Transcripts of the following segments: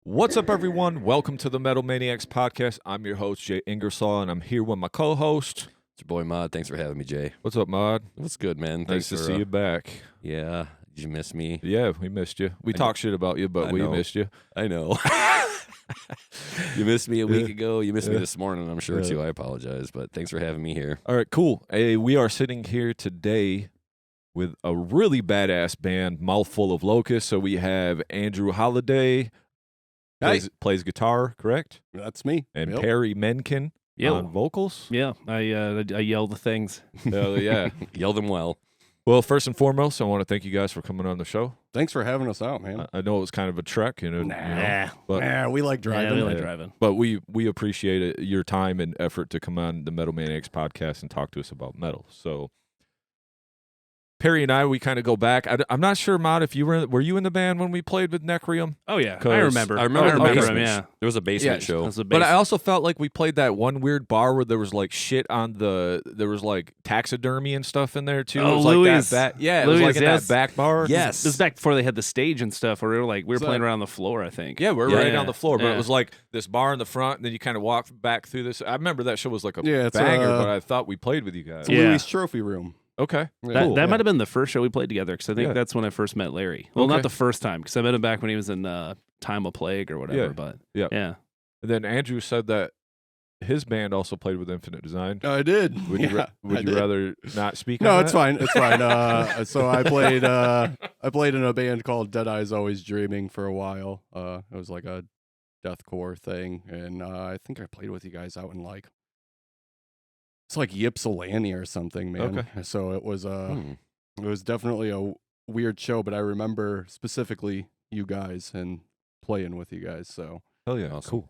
What's up, everyone? Welcome to the Metal Maniacs Podcast. I'm your host, Jay Ingersoll, and I'm here with my co-host. It's your boy, Mod. Thanks for having me, Jay. What's up, Mod? What's good, man? Nice to see you back. Yeah. Did you miss me? Yeah, we missed you. We talked shit about you, but we missed you. I know. You missed me a week ago. You missed me this morning, I'm sure, too. I apologize, but thanks for having me here. All right, cool. Hey, we are sitting here today with a really badass band, Mouthful of Locusts. So we have Andrew Holliday, plays guitar, correct? That's me. And Perry Menken on vocals. Yeah, I yell the things. Yeah. Yell them well. Well, first and foremost, I want to thank you guys for coming on the show. Thanks for having us out, man. I know it was kind of a trek, But we like driving. Yeah, we like driving. But we appreciate it, your time and effort to come on the Metal Maniacs Podcast and talk to us about metal. So Perry and I, we kind of go back. I'm not sure, Mod, if you were you in the band when we played with Necrium? Oh, yeah. I remember. I remember him, yeah. There was a basement show. But I also felt like we played that one weird bar where there was like shit on there was like taxidermy and stuff in there too. Oh, it was Louis. Like that it was like in that back bar. Yes. This was back before they had the stage and stuff where we were playing around the floor, I think. Yeah, we were right on the floor, but it was like this bar in the front, and then you kind of walk back through this. I remember that show was like a banger, but I thought we played with you guys. It's Louis' trophy room. Okay. That might have been the first show we played together because I think that's when I first met Larry. Well, not the first time because I met him back when he was in Time of Plague or whatever. But yeah. And then Andrew said that his band also played with Infinite Design. I did. Would you rather not speak? No, on it's that? fine. It's fine. So I played in a band called Dead Eyes Always Dreaming for a while. It was like a deathcore thing, and I think I played with you guys out in it's like Ypsilanti or something, man. Okay. So it was definitely a weird show, but I remember specifically you guys and playing with you guys. So hell yeah, awesome. Cool.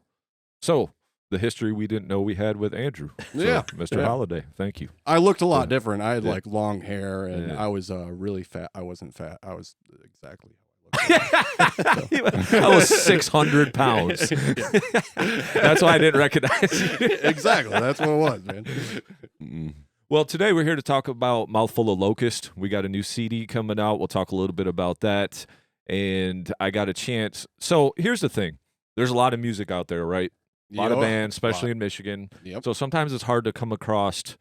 So the history we didn't know we had with Andrew. So, Mr. Holliday, thank you. I looked a lot different. I had like long hair, and I was really fat. I wasn't fat. I was exactly. I was 600 pounds. That's why I didn't recognize you. Exactly. That's what it was, man. Well, today we're here to talk about Mouthful of Locusts. We got a new CD coming out. We'll talk a little bit about that. And I got a chance. So here's the thing. There's a lot of music out there, right? A lot of bands, especially in Michigan. Yep. So sometimes it's hard to come across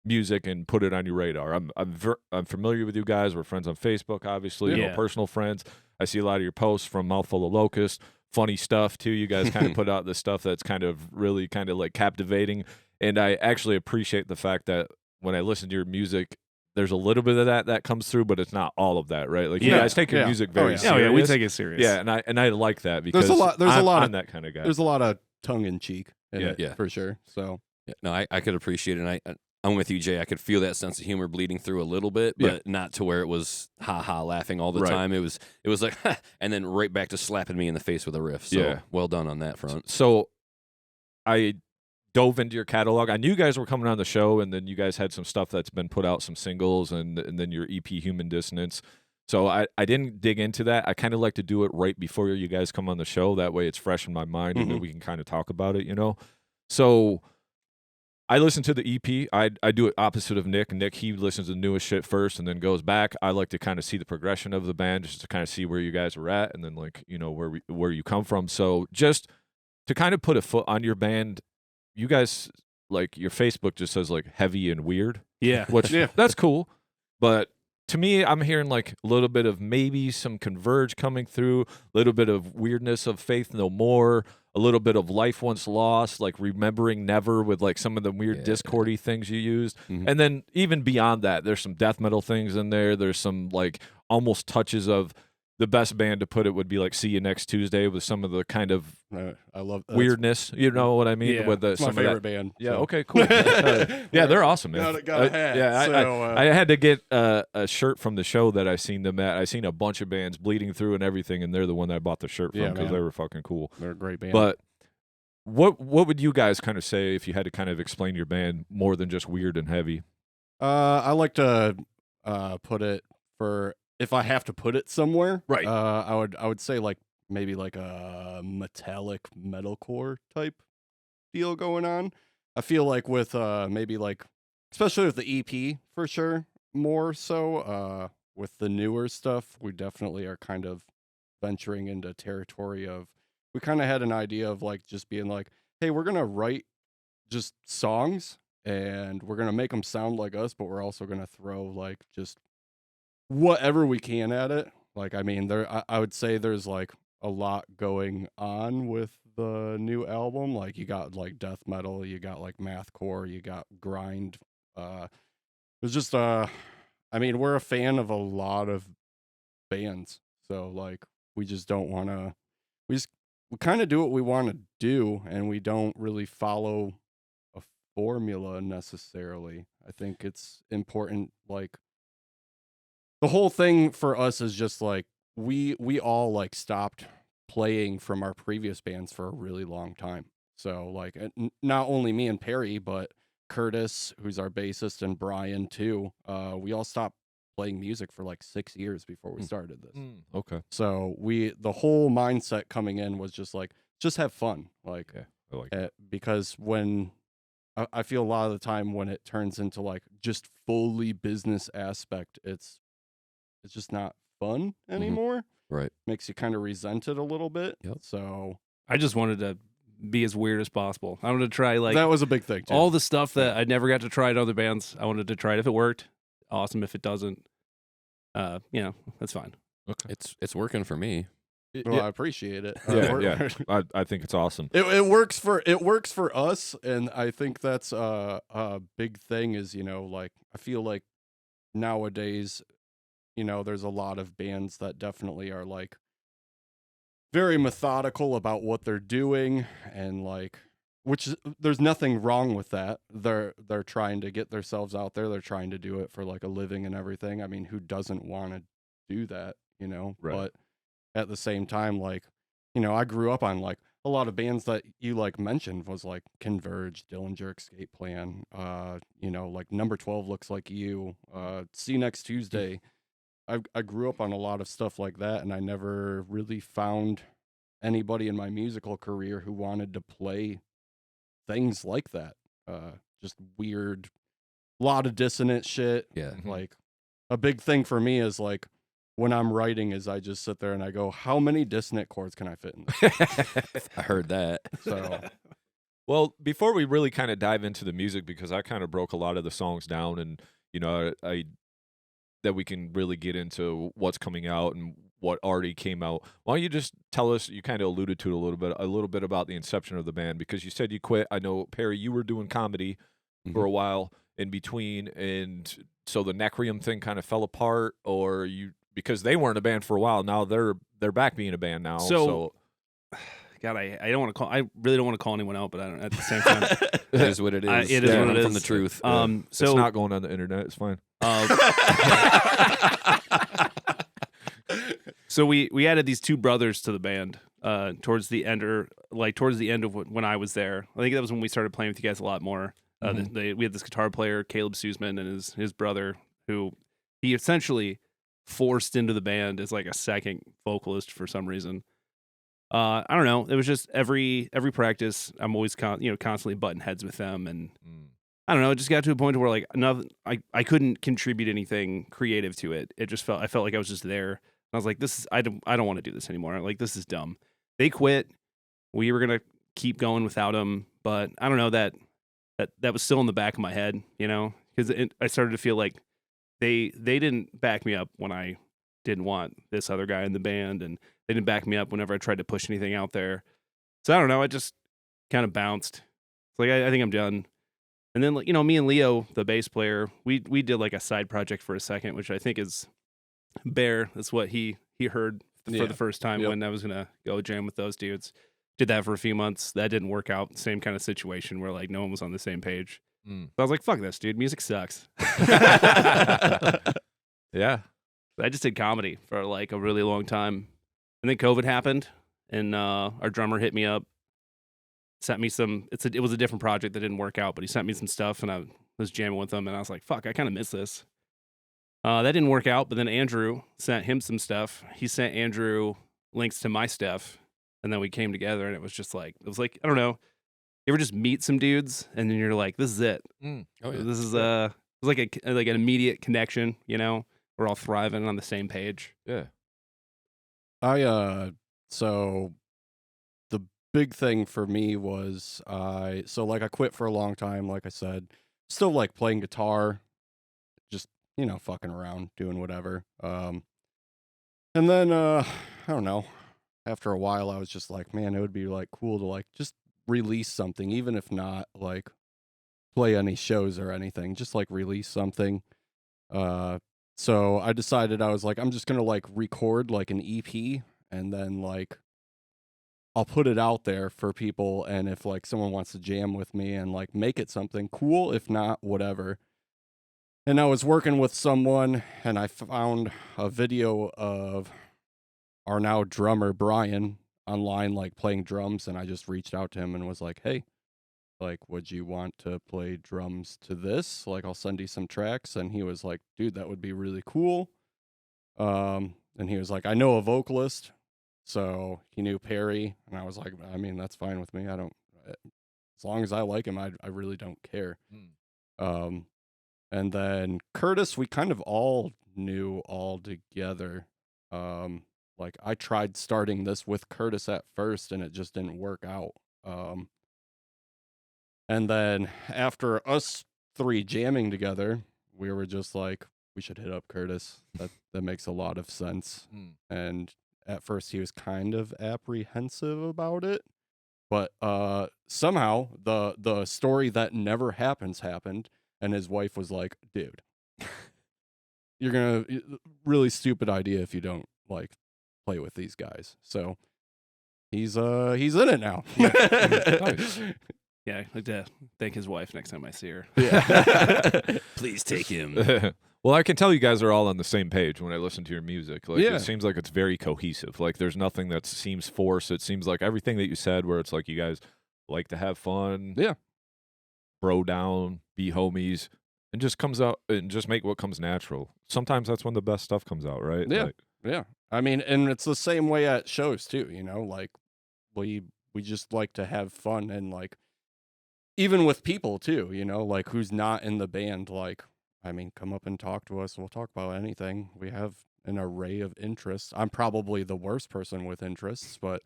music and put it on your radar. I'm familiar with you guys. We're friends on Facebook, obviously. Personal friends. I see a lot of your posts from Mouthful of Locusts. Funny stuff too. You guys kind of put out this stuff that's kind of really kind of like captivating. And I actually appreciate the fact that when I listen to your music, there's a little bit of that comes through, but it's not all of that, right? Like you guys take your music very serious. Oh yeah, we take it serious. Yeah, and I like that because there's a lot of that kind of guy. There's a lot of tongue in cheek in it, for sure. So no, I could appreciate it. And I'm with you, Jay. I could feel that sense of humor bleeding through a little bit, but not to where it was ha laughing all the time. It was like and then right back to slapping me in the face with a riff. So well done on that front. So I dove into your catalog. I knew you guys were coming on the show, and then you guys had some stuff that's been put out, some singles, and then your EP Human Dissonance. So I didn't dig into that. I kind of like to do it right before you guys come on the show. That way it's fresh in my mind, and then we can kind of talk about it, So I listen to the EP. I do it opposite of Nick. Nick, he listens to the newest shit first and then goes back. I like to kind of see the progression of the band, just to kind of see where you guys are at, and then where you come from. So just to kind of put a foot on your band, you guys, like, your Facebook just says like heavy and weird. Yeah, which that's cool. But to me, I'm hearing like a little bit of maybe some Converge coming through, a little bit of weirdness of Faith No More, a little bit of Life Once Lost, like Remembering Never with like some of the weird Discordy things you used. And then even beyond that, there's some death metal things in there. There's some like almost touches of the best band to put it would be like See You Next Tuesday with some of the kind of I love weirdness. You know what I mean? Yeah, with it's my favorite band. Yeah. So. Okay. Cool. Yeah, they're awesome, man. Got a hat. I had to get a shirt from the show that I seen them at. I seen a bunch of bands Bleeding Through and everything, and they're the one that I bought the shirt from because they were fucking cool. They're a great band. But what would you guys kind of say if you had to kind of explain your band more than just weird and heavy? I like to put it for. If I have to put it somewhere, right? I would say like maybe like a metallic metalcore type deal going on. I feel like with maybe like, especially with the EP for sure, more so with the newer stuff, we definitely are kind of venturing into territory of we kind of had an idea of like just being like, hey, we're gonna write just songs and we're gonna make them sound like us, but we're also gonna throw like just whatever we can at it. Like, I mean, I would say there's like a lot going on with the new album. Like, you got like death metal, you got like mathcore, you got grind. It's just I mean, we're a fan of a lot of bands, so like we just don't want to. We kind of do what we want to do, and we don't really follow a formula necessarily. I think it's important, like the whole thing for us is just like we all like stopped playing from our previous bands for a really long time. So like not only me and Perry, but Curtis, who's our bassist, and Brian too. We all stopped playing music for like 6 years before we started this. Okay. So the whole mindset coming in was just like, just have fun. Like, Yeah, I like that. because when I feel a lot of the time when it turns into like just fully business aspect, it's just not fun anymore. Right. Makes you kind of resent it a little bit. Yep. So I just wanted to be as weird as possible. I wanted to try like that was a big thing too. all the stuff that I never got to try at other bands. I wanted to try it. If it worked, awesome. If it doesn't, that's fine. Okay. It's working for me. Well, I appreciate it. Yeah. I think it's awesome. It works for us, and I think that's a big thing. Is like I feel like nowadays, there's a lot of bands that definitely are like very methodical about what they're doing, and like there's nothing wrong with that. They're trying to get themselves out there. They're trying to do it for like a living and everything. I mean, who doesn't want to do that? Right. But at the same time, like, I grew up on like a lot of bands that you like mentioned was like Converge, Dillinger Escape Plan, like Number 12 Looks Like You, See Next Tuesday. I grew up on a lot of stuff like that, and I never really found anybody in my musical career who wanted to play things like that. Just weird, lot of dissonant shit. Yeah. Like a big thing for me is like when I'm writing is I just sit there and I go, how many dissonant chords can I fit in this? I heard that. So Well, before we really kind of dive into the music, because I kind of broke a lot of the songs down, and that we can really get into what's coming out and what already came out. Why don't you just tell us? You kind of alluded to it a little bit about the inception of the band, because you said you quit. I know, Perry, you were doing comedy for a while in between, and so the Necrium thing kind of fell apart, or because they weren't a band for a while. Now they're back being a band now. So God, I don't want to call. I really don't want to call anyone out, but I don't. At the same time, it is what it is. It is what it is. From the truth. so it's not going on the internet. It's fine. So we added these two brothers to the band towards the end of when I was there. I think that was when we started playing with you guys a lot more. We had this guitar player, Caleb Sussman, and his brother, who he essentially forced into the band as like a second vocalist for some reason. I don't know. It was just every practice, I'm always constantly butting heads with them, and I don't know. It just got to a point where like I couldn't contribute anything creative to it. I felt like I was just there. And I was like, I don't want to do this anymore. Like, this is dumb. They quit. We were gonna keep going without them, but I don't know, that was still in the back of my head, because I started to feel like they didn't back me up when I didn't want this other guy in the band, and they didn't back me up whenever I tried to push anything out there. So I don't know. I just kind of bounced. It's like I think I'm done. And then, like, me and Leo, the bass player, we did like a side project for a second, which I think is Bear. That's what he heard for the first time when I was gonna go jam with those dudes. Did that for a few months. That didn't work out. Same kind of situation where like no one was on the same page. So I was like, fuck this, dude. Music sucks. Yeah. I just did comedy for like a really long time. And then COVID happened, and our drummer hit me up, sent me some. It was a different project that didn't work out, but he sent me some stuff, and I was jamming with him, and I was like, fuck, I kind of miss this. That didn't work out, but then Andrew sent him some stuff. He sent Andrew links to my stuff, and then we came together, and it was like, I don't know. You ever just meet some dudes, and then you're like, this is it. Oh, yeah. This is it was like an immediate connection, We're all thriving on the same page. Yeah. so big thing for me was I quit for a long time, like I said. Still like playing guitar, just, fucking around, doing whatever. And then I don't know, after a while I was just like, man, it would be like cool to like just release something, even if not like play any shows or anything, just like release something. So I decided, I was like, I'm just gonna like record like an EP, and then like I'll put it out there for people, and if like someone wants to jam with me and like make it something cool, if not, whatever. And I was working with someone, and I found a video of our now drummer Brian online like playing drums, and I just reached out to him and was like, hey, like, would you want to play drums to this? Like, I'll send you some tracks. And he was like, dude, that would be really cool. And he was like, I know a vocalist. So he knew Perry. And I was like, I mean, that's fine with me. As long as I like him, I really don't care. And then Curtis, we kind of all knew all together. Like, I tried starting this with Curtis at first, and it just didn't work out. And then after us three jamming together, we were just like, we should hit up Curtis. That makes a lot of sense. And at first he was kind of apprehensive about it, but somehow the story that never happened, and his wife was like, dude, you're gonna really stupid idea if you don't like play with these guys. So he's in it now. Nice. Yeah, I'd like to thank his wife next time I see her. Yeah. Please take him. Well, I can tell you guys are all on the same page when I listen to your music. Like, Yeah. It seems like it's very cohesive. Like, there's nothing that seems forced. It seems like everything that you said, where it's like you guys like to have fun, Yeah. bro down, be homies, and just comes out and just make what comes natural. Sometimes that's when the best stuff comes out, right? Yeah. Like, Yeah. I mean, and it's the same way at shows too, like we just like to have fun, and like even with people too, like who's not in the band, like, I mean, come up and talk to us. We'll talk about anything. We have an array of interests. I'm probably the worst person with interests, but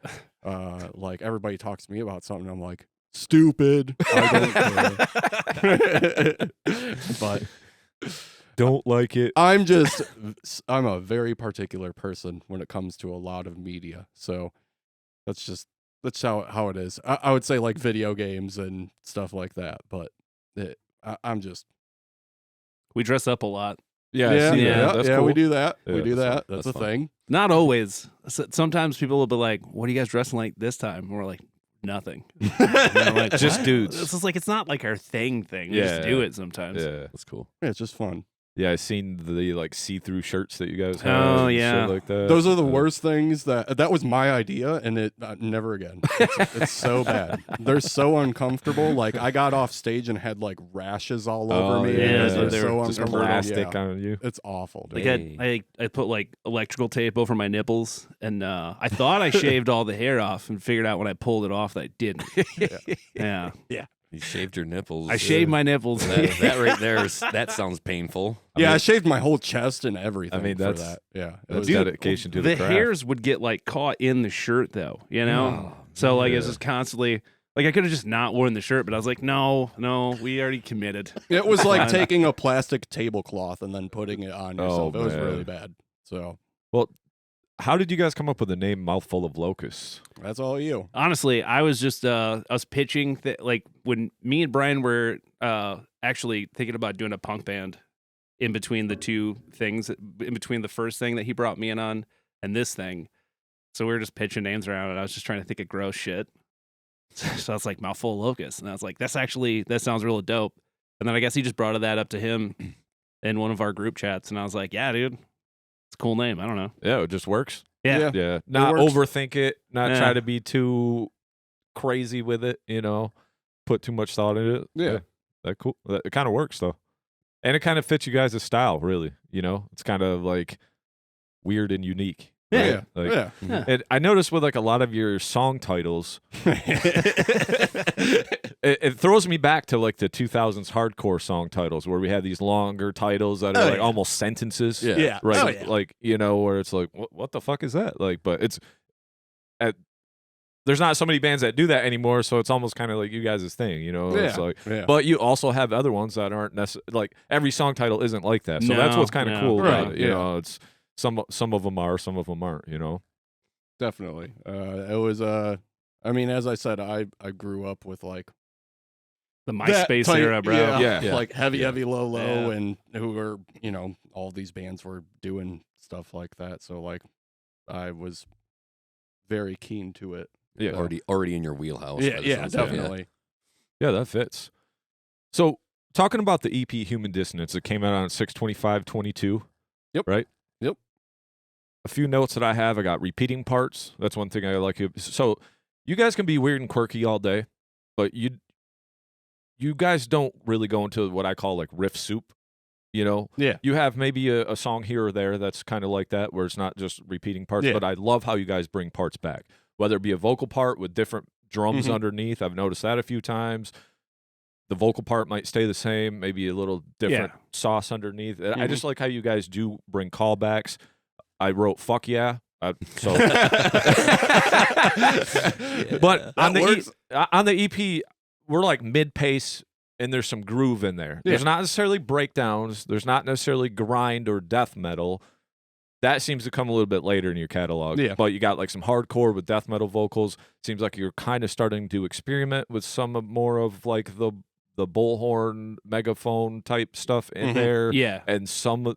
like everybody talks to me about something, I'm like, stupid. I don't care. But don't like it. I'm a very particular person when it comes to a lot of media. So that's how it is. I would say like video games and stuff like that, but I'm just. We dress up a lot. Yeah, I see that. That's cool. We do that. Yeah, we do that. that's That's a fun. thing. Not always. Sometimes people will be like, what are you guys dressing like this time? And we're like, nothing. And I'm like, Just "What?" dudes. It's just like, it's not like our thing. We just do it sometimes. Yeah. That's cool. Yeah, it's just fun. Yeah, I seen the like see-through shirts that you guys have. Oh, and yeah. shit like that. Those are the worst things. That was my idea, and it never again. It's so bad. They're so uncomfortable. Like, I got off stage and had like rashes all over me yeah. because they're They're so just uncomfortable. plastic Yeah. on you. It's awful, dude. Like I put like electrical tape over my nipples, and I thought I shaved all the hair off, and figured out when I pulled it off that I didn't. Yeah. You shaved your nipples. I shaved my nipples. That right there that sounds painful. I shaved my whole chest and everything. I mean, for that's- that. Yeah, it That's was, dedication to the The craft. hairs would get like caught in the shirt though, So like it's just constantly like I could have just not worn the shirt, but I was like, no, we already committed. it was like taking a plastic tablecloth and then putting it on yourself. Oh, It was man. really bad. So How did you guys come up with the name Mouthful of Locusts? that's all you. Honestly, I was just I was pitching like when me and Brian were actually thinking about doing a punk band in between the two things, in between the first thing that he brought me in on and this thing. So we were just pitching names around, and I was just trying to think of gross shit. So I was like, Mouthful of Locusts, and I was like, that sounds real dope. And then I guess he just brought that up to him in one of our group chats, and I was like, yeah, dude, it's a cool name. I don't know. Yeah, it just works. Yeah. Yeah, not works. overthink it, not Yeah. try to be too crazy with it. Put too much thought into it. Yeah. That cool. It kind of works though, and it kind of fits you guys' style. Really, it's kind of like weird and unique. Yeah, right? Like, yeah. And I noticed with like a lot of your song titles, it throws me back to like the 2000s hardcore song titles where we had these longer titles that are like almost sentences. Yeah. Right. Oh, yeah. Like, where it's like, what the fuck is that? Like, but it's there's not so many bands that do that anymore, so it's almost kind of like you guys' thing, you know? It's like, but you also have other ones that aren't necessarily, like, every song title isn't like that. So that's what's kind of cool about it, you know? It's some of them are, some of them aren't, you know? Definitely. It was, I mean, as I said, I grew up with, like, the MySpace era, bro. Yeah. Like heavy, low, and who were, you know, all these bands were doing stuff like that. So, like, I was very keen to it. Yeah, already in your wheelhouse. Yeah, definitely. Yeah, that fits. So, talking about the EP Human Dissonance, it came out on 6/25/22. Yep. Right? Yep. A few notes that I have, I got repeating parts. That's one thing I like. So, you guys can be weird and quirky all day, but you guys don't really go into what I call, like, riff soup. You know? Yeah. You have maybe a song here or there that's kind of like that, where it's not just repeating parts, but I love how you guys bring parts back. Whether it be a vocal part with different drums underneath. I've noticed that a few times. The vocal part might stay the same, maybe a little different sauce underneath. I just like how you guys do bring callbacks. I wrote "fuck yeah," but on the EP, we're like mid-pace, and there's some groove in there. There's not necessarily breakdowns. There's not necessarily grind or death metal. That seems to come a little bit later in your catalog. Yeah. But you got like some hardcore with death metal vocals. Seems like you're kind of starting to experiment with some more of like the bullhorn megaphone type stuff in there. Yeah. And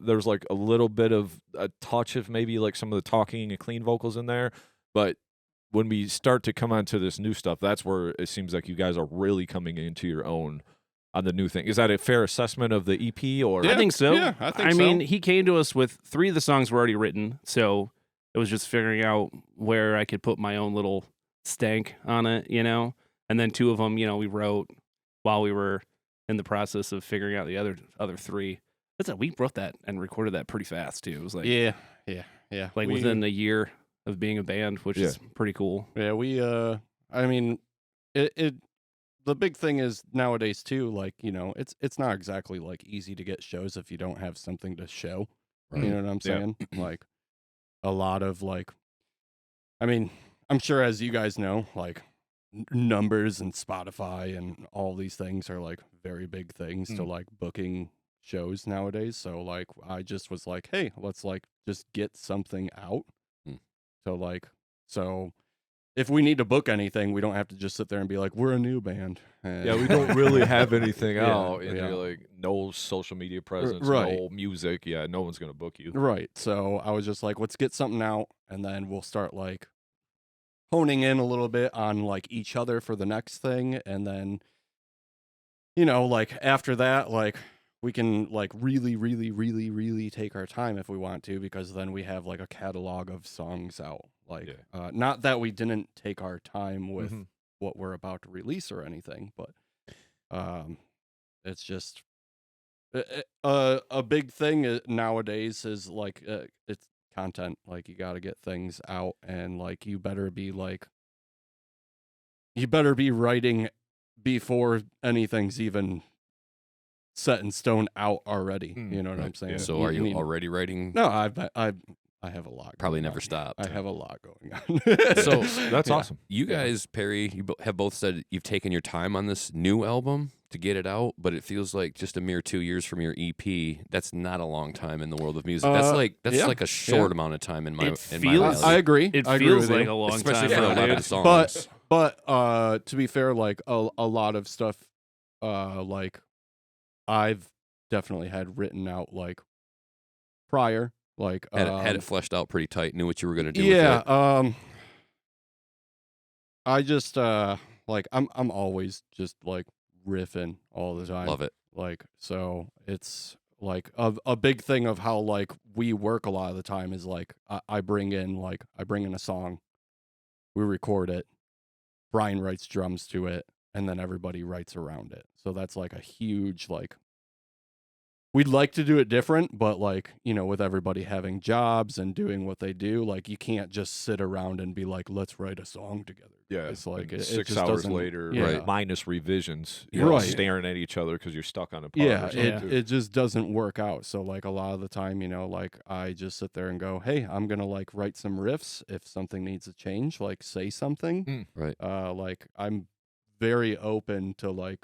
there's like a little bit of a touch of maybe like some of the talking and clean vocals in there. But when we start to come onto this new stuff, that's where it seems like you guys are really coming into your own on the new thing. Is that a fair assessment of the EP? Or I think so. Yeah, I think so. mean, he came to us with 3 of the songs were already written, so it was just figuring out where I could put my own little stank on it, you know? And then 2 of them, you know, we wrote while we were in the process of figuring out the other 3. We wrote that and recorded that pretty fast, too. It was like yeah. Like within a year of being a band, which is pretty cool. Yeah, I mean, the big thing is nowadays too, like, you know, it's not exactly like easy to get shows if you don't have something to show. Right. You know what I'm saying? Like a lot of like, I mean, I'm sure as you guys know, like numbers and Spotify and all these things are like very big things to like booking shows nowadays. So like I just was like, hey, let's like just get something out. So if we need to book anything, we don't have to just sit there and be like, we're a new band. Yeah, we don't really have anything out. And you're like, no social media presence, no music. Yeah, no one's going to book you. Right. So I was just like, let's get something out, and then we'll start like honing in a little bit on like each other for the next thing. And then, you know, like after that, like we can like really, really, really, really take our time if we want to, because then we have like a catalog of songs out. Like, not that we didn't take our time with what we're about to release or anything, but it's just a big thing nowadays is like it's content. Like you got to get things out, and like you better be writing before anything's even set in stone out already. You know what I'm saying? Yeah. So are you already writing? No, I have a lot. Probably never stopped. I have a lot going on. So that's awesome. You guys, Perry, you have both said you've taken your time on this new album to get it out, but it feels like just a mere 2 years from your EP. That's not a long time in the world of music. That's like a short amount of time in my reality. I agree. It I feels agree like a long especially time, for 11 songs. But to be fair, like a lot of stuff, like I've definitely had written out like prior. Like had it fleshed out pretty tight, knew what you were going to do. Yeah, with it. I just like I'm always just like riffing all the time. Love it. Like so, it's like a big thing of how like we work a lot of the time is like I bring in a song, we record it, Brian writes drums to it, and then everybody writes around it. So that's like a huge like. we'd like to do it different, but like, you know, with everybody having jobs and doing what they do, like you can't just sit around and be like, let's write a song together. Yeah, it's like it 6 just hours doesn't- later, yeah. minus revisions, Right. staring at each other because you're stuck on a part. Yeah, or something. it just doesn't work out. So like a lot of the time, you know, like I just sit there and go, hey, I'm gonna like write some riffs. If something needs to change, like say something. Right. Like I'm very open to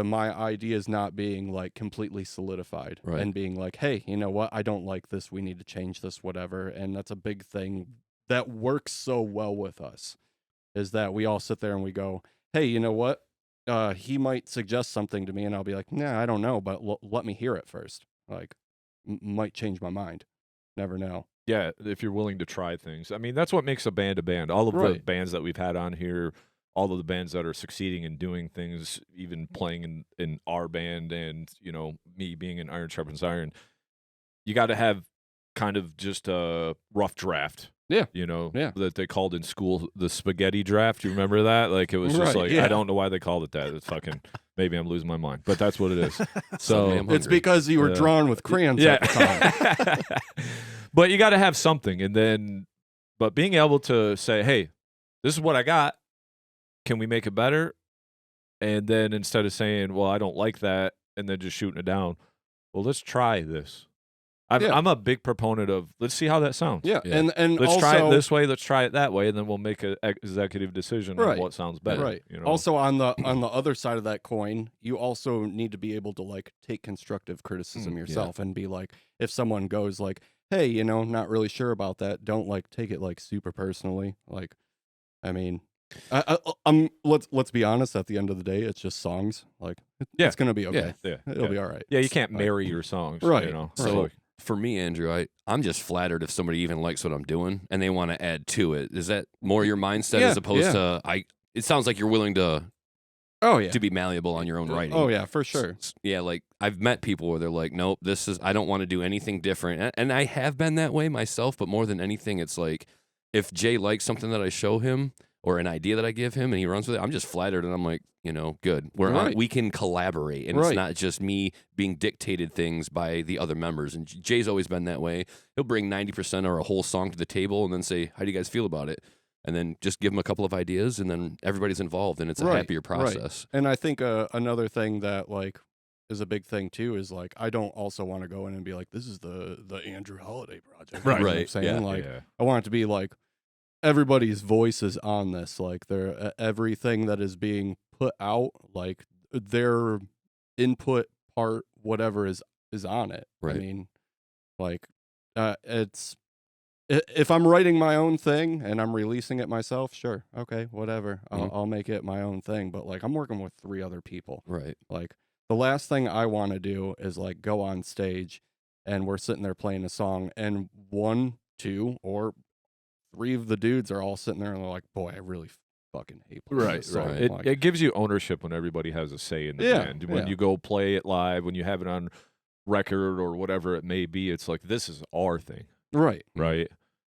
my ideas not being like completely solidified Right. and being like, hey, you know what? I don't like this. We need to change this, whatever. And that's a big thing that works so well with us, is that we all sit there and we go, hey, you know what? He might suggest something to me and I'll be like, nah, I don't know, but let me hear it first. Like, might change my mind. Never know. Yeah, if you're willing to try things. I mean, that's what makes a band a band. All of the Right. bands that we've had on here, all of the bands that are succeeding in doing things, even playing in our band and, you know, me being in Iron Sharpens Iron, you got to have kind of just a rough draft. Yeah. You know, Yeah. that they called in school the spaghetti draft. You remember that? Like, it was just Right, like, yeah. I don't know why they called it that. It's fucking, maybe I'm losing my mind, but that's what it is. Suddenly So, I'm It's hungry. because you were Yeah. drawn with crayons at the time. But you got to have something. And then, but being able to say, hey, this is what I got. Can we make it better? And then instead of saying, well, I don't like that, and then just shooting it down, well, let's try this. Yeah. I'm a big proponent of, let's see how that sounds. Yeah. Yeah. And Let's also, try it this way. Let's try it that way, and then we'll make an executive decision on Right. what sounds better. Right. You know? Also on the other side of that coin, you also need to be able to like take constructive criticism yourself and be like, if someone goes like, hey, you know, not really sure about that, don't like take it like super personally. Like, I mean, let's be honest, at the end of the day, it's just songs. Like, Yeah. it's gonna be okay. yeah, It'll be all right. yeah, you can't Like, marry your songs. Right, You know? right. So, For me, Andrew, I'm just flattered if somebody even likes what I'm doing and they want to add to it. Is that more your mindset Yeah, as opposed yeah. to it sounds like you're willing to Oh yeah. be malleable on your own writing. Oh yeah, for sure. Yeah, like I've met people where they're like, nope, I don't want to do anything different. And I have been that way myself, but more than anything, it's like if Jay likes something that I show him or an idea that I give him and he runs with it, I'm just flattered and I'm like, you know, good. Right. We can collaborate and Right. it's not just me being dictated things by the other members. And Jay's always been that way. He'll bring 90% or a whole song to the table and then say, how do you guys feel about it? And then just give him a couple of ideas and then everybody's involved and it's a Right, happier process. And I think another thing that like is a big thing too is like I don't also want to go in and be like, this is the Andrew Holiday project. Right. You know what I'm Right, saying? yeah, Like yeah. I want it to be like everybody's voice is on this. Like they're everything that is being put out, like their input part, whatever is on it. Right. I mean, like it's if I'm writing my own thing and I'm releasing it myself, sure, okay, whatever. I'll make it my own thing. But like I'm working with 3 other people. Right. Like the last thing I want to do is like go on stage and we're sitting there playing a song and 1, 2, or 3 of the dudes are all sitting there and they're like, boy, I really fucking hate playing Right, this song. right. Like, It gives you ownership when everybody has a say in the Yeah, band. When yeah. you go play it live, when you have it on record or whatever it may be, it's like, this is our thing, right. right?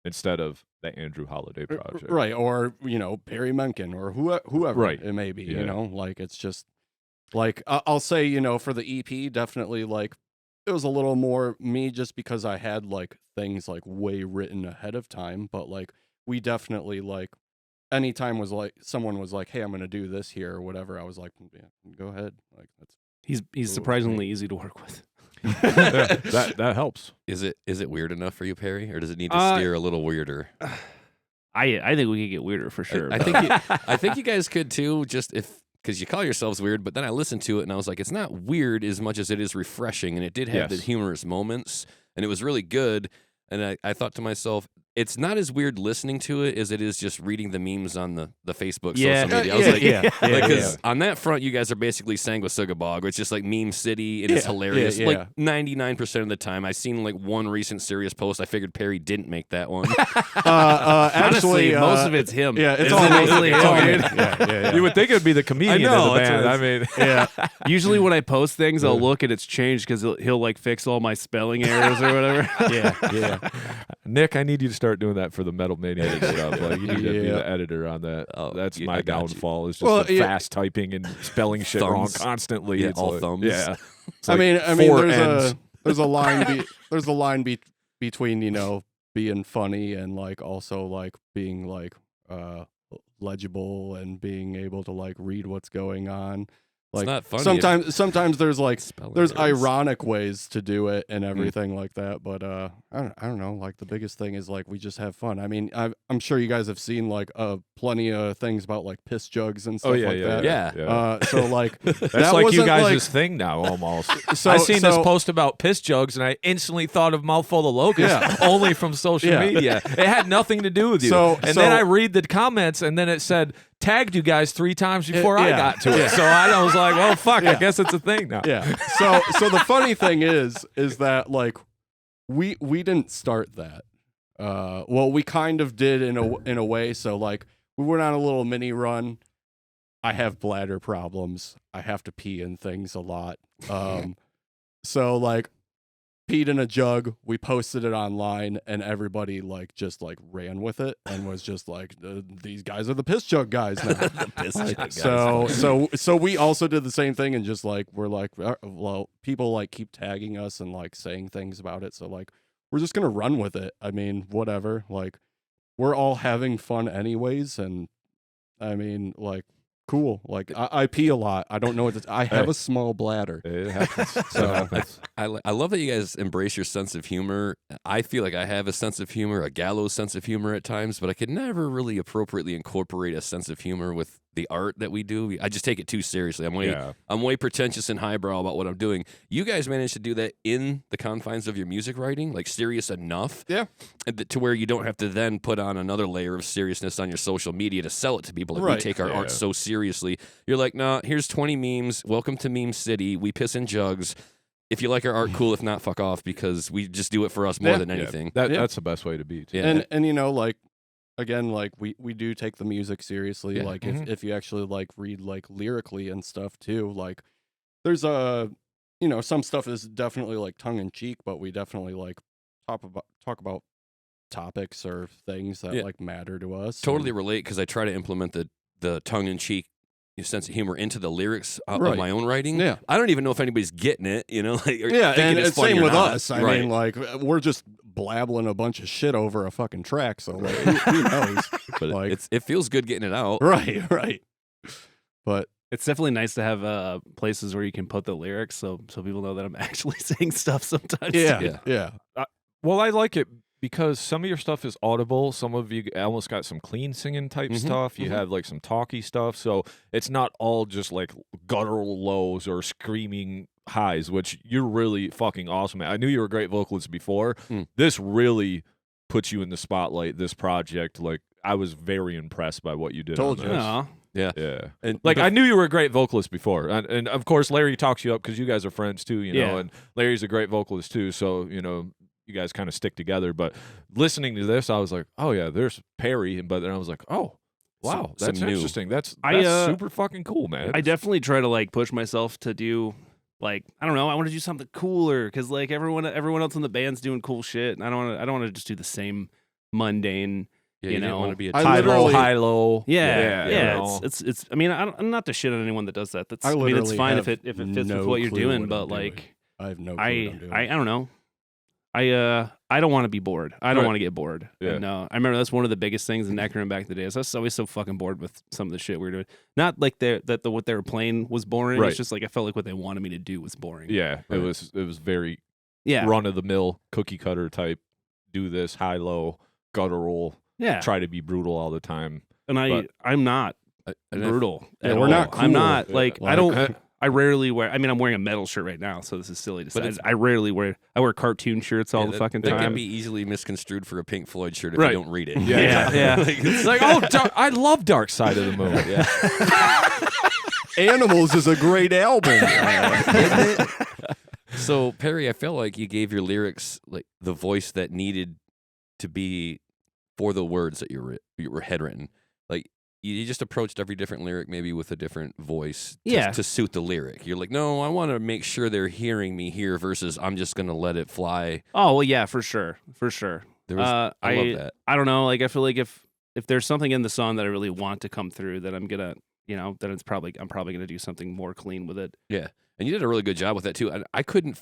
Instead of the Andrew Holiday project. Right. Or, you know, Perry Menken or whoever Right. it may be, Yeah. you know, like it's just like, I'll say, you know, for the EP, definitely like it was a little more me just because I had like things like way written ahead of time. But like we definitely like anytime was like someone was like, hey, I'm going to do this here or whatever. I was like, yeah, go ahead. Like that's He's Cool. surprisingly easy to work with. that helps. Is it weird enough for you, Perry, or does it need to steer a little weirder? I think we could get weirder for sure. I think you guys could too. Just because you call yourselves weird, but then I listened to it and I was like, it's not weird as much as it is refreshing, and it did have the Yes. humorous moments, and it was really good. And I thought to myself, it's not as weird listening to it as it is just reading the memes on the Facebook social media. I was like, because on that front, you guys are basically Sanguisugabog, which is just like meme city. It is hilarious. yeah. Like 99% of the time, I've seen like one recent serious post. I figured Perry didn't make that one. actually, Honestly, most of it's him. yeah, it's It's all mostly it's all him. me. Yeah. You would think it would be the comedian know, of the that's band. what I mean, Yeah. Usually when I post things, I'll look and it's changed because he'll like fix all my spelling errors or whatever. Yeah. Nick, I need you to start doing that for the Metal Maniacs stuff. Like you need to be the editor on that. That's my downfall. Is just the fast typing and spelling shit wrong constantly. Yeah, it's all like, thumbs. Yeah. I mean, four ends. there's a line between being funny and like also like being like legible and being able to like read what's going on. Like it's not funny. sometimes there's like there's errors. ironic ways to do it and everything like that. But I don't know. Like the biggest thing is like we just have fun. I mean, I'm sure you guys have seen like plenty of things about like piss jugs and stuff that. Yeah. So like that's that like you wasn't, guys' thing now almost. So I seen this post about piss jugs and I instantly thought of Mouthful of Locusts only from social media. It had nothing to do with you. Then I read the comments and then it said tagged you guys 3 times before I got to it. So I was like, well, fuck, I guess it's a thing now. Yeah. So the funny thing is that like we didn't start that. Well, we kind of did in a way. So like we went on a little mini run. I have bladder problems. I have to pee in things a lot. So like peed in a jug. We posted it online, and everybody like just like ran with it and was just like, "These guys are the piss jug guys now." The piss jug guys. So we also did the same thing, and just like we're like, well, people like keep tagging us and like saying things about it, so like we're just gonna run with it. I mean, whatever. Like we're all having fun anyways, and I mean, like. Cool. Like I pee a lot. I don't know what I have a small bladder. It happens. So I love that you guys embrace your sense of humor. I feel like I have a sense of humor, a gallows sense of humor at times, but I could never really appropriately incorporate a sense of humor with the art that we do. I just take it too seriously. I'm way pretentious and highbrow about what I'm doing. You guys managed to do that in the confines of your music writing, like serious enough, to where you don't have to then put on another layer of seriousness on your social media to sell it to people. Like we take our art so seriously. You're like, nah, here's 20 memes. Welcome to Meme City. We piss in jugs. If you like our art, cool. If not, fuck off, because we just do it for us more than anything. That's the best way to be. Too. Yeah. And like. Again, like we do take the music seriously. Yeah. Like if you actually like read like lyrically and stuff too, like there's some stuff is definitely like tongue in cheek, but we definitely like talk about topics or things that like matter to us. Totally relate, because I try to implement the tongue in cheek sense of humor into the lyrics of my own writing. Yeah. I don't even know if anybody's getting it, like, and it's same with us. I right. mean, like we're just blabbling a bunch of shit over a fucking track, so like who knows? But like it feels good getting it out. Right. But it's definitely nice to have places where you can put the lyrics, so people know that I'm actually saying stuff sometimes. Yeah. Well, I like it because some of your stuff is audible. Some of you almost got some clean singing type stuff. You have like some talky stuff. So it's not all just like guttural lows or screaming highs, which you're really fucking awesome at. I knew you were a great vocalist before. This really puts you in the spotlight, this project. Like, I was very impressed by what you did. Told on you. this. Yeah. And like, I knew you were a great vocalist before. And of course, Larry talks you up because you guys are friends too, you know, and Larry's a great vocalist too. So, you guys kind of stick together. But listening to this, I was like, oh yeah, there's Perry. But then I was like, oh, wow, that's interesting. That's super fucking cool, man. I definitely try to like push myself to do like, I don't know, I want to do something cooler, because like everyone else in the band's doing cool shit, and I don't want to just do the same mundane. Yeah, you don't want to be a high low. Yeah. It's. I mean, I'm not to shit on anyone that does that. It's fine if it fits with what you're doing. But like, I have no clue what I'm doing. I don't know. I don't want to be bored. I don't want to get bored. Yeah. And, I remember that's one of the biggest things in Necron back in the day. I was always so fucking bored with some of the shit we were doing. Not like what they were playing was boring. Right. It's just like I felt like what they wanted me to do was boring. Yeah, it was very run of the mill cookie cutter type. Do this high low guttural. Yeah. Try to be brutal all the time. And I'm not brutal. Yeah, we're not cool. I'm not like I don't. I rarely wear. I mean, I'm wearing a metal shirt right now, so this is silly to say. I rarely wear. I wear cartoon shirts all the fucking time. That can be easily misconstrued for a Pink Floyd shirt if you don't read it. Yeah. It's like, I love Dark Side of the Moon. Yeah. Animals is a great album. Isn't it? So Perry, I felt like you gave your lyrics like the voice that needed to be for the words that you were head written. Like, you just approached every different lyric maybe with a different voice to suit the lyric. You're like, no, I want to make sure they're hearing me here versus I'm just going to let it fly. Oh, well, yeah, for sure. I love that. I don't know. Like, I feel like if there's something in the song that I really want to come through, that I'm gonna, then I'm probably gonna do something more clean with it. Yeah, and you did a really good job with that too. I couldn't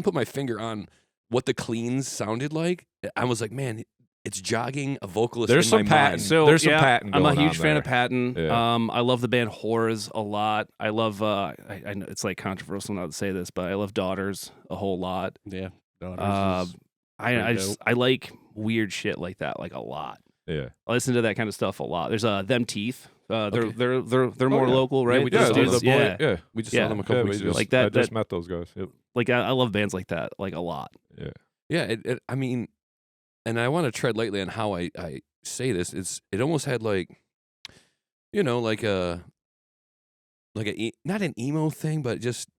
put my finger on what the cleans sounded like. I was like, man, it's jogging a vocalist. There's in some my Patton. mind. So there's some Patton. I'm a going huge on fan there. of Patton. Yeah. I love the band Whores a lot. I love. I know it's like controversial not to say this, but I love Daughters a whole lot. Yeah. Daughters is I like weird shit like that like a lot. Yeah. I listen to that kind of stuff a lot. There's Them Teeth. They're Okay. more local, right? Yeah, we just Yeah, did the boy. yeah. Yeah. We just Yeah. saw them a couple Yeah, weeks we ago. just, Like that- I just that- met those guys. Yep. Like I love bands like that like a lot. Yeah. Yeah, I mean, and I want to tread lightly on how I say this. It almost had like, like not an emo thing, but just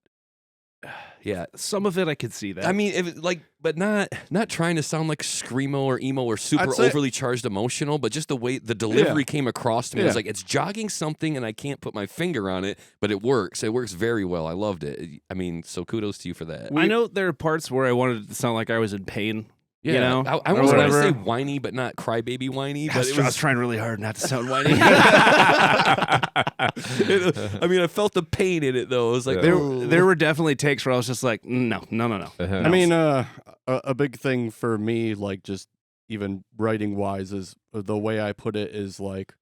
yeah. Some of it I could see that. I mean, but not trying to sound like screamo or emo or super I'd say- overly charged emotional, but just the way the delivery came across to me. It was Yeah. like it's jogging something, and I can't put my finger on it, but it works. It works very well. I loved it. I mean, so kudos to you for that. I know there are parts where I wanted it to sound like I was in pain. Yeah, you know, I or was going to whatever. say whiny, but not crybaby whiny. But it I was was. trying really hard not to sound whiny. I mean, I felt the pain in it though. It was like Yeah. there were definitely takes where I was just like, no. Uh-huh. I mean, a big thing for me, like just even writing wise, is the way I put it is like,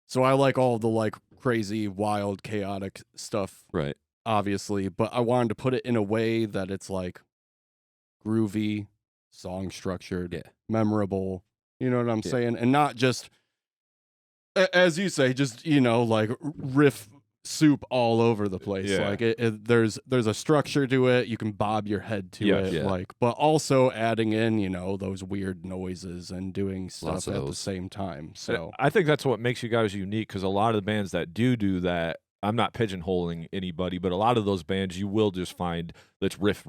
so I like all the like crazy, wild, chaotic stuff, right. obviously, but I wanted to put it in a way that it's like groovy, song structured, Yeah. memorable. You know what I'm Yeah. saying? And not just, as you say, just like riff soup all over the place. Yeah. Like there's a structure to it. You can bob your head to Yes. it, Yeah. like, but also adding in those weird noises and doing Lots stuff of at the those. same time. So I think that's what makes you guys unique, because a lot of the bands that do that, I'm not pigeonholing anybody, but a lot of those bands you will just find that's riff,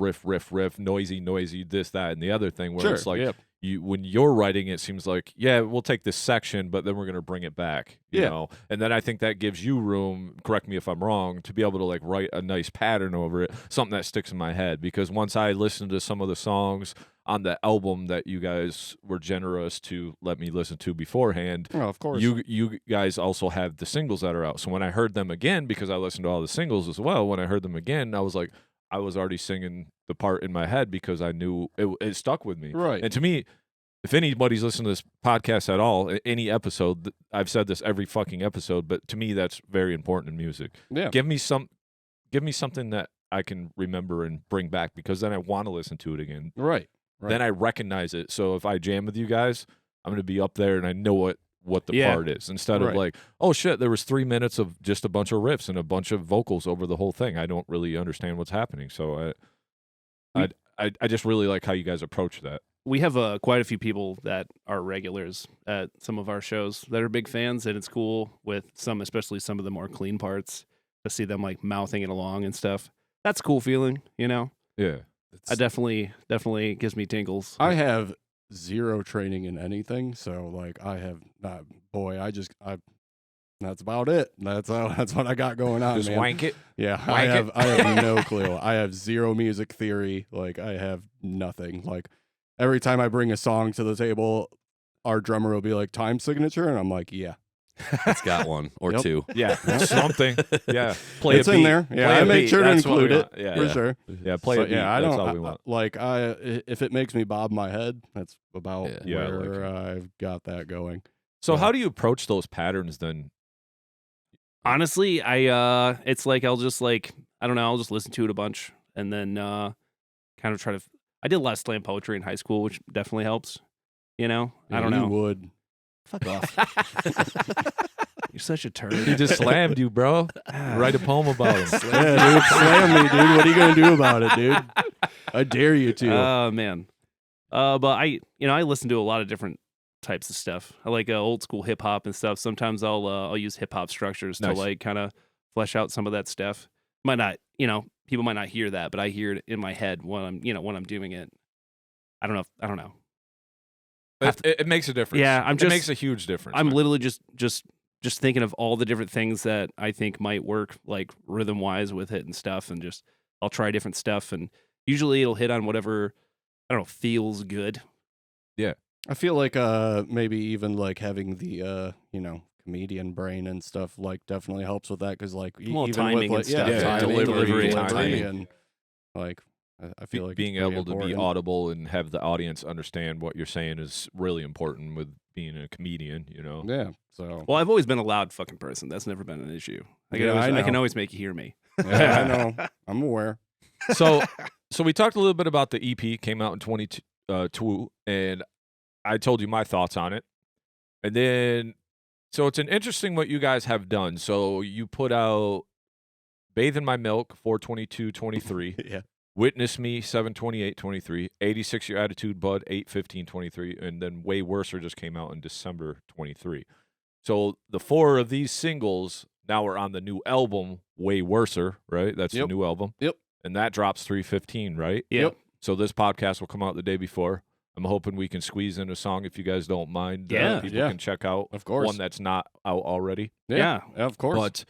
noisy, this, that, and the other thing, where Sure, it's like yeah. when you're writing, it seems like, yeah, we'll take this section, but then we're going to bring it back, you Yeah. know? And then I think that gives you room, correct me if I'm wrong, to be able to like write a nice pattern over it, something that sticks in my head. Because once I listened to some of the songs on the album that you guys were generous to let me listen to beforehand, oh, of course. you guys also have the singles that are out. So when I heard them again, because I listened to all the singles as well, when I heard them again, I was like, I was already singing the part in my head because I knew it stuck with me. Right. And to me, if anybody's listening to this podcast at all, any episode, I've said this every fucking episode, but to me, that's very important in music. Yeah. Give me something that I can remember and bring back, because then I want to listen to it again. Right. Right. Then I recognize it. So if I jam with you guys, I'm going to be up there and I know what the Yeah. part is, instead of Right. like, oh shit, there was 3 minutes of just a bunch of riffs and a bunch of vocals over the whole thing. I don't really understand what's happening. So I just really like how you guys approach that. We have quite a few people that are regulars at some of our shows that are big fans, and it's cool with some, especially some of the more clean parts, to see them like mouthing it along and stuff. That's a cool feeling, Yeah. I definitely gives me tingles. I have zero training in anything, so like I have not. Boy, that's about it. That's what I got going on, Just man. wank it. Yeah, Wank it. I have no clue. I have zero music theory. Like I have nothing. Like every time I bring a song to the table, our drummer will be like, time signature, and I'm like, yeah, It's got one or Yep. two. Yeah. Something. Yeah. Play it's a in beat. there. Yeah, Play I a make beat. sure to That's what we include it want. Yeah. for Yeah. sure. Yeah. Play So, a beat. yeah, I That's don't all we want. if it makes me bob my head, that's about Yeah, I like where it. I've got that going. So Yeah. how do you approach those patterns then? Honestly, it's like I'll just like, I don't know, I'll just listen to it a bunch and then kind of try to. I did a lot of slam poetry in high school, which definitely helps. I don't You know. would. Fuck off. You're such a turd. He just slammed you, bro. Write a poem about him. Yeah, dude, slam me, dude. What are you gonna do about it, dude? I dare you to. Oh man. But I listen to a lot of different types of stuff. I like old school hip hop and stuff. Sometimes I'll use hip hop structures to Nice. like kind of flesh out some of that stuff. Might not, people might not hear that, but I hear it in my head when I'm doing it. I don't know. It makes a difference. Yeah, it makes a huge difference. I'm man. literally just thinking of all the different things that I think might work, like rhythm wise with it and stuff, and just I'll try different stuff, and usually it'll hit on whatever feels good. Yeah. I feel like maybe even like having the comedian brain and stuff like definitely helps with that because like Well, even timing with and like stuff. Delivery, timing. and like I feel like being it's pretty able to be important. audible and have the audience understand what you're saying is really important with being a comedian, you know. Yeah. So Well, I've always been a loud fucking person. That's never been an issue. I can always make you hear me. yeah, I know. I'm aware. So we talked a little bit about the EP, came out in 22, and I told you my thoughts on it. And then, so it's an interesting what you guys have done. So you put out Bathe in My Milk, 4/22/23. Yeah. Witness Me, 7/28/23. 86 Your Attitude, Bud, 8/15/23. And then Way Worser just came out in December 23. So the 4 of these singles now are on the new album, Way Worser, right? That's the new album. Yep. And that drops 3/15, right? Yep. So this podcast will come out the day before. I'm hoping we can squeeze in a song if you guys don't mind. Yeah. People Yeah. can check out Of course. one that's not out already. Yeah. Of course. But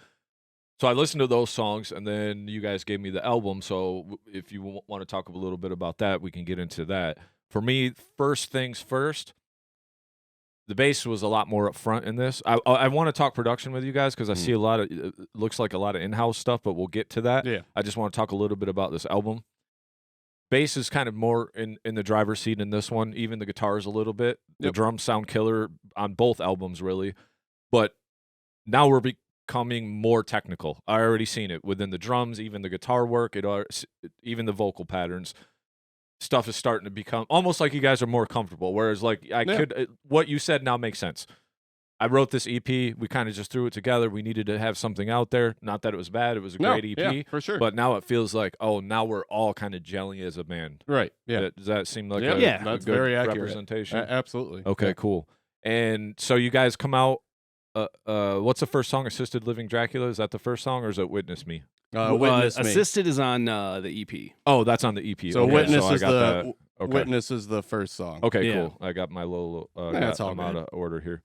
so I listened to those songs, and then you guys gave me the album. So if you want to talk a little bit about that, we can get into that. For me, first things first, the bass was a lot more up front in this. I want to talk production with you guys because I see a lot of, it looks like a lot of in-house stuff, but we'll get to that. Yeah. I just want to talk a little bit about this album. Bass is kind of more in the driver's seat in this one, even the guitars a little bit. The drums sound killer on both albums, really. But now we're becoming more technical. I already seen it within the drums, even the guitar work, even the vocal patterns. Stuff is starting to become almost like you guys are more comfortable. Whereas, like, what you said now makes sense. I wrote this EP. We kind of just threw it together. We needed to have something out there. Not that it was bad. It was a great EP. Yeah, for sure. But now it feels like, now we're all kind of gelling as a band. Right. Yeah. Does that seem like Yeah, a that's good very accurate. representation? Absolutely. Okay, cool. And so you guys come out. What's the first song? Assisted Living Dracula? Is that the first song, or is it Witness Me? Witness Me. Assisted is on the EP. Oh, that's on the EP. So okay, Witness so I is got that. Okay. Witness is the first song. Okay, Yeah. cool. I got my little. That's all I'm out good. of order here.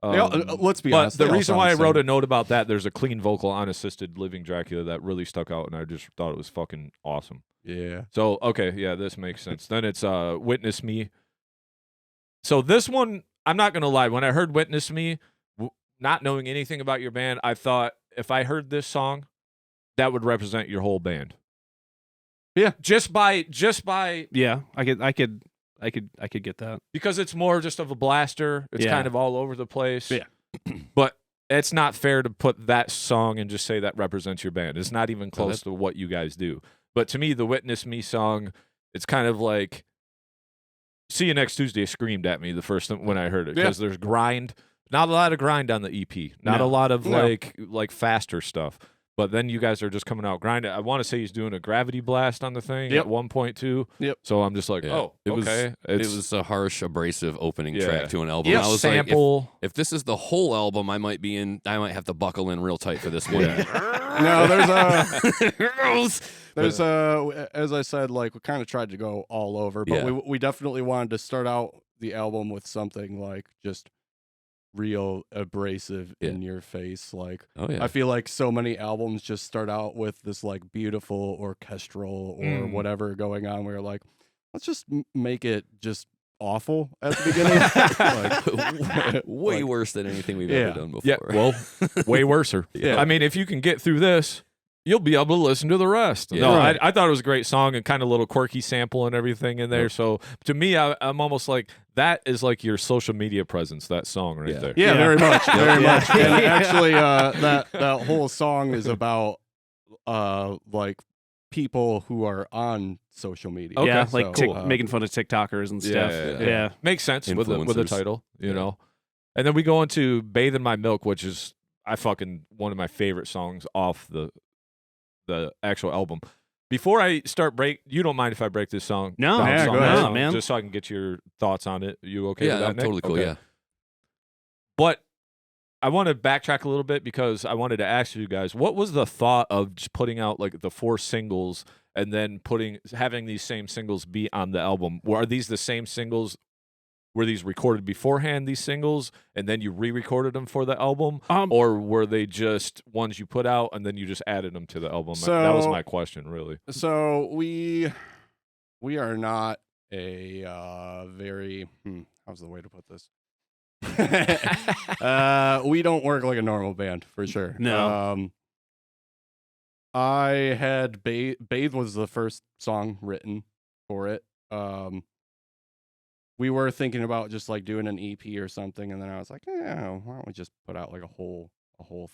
Let's be But honest. the they all reason sound why I the wrote same. a note about that, there's a clean vocal on Assisted Living Dracula that really stuck out, and I just thought it was fucking awesome. Yeah. So, okay, yeah, this makes sense. Then it's Witness Me. So this one, I'm not going to lie. When I heard Witness Me, not knowing anything about your band, I thought if I heard this song, that would represent your whole band. Yeah. Just by Yeah, I could get that. because it's more just of a blaster. It's Yeah. kind of all over the place. Yeah. But it's not fair to put that song and just say that represents your band. It's not even close to what you guys do. But to me, the Witness Me song, it's kind of like See You Next Tuesday screamed at me the first time when I heard it because there's grind. Not a lot of grind on the EP. Not a lot of like faster stuff. But then you guys are just coming out grinding. I want to say he's doing a gravity blast on the thing at 1.2. Yep. So I'm just like, It okay. was a harsh, abrasive opening track to an album. Yeah, I was sample. like, if this is the whole album, I might have to buckle in real tight for this one. No, there's as I said, like we kind of tried to go all over, but we definitely wanted to start out the album with something like just real abrasive in your face. Like I feel like so many albums just start out with this like beautiful orchestral or whatever going on. We're like, let's just make it just awful at the beginning. Like, way worse than anything we've ever done before. Yeah, well, way worser. Yeah. I mean, if you can get through this, you'll be able to listen to the rest. Yeah. No, Right. I thought it was a great song and kind of little quirky sample and everything in there. So to me, I'm almost like that is like your social media presence, that song right there. Yeah, Yeah. very much, very Yeah. much. And actually, that whole song is about like people who are on social media. Okay, Yeah, so, like making fun of TikTokers and stuff. Yeah. Makes sense with the Influencers. title, you know. And then we go into Bathe in My Milk, which is one of my favorite songs off the actual album. Before I start you don't mind if I break this song? No, down yeah, song go by ahead. song, man. Just so I can get your thoughts on it. You okay Yeah, with that, I'm Nick? totally cool. Okay. Yeah. But I want to backtrack a little bit because I wanted to ask you guys, what was the thought of just putting out like the 4 singles and then having these same singles be on the album? Are these the same singles? Were these recorded beforehand, these singles, and then you re-recorded them for the album? Or were they just ones you put out and then you just added them to the album? That was my question, really. So we are not a very how's the way to put this? We don't work like a normal band for sure. No. I had Bathe was the first song written for it. We were thinking about just like doing an EP or something, and then I was like, yeah, why don't we just put out like a whole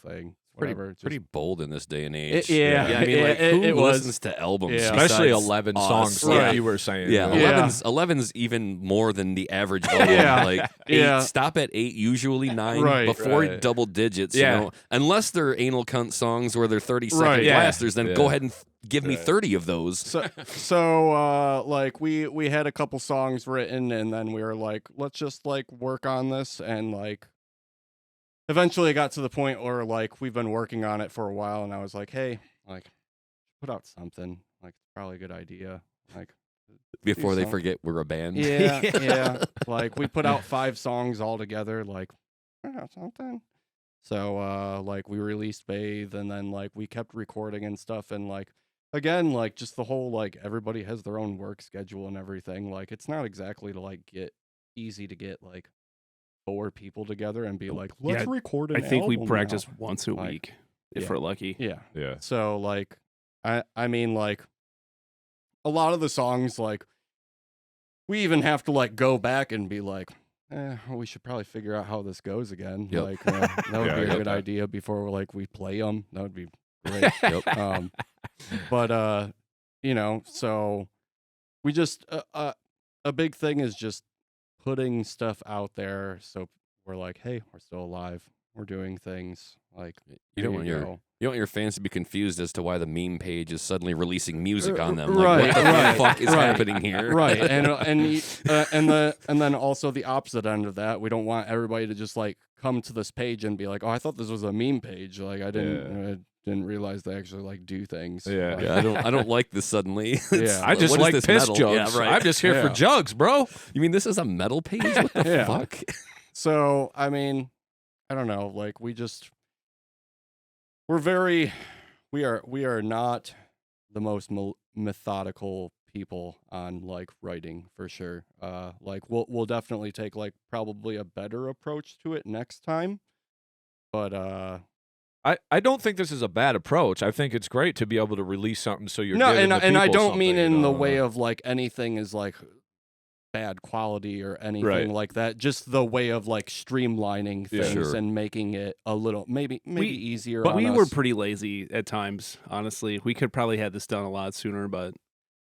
thing? Whatever. Pretty bold in this day and age. Yeah, I mean, like, who it listens was. to albums? Yeah. Especially besides 11 us? songs, Yeah. like you were saying. Yeah, you know? 11's even more than the average album. Yeah. Like, stop at 8, usually 9, Right, before right. double digits. Yeah. You know? Unless they're anal cunt songs where they're 30-second Right. Yeah. blasters, then Yeah. go ahead and give me 30 of those. So like we had a couple songs written, and then we were like, let's just like work on this, and like eventually it got to the point where like we've been working on it for a while, and I was like, hey, like put out something, like it's probably a good idea, like Before they something. forget we're a band. Yeah. Like we put out 5 songs all together, like put out something. So like we released Bathe, and then like we kept recording and stuff, and like again, like just the whole like everybody has their own work schedule and everything. Like it's not exactly to like get easy to get like 4 people together and be like, let's Yeah, record an I think we album practice now. once a Like, week if yeah. we're lucky. Yeah. Yeah. So like I mean like a lot of the songs, like we even have to like go back and be like, we should probably figure out how this goes again. Yep. Like that would Yeah, I be a get good that. idea before like we play them. That would be great. But you know, so we just a big thing is just putting stuff out there, so we're like, hey, we're still alive, we're doing things. Like You don't there want you your go. You don't want your fans to be confused as to why the meme page is suddenly releasing music on them. Right, Like, what the right, fuck is right. happening here? Right, and then also the opposite end of that, we don't want everybody to just like come to this page and be like, oh, I thought this was a meme page. Like I didn't realize they actually like do things. Yeah. Like, Yeah, I don't like this suddenly. It's- Yeah. I just what is like this piss metal? jugs. Yeah, right. I'm just here for Yeah. jugs, bro. You mean this is a metal page? What the Yeah. fuck? So I mean, I don't know. Like we are not the most methodical people on like writing for sure. Like we'll definitely take like probably a better approach to it next time. But I don't think this is a bad approach. I think it's great to be able to release something so you're no, giving and the I people don't mean something, in you the know? way of like anything is like bad quality or anything Right. like that. Just the way of like streamlining Yeah. things Sure. and making it a little maybe easier. But on we us. were pretty lazy at times, honestly. We could probably have this done a lot sooner, but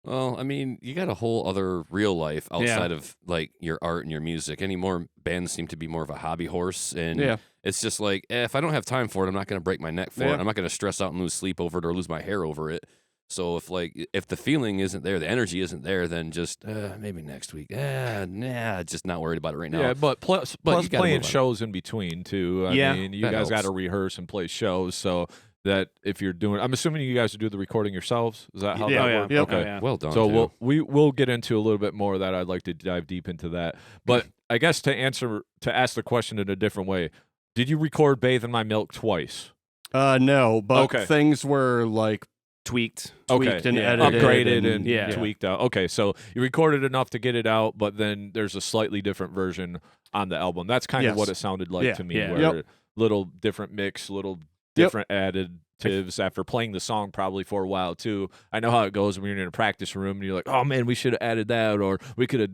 Well, I mean, you got a whole other real life outside of like your art and your music. Any more bands seem to be more of a hobby horse, and Yeah. it's just like if I don't have time for it, I'm not going to break my neck for Yeah. it. I'm not going to stress out and lose sleep over it or lose my hair over it. So if the feeling isn't there, the energy isn't there, then just maybe next week. Just not worried about it right now. Yeah, but plus you gotta playing move on. shows in between too. I Yeah, mean, you that guys got helps. to rehearse and play shows, so that if you're doing, I'm assuming you guys do the recording yourselves. Is that how yeah, that yeah. works? Yep. Okay. Oh, yeah. Well done. So too. we'll get into a little bit more of that. I'd like to dive deep into that. But I guess to ask the question in a different way, did you record "Bathe in My Milk" twice? No, but Okay. things were like tweaked. tweaked and yeah. edited, Upgraded and yeah. tweaked out. Okay, so you recorded enough to get it out, but then there's a slightly different version on the album. That's kind of Yes. what it sounded like Yeah. to me. Yeah. Where little different mix, little different additives after playing the song probably for a while too. I know how it goes when you're in a practice room and you're like, oh man, we should have added that, or we could have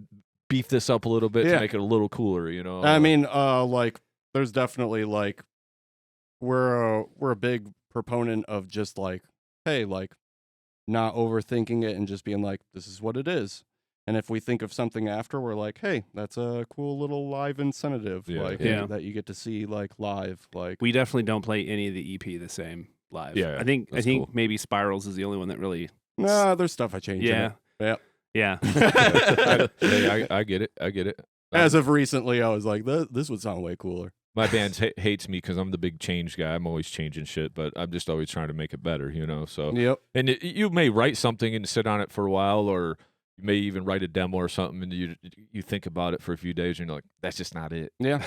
beefed this up a little bit to Yeah. make it a little cooler. You know? I mean, like there's definitely like we're a big proponent of just like, hey, like not overthinking it and just being like, this is what it is. And if we think of something after, we're like, hey, that's a cool little live incentive, Yeah. like Yeah. that you get to see like live, like We definitely don't play any of the EP the same live. Yeah, I think that's cool. maybe Spirals is the only one that really. nah, there's stuff I changed. in Yeah. it. Yeah. Hey, I get it. I get it. As of recently, I was like, this would sound way cooler. My band hates me because I'm the big change guy. I'm always changing shit, but I'm just always trying to make it better, you know? So, Yep. and you may write something and sit on it for a while, or you may even write a demo or something, and you think about it for a few days, and you're like, that's just not it. Yeah.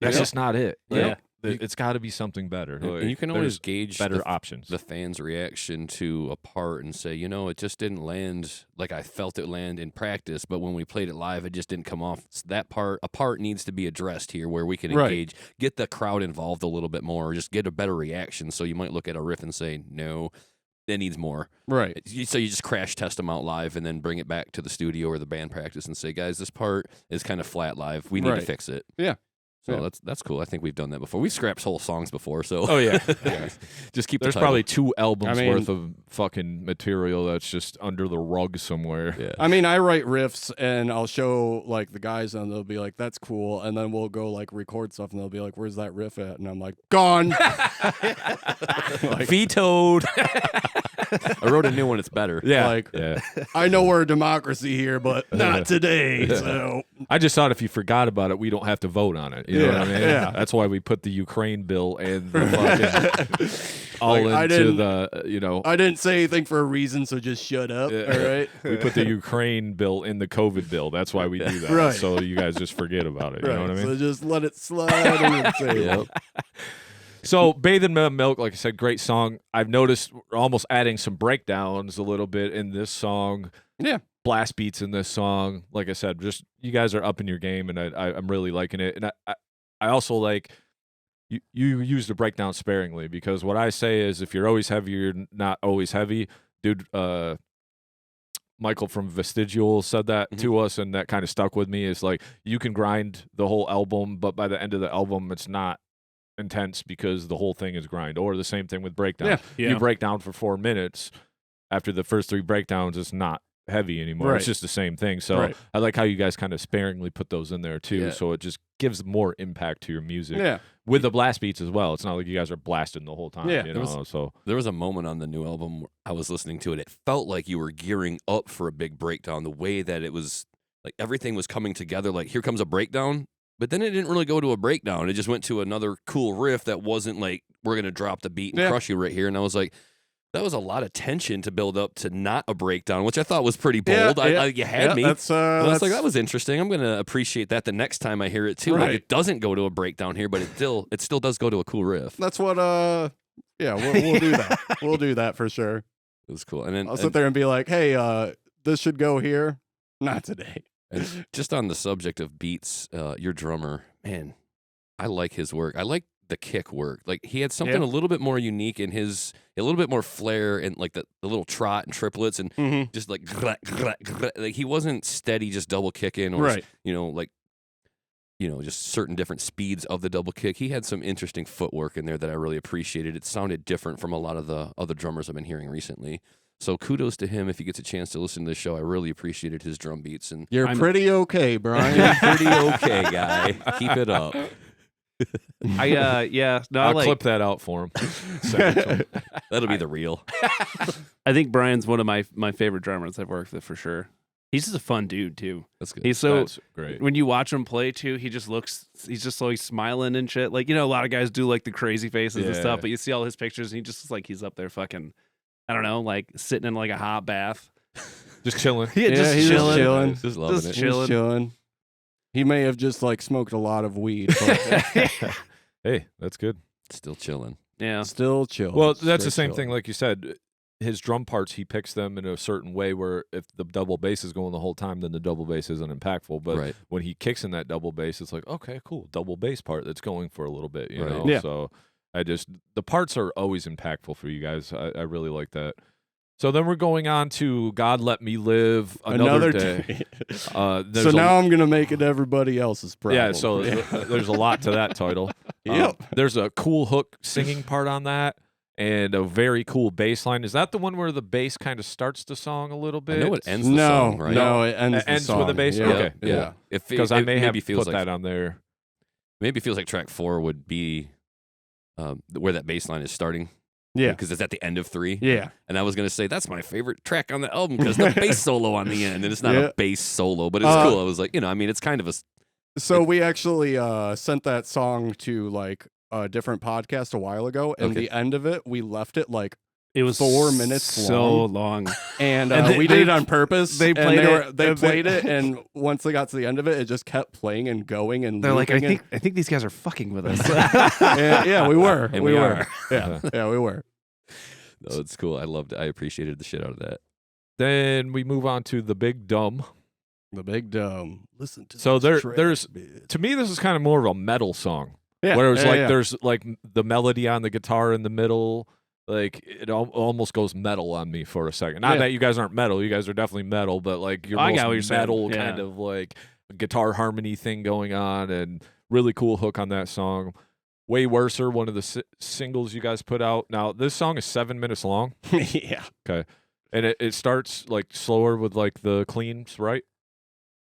That's Yep. just not it. Yeah. Like, it's got to be something better. And you can always gauge better options. The fans' reaction to a part and say, it just didn't land like I felt it land in practice, but when we played it live, it just didn't come off. A part needs to be addressed here where we can engage, get the crowd involved a little bit more, or just get a better reaction. So you might look at a riff and say, no, it needs more. Right. So you just crash test them out live and then bring it back to the studio or the band practice and say, guys, this part is kind of flat live. We need to fix it. Yeah. So that's cool. I think we've done that before. We've scrapped whole songs before. So just keep. There's probably 2 albums worth of fucking material that's just under the rug somewhere. Yeah. I mean, I write riffs and I'll show like the guys and they'll be like, "That's cool," and then we'll go like record stuff and they'll be like, "Where's that riff at?" And I'm like, "Gone." Like, vetoed. I wrote a new one. It's better. Yeah. I know we're a democracy here, but not today. So I just thought if you forgot about it, we don't have to vote on it. You know what I mean? Yeah. That's why we put the Ukraine bill and the fucking into the, I didn't say anything for a reason, so just shut up. Yeah. All right. We put the Ukraine bill in the COVID bill. That's why we do that. Right. So you guys just forget about it. You know what I mean? So just let it slide and say it. So, Bathe in Milk, like I said, great song. I've noticed we're almost adding some breakdowns a little bit in this song. Yeah. Blast beats in this song. Like I said, just you guys are up in your game, and I'm really liking it. And I also like you use the breakdown sparingly, because what I say is if you're always heavy, you're not always heavy. Dude, Michael from Vestigial said that to us, and that kind of stuck with me. Is like, you can grind the whole album, but by the end of the album, it's not intense because the whole thing is grind. Or the same thing with breakdown. You break down for 4 minutes. After the first 3 breakdowns, it's not heavy anymore. It's just the same thing. So I like how you guys kind of sparingly put those in there too. So it just gives more impact to your music. With the blast beats as well. It's not like you guys are blasting the whole time. You know? There was a moment on the new album where I was listening to it. It felt like you were gearing up for a big breakdown. The way that it was, like, everything was coming together. Like, here comes a breakdown. But then it didn't really go to a breakdown. It just went to another cool riff that wasn't like, we're going to drop the beat and crush you right here. And I was like, that was a lot of tension to build up to not a breakdown, which I thought was pretty bold. You had me. I was like, that was interesting. I'm going to appreciate that the next time I hear it too. Like, it doesn't go to a breakdown here, but it still does go to a cool riff. That's what, we'll do that. We'll do that for sure. It was cool. And then I'll sit there and be like, hey, this should go here. Not today. And just on the subject of beats, your drummer, man, I like his work. I like the kick work. Like, he had something a little bit more unique in his, a little bit more flair, and like the little trot and triplets, and just like, like he wasn't steady just double kicking, or just certain different speeds of the double kick. He had some interesting footwork in there that I really appreciated. It sounded different from a lot of the other drummers I've been hearing recently. So kudos to him if he gets a chance to listen to the show. I really appreciated his drum beats. And you're pretty okay, Brian. You're pretty okay, guy. Keep it up. I'll clip that out for him. That'll be the reel. I think Brian's one of my favorite drummers I've worked with for sure. He's just a fun dude too. That's good. That's great. When you watch him play too, he's just always smiling and shit. Like, a lot of guys do like the crazy faces and stuff, but you see all his pictures and he just like he's up there fucking, I don't know, like sitting in like a hot bath. Just chilling. He's chilling. Just loving it. He's chilling. He may have just like smoked a lot of weed. But hey, that's good. Still chilling. Yeah. Still chill. Well, that's the same thing, like you said. His drum parts, he picks them in a certain way where if the double bass is going the whole time, then the double bass isn't impactful. But when he kicks in that double bass, it's like, okay, cool, double bass part that's going for a little bit, you know? Yeah. So the parts are always impactful for you guys. I really like that. So then we're going on to God Let Me Live Another Day. So now I'm going to make it everybody else's problem. Yeah, so there's a lot to that title. There's a cool hook singing part on that. And a very cool bass line. Is that the one where the bass kind of starts the song a little bit? I know it ends the song, right? No, it ends the song. With the bass? Yeah. Okay. Yeah. Because I may have put that on there. Maybe it feels like track 4 would be where that bass line is starting. Yeah. Because it's at the end of 3. Yeah. And I was going to say, that's my favorite track on the album because the bass solo on the end. And it's not a bass solo, but it's cool. I was like, it's kind of a... So we actually sent that song to like a different podcast a while ago, and the end of it, we left it like It was 4 minutes so long. And we did it on purpose. They played it, and once they got to the end of it, it just kept playing and going. And they're like, I think these guys are fucking with us. Yeah, we were. And we were. are. Yeah, we were. No, it's cool. I loved it. I appreciated the shit out of that. Then we move on to the Big Dumb. The Big Dumb. Listen to so this there's to me this is kind of more of a metal song. Yeah, where it was there's like the melody on the guitar in the middle. Like it almost goes metal on me for a second. Not that you guys aren't metal, you guys are definitely metal, but like your most metal kind of like guitar harmony thing going on, and really cool hook on that song. Way Worser, one of the singles you guys put out. Now this song is 7 minutes long. Yeah. Okay, and it starts like slower with like the cleans, right?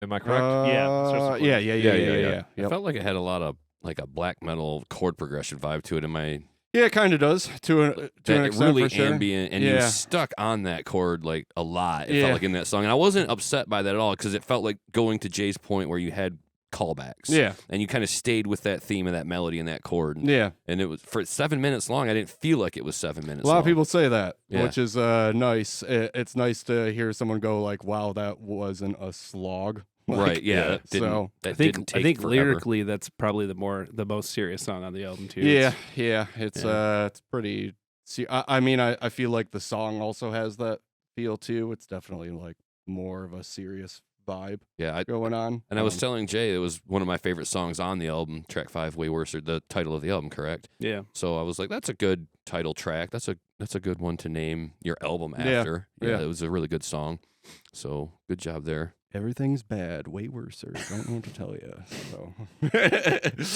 Am I correct? Yeah. I felt like it had a lot of like a black metal chord progression vibe to it. Yeah, it kind of does to an extent, really for sure. ambient, and you stuck on that chord like a lot. It felt like in that song, and I wasn't upset by that at all because it felt like going to Jay's point where you had callbacks. Yeah, and you kind of stayed with that theme of that melody and that chord. Yeah, and it was for 7 minutes long. I didn't feel like it was 7 minutes. A lot of people say that, which is nice. It's nice to hear someone go like, "Wow, that wasn't a slog." Like, right? Yeah. I think lyrically, that's probably the most serious song on the album too. Yeah, it's pretty. I mean, I feel like the song also has that feel too. It's definitely like more of a serious vibe. Going on. And I was telling Jay it was one of my favorite songs on the album, track 5, Way Worser, the title of the album, correct? Yeah. So I was like, that's a good title track. That's a good one to name your album after. Yeah, it was a really good song. So good job there. Everything's bad, way worser. Don't know what to tell you. So.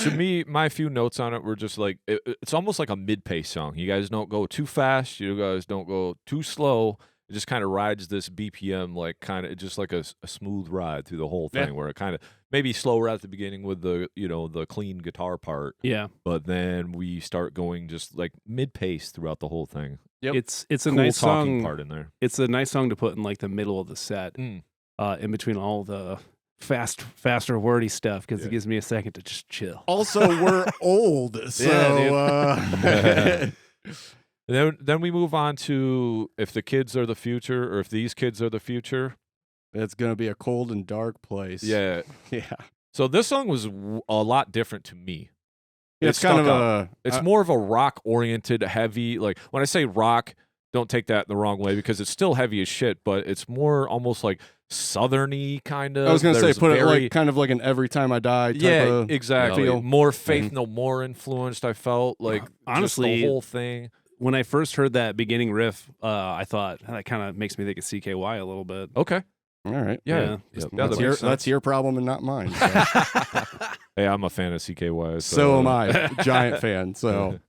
To me, my few notes on it were just like it's almost like a mid-pace song. You guys don't go too fast. You guys don't go too slow. It just kind of rides this BPM like kind of just like a smooth ride through the whole thing. Where it kind of maybe slower at the beginning with the the clean guitar part. Yeah, but then we start going just like mid-pace throughout the whole thing. Yep. It's a cool nice talking song part in there. It's a nice song to put in like the middle of the set. In between all the faster wordy stuff because it gives me a second to just chill. Also, we're old, so then we move on to if the kids are the future, or if these kids are the future. It's gonna be a cold and dark place. Yeah. Yeah. So this song was a lot different to me. It's kind of it's more of a rock oriented, heavy. Like when I say rock, don't take that the wrong way because it's still heavy as shit, but it's more almost like southerny kind of. I was gonna say put it like kind of like an Every Time I Die type of exactly. feel. More Faith No More influenced. I felt like honestly just the whole thing. When I first heard that beginning riff, I thought that kind of makes me think of CKY a little bit. Okay. All right. Yeah. That's your problem and not mine. So. Hey, I'm a fan of CKY. So am I. Giant fan. So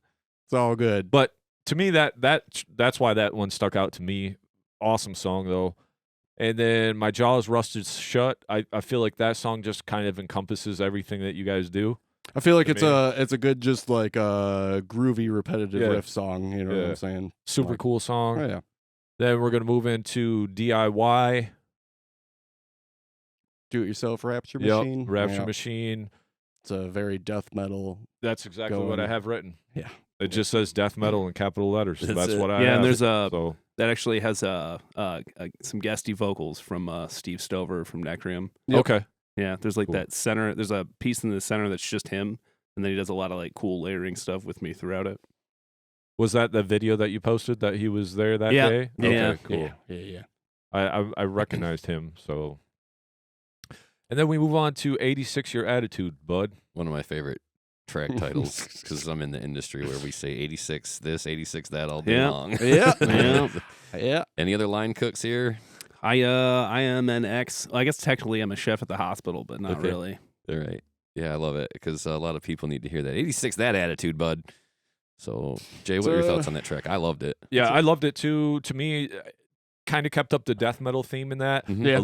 it's all good. But to me, that's why that one stuck out to me. Awesome song though. And then My Jaws Rusted Shut. I feel like that song just kind of encompasses everything that you guys do. I feel like it's a good just like groovy repetitive riff song. You know what I'm saying? Super cool song. Oh, yeah. Then we're gonna move into DIY. Do it yourself Rapture Machine. Rapture Machine. It's a very death metal. That's exactly what I have written. Yeah. It just says death metal in capital letters. So that's what I have. Yeah, and there's that actually has some guesty vocals from Steve Stover from Necrium. Yep. Okay. Yeah, there's like that center. There's a piece in the center that's just him, and then he does a lot of like cool layering stuff with me throughout it. Was that the video that you posted that he was there that day? Okay, cool. Yeah. I recognized him. So, and then we move on to 86 Your Attitude, bud. One of my favorite track titles because I'm in the industry where we say 86 this, 86 that all day long. Yeah. Any other line cooks here? I am an ex. I guess technically I'm a chef at the hospital, but not really. All right. Yeah, I love it because a lot of people need to hear that. 86 that attitude, bud. So, Jay, what are your thoughts on that track? I loved it. Yeah, I loved it too. To me, kind of kept up the death metal theme in that. Mm-hmm. A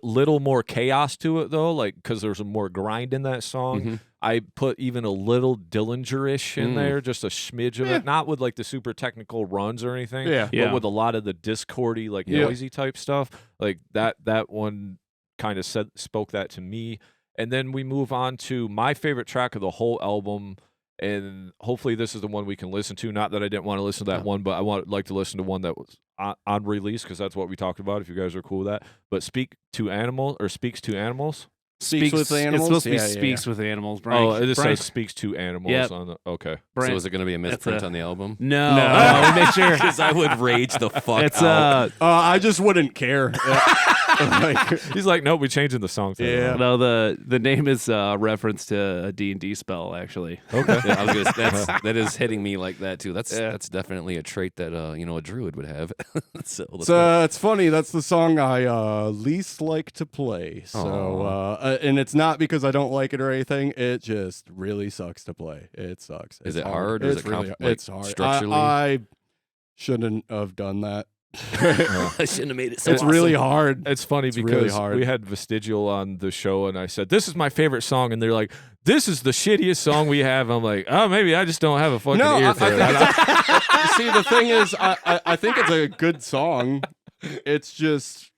little more chaos to it though, like because there's more grind in that song. Mm-hmm. I put even a little Dillinger-ish in there, just a smidge of it, not with like the super technical runs or anything, but with a lot of the discordy, like noisy type stuff. Like that one kind of spoke that to me. And then we move on to my favorite track of the whole album, And hopefully this is the one we can listen to. Not that I didn't want to listen to that one, but I like to listen to one that was on release because that's what we talked about. If you guys are cool with that, but speaks to animals. Speaks with animals. It's supposed to be speaks with animals. Brian, Oh, it just Brian, says speaks to animals. Yep. On the okay. So is it going to be a misprint on the album? No. We make sure Because I would rage the fuck it's out. I just wouldn't care. Like, He's like, nope, we're changing the song. Yeah. No, the name is a reference to a D&D spell, actually. Okay. Yeah, that is hitting me like that too. That's definitely a trait that a druid would have. So it's funny. That's the song I least like to play. So and it's not because I don't like it or anything. It just really sucks to play. It sucks. Is it hard? Or It's is it really like, it's hard. structurally? I shouldn't have done that. I shouldn't have made it so It's really hard. It's funny It's because really hard. we had Vestigial on the show, and I said, "This is my favorite song," and they're like, "This is the shittiest song we have." I'm like, "Oh, maybe I just don't have a fucking ear for it." See, the thing is, I think it's a good song. It's just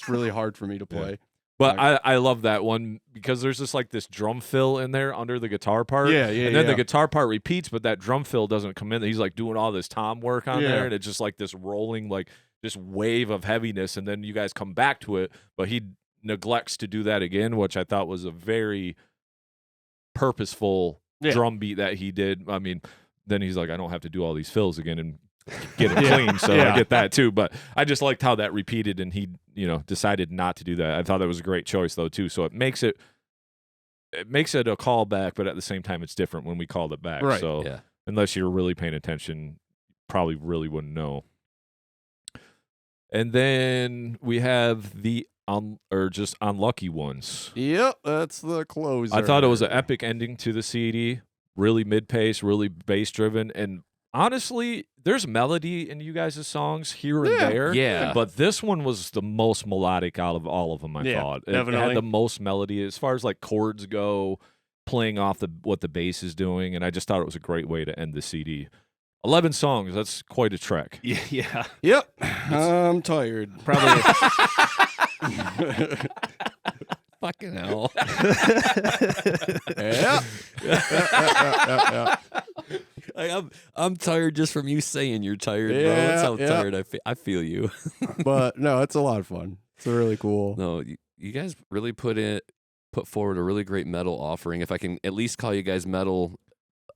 really hard for me to play. But I love that one because there's just like this drum fill in there under the guitar part. Yeah, And then the guitar part repeats, but that drum fill doesn't come in. He's like doing all this tom work on there, and it's just like this rolling, like this wave of heaviness. And then you guys come back to it, but he neglects to do that again, which I thought was a very purposeful drum beat that he did. I mean, then he's like, I don't have to do all these fills again and get it clean, so I get that too. But I just liked how that repeated, and he, decided not to do that. I thought that was a great choice though too. So it makes it a callback, but at the same time, it's different when we called it back. Right. So unless you're really paying attention, probably really wouldn't know. And then we have the just unlucky ones. Yep, that's the closer. I thought it was an epic ending to the CD. Really mid-pace, really bass-driven, and honestly, there's melody in you guys' songs here and there. Yeah. But this one was the most melodic out of all of them, I thought. It definitely. had the most melody as far as like chords go, playing off what the bass is doing, and I just thought it was a great way to end the CD. 11 songs, that's quite a trek. Yeah. Yep. I'm tired. Probably. Fucking hell. I'm tired just from you saying you're tired, bro. That's how tired I feel you. But no, it's a lot of fun. It's really cool. No, you guys really put forward a really great metal offering. If I can at least call you guys metal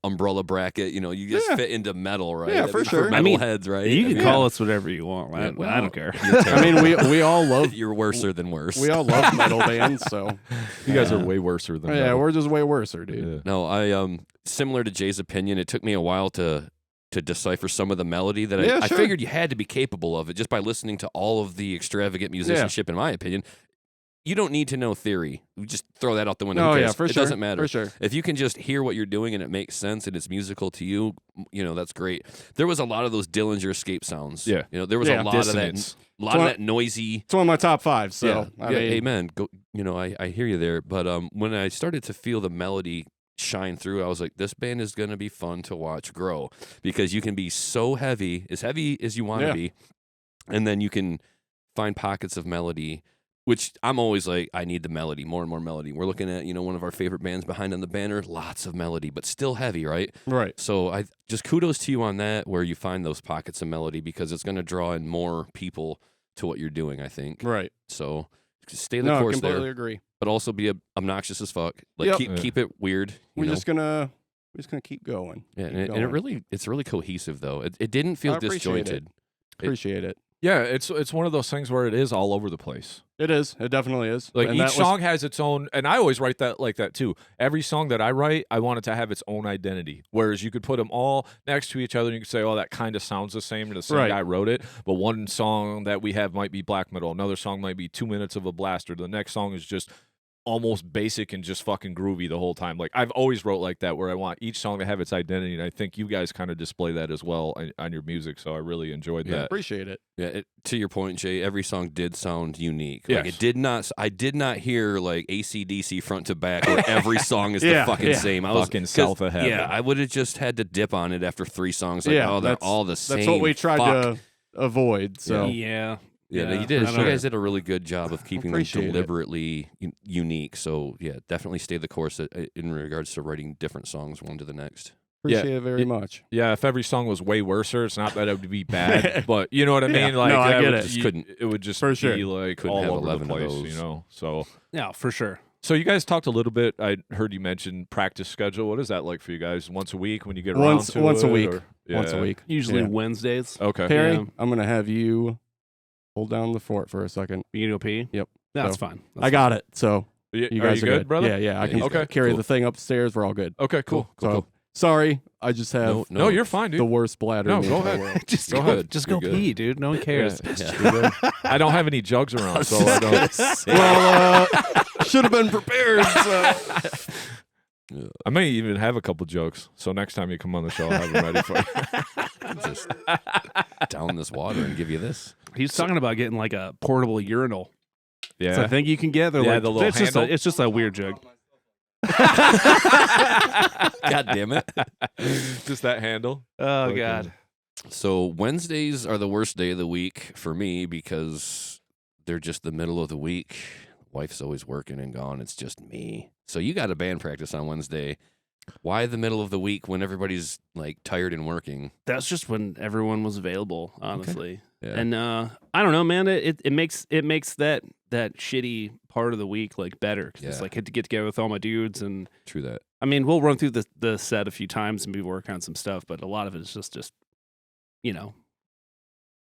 umbrella bracket, you just fit into metal, right? Yeah, for sure. Metal heads, right? You can call us whatever you want. I don't care. I mean, we all love. You're worser than worse. We all love metal bands, so You guys are way worser than yeah, that. we're just way worser, dude. Yeah. No, I similar to Jay's opinion, it took me a while to decipher some of the melody that I figured you had to be capable of it just by listening to all of the extravagant musicianship, in my opinion. You don't need to know theory. We just throw that out the window. Oh, Who yeah, cares? for It sure. doesn't matter. For sure. If you can just hear what you're doing and it makes sense and it's musical to you, that's great. There was a lot of those Dillinger escape sounds. Yeah. There was a lot Dissonance. of that noisy. It's one of my top 5. So I mean, amen. Go, I hear you there. But when I started to feel the melody shine through, I was like, this band is going to be fun to watch grow because you can be so heavy as you want to be, and then you can find pockets of melody. Which I'm always like, I need the melody, more and more melody. We're looking at, one of our favorite bands behind on the banner, lots of melody, but still heavy, right? Right. So I just kudos to you on that, where you find those pockets of melody because it's going to draw in more people to what you're doing, I think. Right. So stay the course there. Completely agree. But also be obnoxious as fuck. Like keep it weird. We're just gonna keep going. Yeah, and it's really cohesive though. It didn't feel disjointed. Appreciate it. Yeah, it's one of those things where it is all over the place. It is. It definitely is. Like And each song has its own, and I always write that like that too. Every song that I write, I want it to have its own identity. Whereas you could put them all next to each other, and you could say, "Oh, that kind of sounds the same," and the same guy wrote it. But one song that we have might be black metal. Another song might be 2 minutes of a blaster. The next song is just almost basic and just fucking groovy the whole time. Like I've always wrote like that, where I want each song to have its identity, and I think you guys kind of display that as well on your music. So I really enjoyed that. Appreciate it. Yeah, to your point, Jay, every song did sound unique. Yes. Like it did not. I did not hear like AC/DC front to back, where every song is the fucking same. I was Fucking south of heaven. Yeah, I would have just had to dip on it after 3 songs. Like, they're all the same. That's what we tried to avoid. So Yeah. Yeah, you did. You guys did a really good job of keeping them deliberately unique. So, yeah, definitely stay the course in regards to writing different songs one to the next. Appreciate it very much. Yeah, if every song was way worse, it's not that it would be bad, but you know what I mean? Like, no, I get it. It would just for be sure. like Couldn't all have over 11 the of place, those. you know? So, yeah, for sure. So you guys talked a little bit. I heard you mention practice schedule. What is that like for you guys? Once a week when you get around to once it? a week. Or, Once a week. Usually Wednesdays. Okay. Perry, Yeah. I'm gonna have you hold down the fort for a second. You gonna go pee? Yep. That's So, fine. I got it. So You you are guys you good, brother? Yeah, I can Okay, carry cool. the thing upstairs. We're all good. Okay, cool. So sorry, I just have No, you're fine, dude. the worst bladder. No, in the go entire ahead. world. Just Go go, ahead. just You're go good. pee, dude. No one cares. I don't have any jugs around, so I don't. Well, should have been prepared. So. I may even have a couple jokes. So next time you come on the show, I'll have them ready for you. Just down this water and give you this. He's talking about getting like a portable urinal. Yeah. So I think you can get. They're Yeah, like, the little handle. it's just a weird jug. God damn it. Just that handle. Oh Okay. God. So Wednesdays are the worst day of the week for me because they're just the middle of the week. Wife's always working and gone. It's just me. So you got a band practice on Wednesday. Why the middle of the week when everybody's like tired and working? That's just when everyone was available, honestly. Yeah. And I don't know, man. It makes that shitty part of the week like better because it's Yeah. like I had to get together with all my dudes, and True that. I mean we'll run through the set a few times and be working on some stuff, but a lot of it is just you know,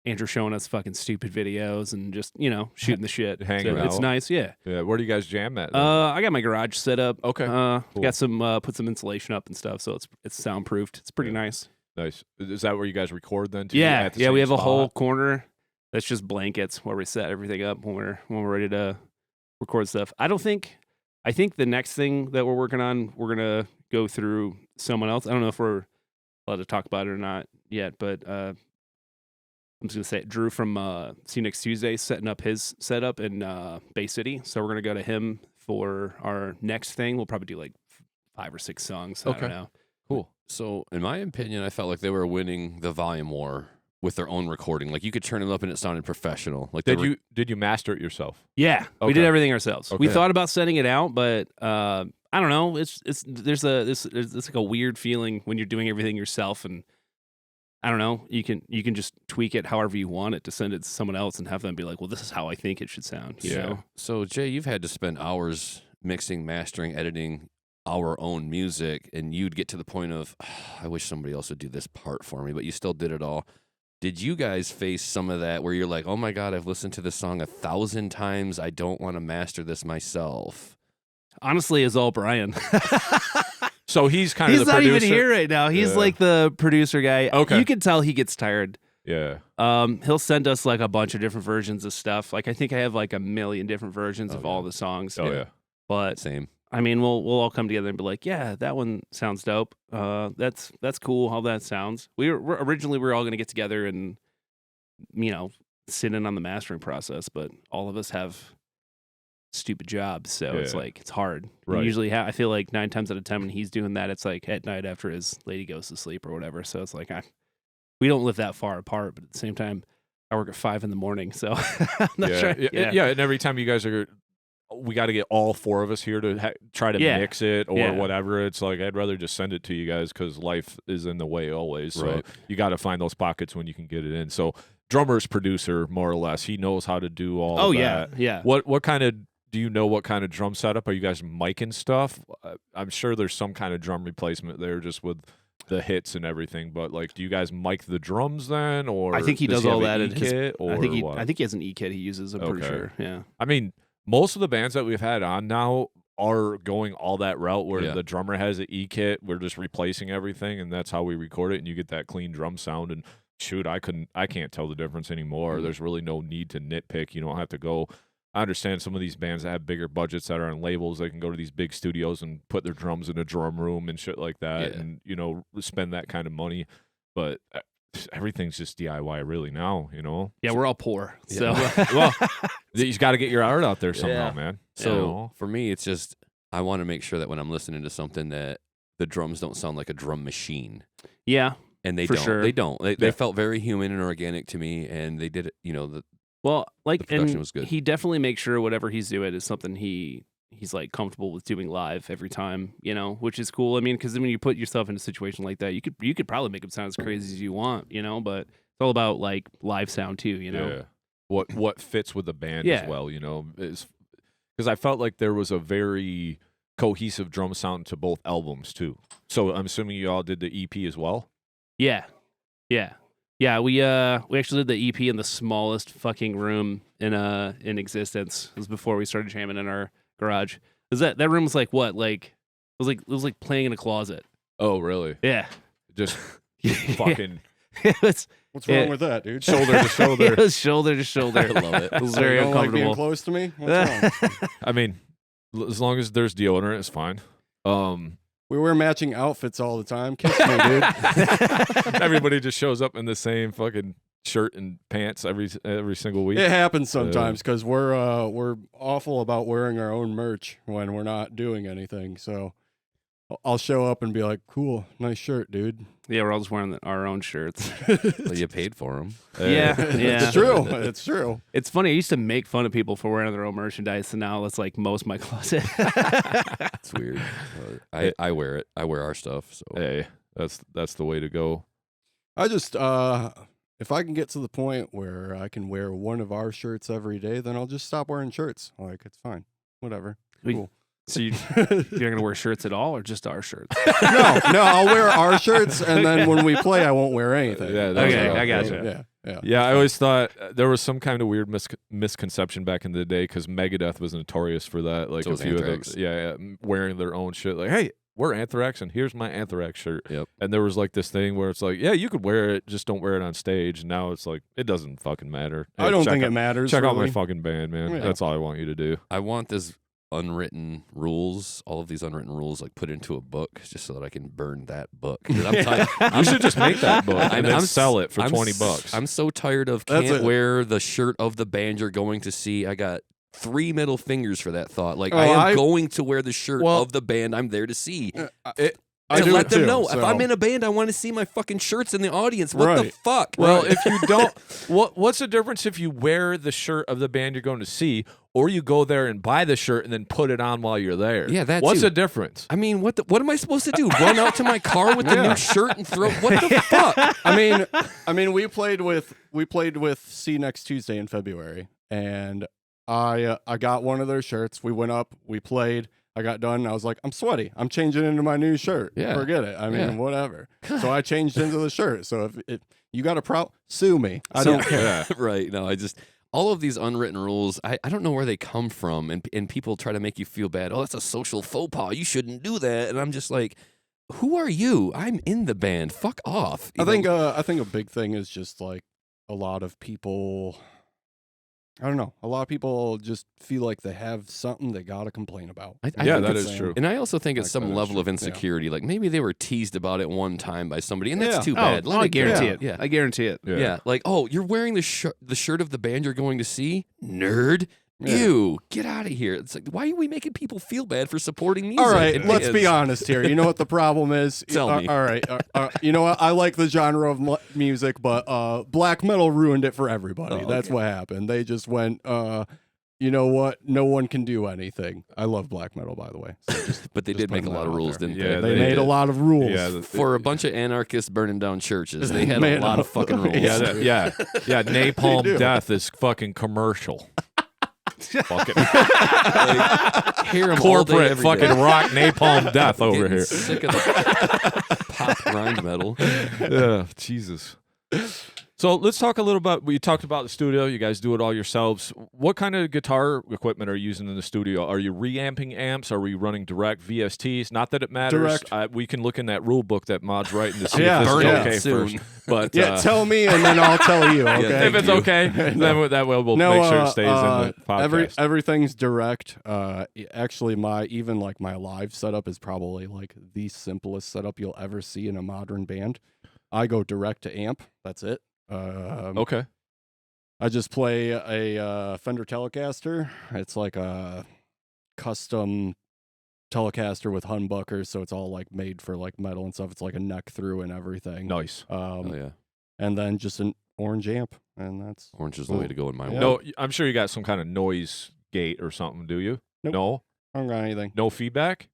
Andrew showing us fucking stupid videos and just shooting the shit. Hanging It's out. nice, yeah. Yeah. Where do you guys jam at? then? I got my garage set up. Okay, cool. Got some put some insulation up and stuff, so it's soundproofed. It's pretty nice. Nice. Is that where you guys record then? Too, Yeah, at the yeah. same We have a spot? whole corner that's just blankets where we set everything up when we're ready to record stuff. I think the next thing that we're working on, we're gonna go through someone else. I don't know if we're allowed to talk about it or not yet, but I'm just gonna say it. Drew from See You Next Tuesday setting up his setup in Bay City, so we're gonna go to him for our next thing. We'll probably do like 5 or 6 songs. I Okay. don't know. Cool. So in my opinion, I felt like they were winning the volume war with their own recording. Like you could turn it up and it sounded professional. Like Did you master it yourself? Yeah, we Okay. did everything ourselves. We Okay. thought about sending it out, but I don't know. There's like a weird feeling when you're doing everything yourself, and I don't know. You can just tweak it however you want it to send it to someone else and have them be like, "Well, this is how I think it should sound." You know? So Jay, you've had to spend hours mixing, mastering, editing our own music, and you'd get to the point of, I wish somebody else would do this part for me, but you still did it all. Did you guys face some of that where you're like, oh my God, I've listened to this song 1,000 times. I don't want to master this myself. Honestly, it's all Brian. So he's kind of He's the not producer. even here right now. He's Yeah. like the producer guy. Okay. You can tell he gets tired. Yeah. He'll send us like a bunch of different versions of stuff. Like I think I have like 1 million different versions of all the songs. Oh yeah. But Same. I mean, we'll all come together and be like, yeah, that one sounds dope. That's cool how that sounds. We're originally we were all going to get together and sit in on the mastering process, but all of us have stupid jobs, so it's Yeah. like it's hard. Right. Usually, I feel like 9 times out of 10 when he's doing that, it's like at night after his lady goes to sleep or whatever. So it's like we don't live that far apart, but at the same time, I work at 5 a.m, so I'm not Yeah. sure. Yeah. And every time you guys we got to get all 4 of us here to try to Yeah. mix it or Yeah. whatever. It's like I'd rather just send it to you guys because life is in the way always. So Right. you got to find those pockets when you can get it in. So drummer's producer, more or less, he knows how to do all. Oh of yeah, that. yeah. What kind of do you know? What kind of drum setup are you guys micing stuff? I'm sure there's some kind of drum replacement there, just with the hits and everything. But like, do you guys mic the drums then, or I think he does have all an that in his. E-kit, or I think what? he has an E-kit he uses. I'm pretty Okay. sure. Yeah. I mean, most of the bands that we've had on now are going all that route where Yeah. the drummer has an E-kit. We're just replacing everything, and that's how we record it. And you get that clean drum sound. And shoot, I can't tell the difference anymore. There's really no need to nitpick. You don't have to go. I understand some of these bands that have bigger budgets that are on labels. They can go to these big studios and put their drums in a drum room and shit like that, Yeah. and spend that kind of money. But everything's just DIY really now. Yeah, we're all poor. So Well, you just got to get your art out there somehow, Yeah. man. So for me, it's just I want to make sure that when I'm listening to something that the drums don't sound like a drum machine. yeah, And they For don't. sure. They don't. They Yeah. felt very human and organic to me, and they did it. Well, like, The production and was good. he definitely makes sure whatever he's doing is something he's like comfortable with doing live every time, which is cool. I mean, because when you put yourself in a situation like that, you could probably make it sound as crazy as you want, but it's all about like live sound too, Yeah. What fits with the band Yeah. as well, is because I felt like there was a very cohesive drum sound to both albums too. So I'm assuming you all did the EP as well. Yeah. We actually did the EP in the smallest fucking room in existence. It was before we started jamming in our garage. That room was like what? Like it was like playing in a closet. Oh, really? Yeah. Just fucking What's wrong with that, dude? shoulder to shoulder. It was shoulder to shoulder. I love it. It was You very don't like being uncomfortable. close to me? What's wrong? I mean, as long as there's deodorant, it's fine. We wear matching outfits all the time. Kiss me, dude. Everybody just shows up in the same fucking shirt and pants every single week. It happens sometimes because we're awful about wearing our own merch when we're not doing anything. So I'll show up and be like, "Cool, nice shirt, dude." Yeah, we're all just wearing our own shirts. Well, you paid for them. Yeah. It's true. It's true. It's funny. I used to make fun of people for wearing their own merchandise, and now that's like most of my closet. It's weird. I wear it. I wear our stuff. So Hey, that's the way to go. I just if I can get to the point where I can wear one of our shirts every day, then I'll just stop wearing shirts. Like, it's fine. Whatever. Cool. So you're not gonna wear shirts at all, or just our shirts? No, I'll wear our shirts, and then when we play, I won't wear anything. Yeah, that's Okay, right. I gotcha. Yeah. Yeah, I always thought there was some kind of weird misconception back in the day because Megadeth was notorious for that. Like So a was few Anthrax. of them, wearing their own shit. Like, hey, we're Anthrax, and here's my Anthrax shirt. Yep. And there was like this thing where it's like, yeah, you could wear it, just don't wear it on stage. And now it's like, it doesn't fucking matter. I don't think check it matters. Check out my really. fucking band, man. Yeah. That's all I want you to do. I want this unwritten rules, all of these unwritten rules, like put into a book, just so that I can burn that book. 'Cause I'm tired. You should just make that book and then sell it for I'm $20. I'm so tired of That's can't it. wear the shirt of the band you're going to see. I got 3 middle fingers for that thought. Like, Oh, I am going to wear the shirt Well- of the band I'm there to see. I to do let it them too, know so. if I'm in a band, I want to see my fucking shirts in the audience. What the Right. fuck? Well, if you don't, what's the difference if you wear the shirt of the band you're going to see, or you go there and buy the shirt and then put it on while you're there? Yeah, that What's too. the difference? I mean, what am I supposed to do? Run out to my car with the new shirt and throw? What the fuck? I mean, we played with See Next Tuesday in February, and I got one of their shirts. We went up, we played. I got done, and I was like, I'm sweaty. I'm changing into my new shirt. Yeah. Forget it. I mean, Yeah. whatever. So I changed into the shirt. So if you got a sue me. I don't care. Yeah. Right. No, all of these unwritten rules, I don't know where they come from, and people try to make you feel bad. Oh, that's a social faux pas. You shouldn't do that. And I'm just like, who are you? I'm in the band. Fuck off. I think a big thing is just like a lot of people. I don't know. A lot of people just feel like they have something they gotta complain about. I Yeah, think that it's- is true. And I also think it's Like, some that is level of true, yeah. insecurity. Like maybe they were teased about it one time by somebody, and that's Yeah. too Oh, bad. Let I it go. guarantee Yeah. it. Yeah. I guarantee it. Yeah. Like, oh, you're wearing the shirt of the band you're going to see? Nerd. Yeah. Ew, get out of here. It's like, why are we making people feel bad for supporting music? All right, and let's be bands? honest here. You know what the problem is? Tell me. All right. You know what? I like the genre of music, but black metal ruined it for everybody. Oh, That's okay. what happened. They just went, you know what? No one can do anything. I love black metal, by the way. So But they Just did make a putting lot that of out rules, there. didn't Yeah, they? they made did. a lot of rules. Yeah, For a bunch of anarchists burning down churches, they had a Man, lot of fucking rules. Yeah, yeah. Napalm do. Death is fucking commercial. Fucking Like, hear 'em all day, corporate every fucking day. rock Napalm Death over Getting here. Sick of the pop grind metal. Yeah, Jesus. So let's talk a little about. We talked about the studio. You guys do it all yourselves. What kind of guitar equipment are you using in the studio? Are you reamping amps? Are we running direct VSTs? Not that it matters. Direct. We can look in that rule book that Mod's writing to see Yeah, if this burn is it okay soon. first. But Yeah, tell me, and then I'll tell you. Okay. thank if it's you. okay, then that way we'll make sure it stays in the podcast. Everything's direct. Actually, my live setup is probably like the simplest setup you'll ever see in a modern band. I go direct to amp. That's it. Okay. I just play a Fender Telecaster. It's like a custom Telecaster with humbuckers, so it's all like made for like metal and stuff. It's like a neck through and everything. Nice. Oh yeah. And then just orange amp, and that's Orange is the way to go in my Yeah. world. No, I'm sure you got some kind of noise gate or something, do you? Nope. No? I don't got anything. No feedback?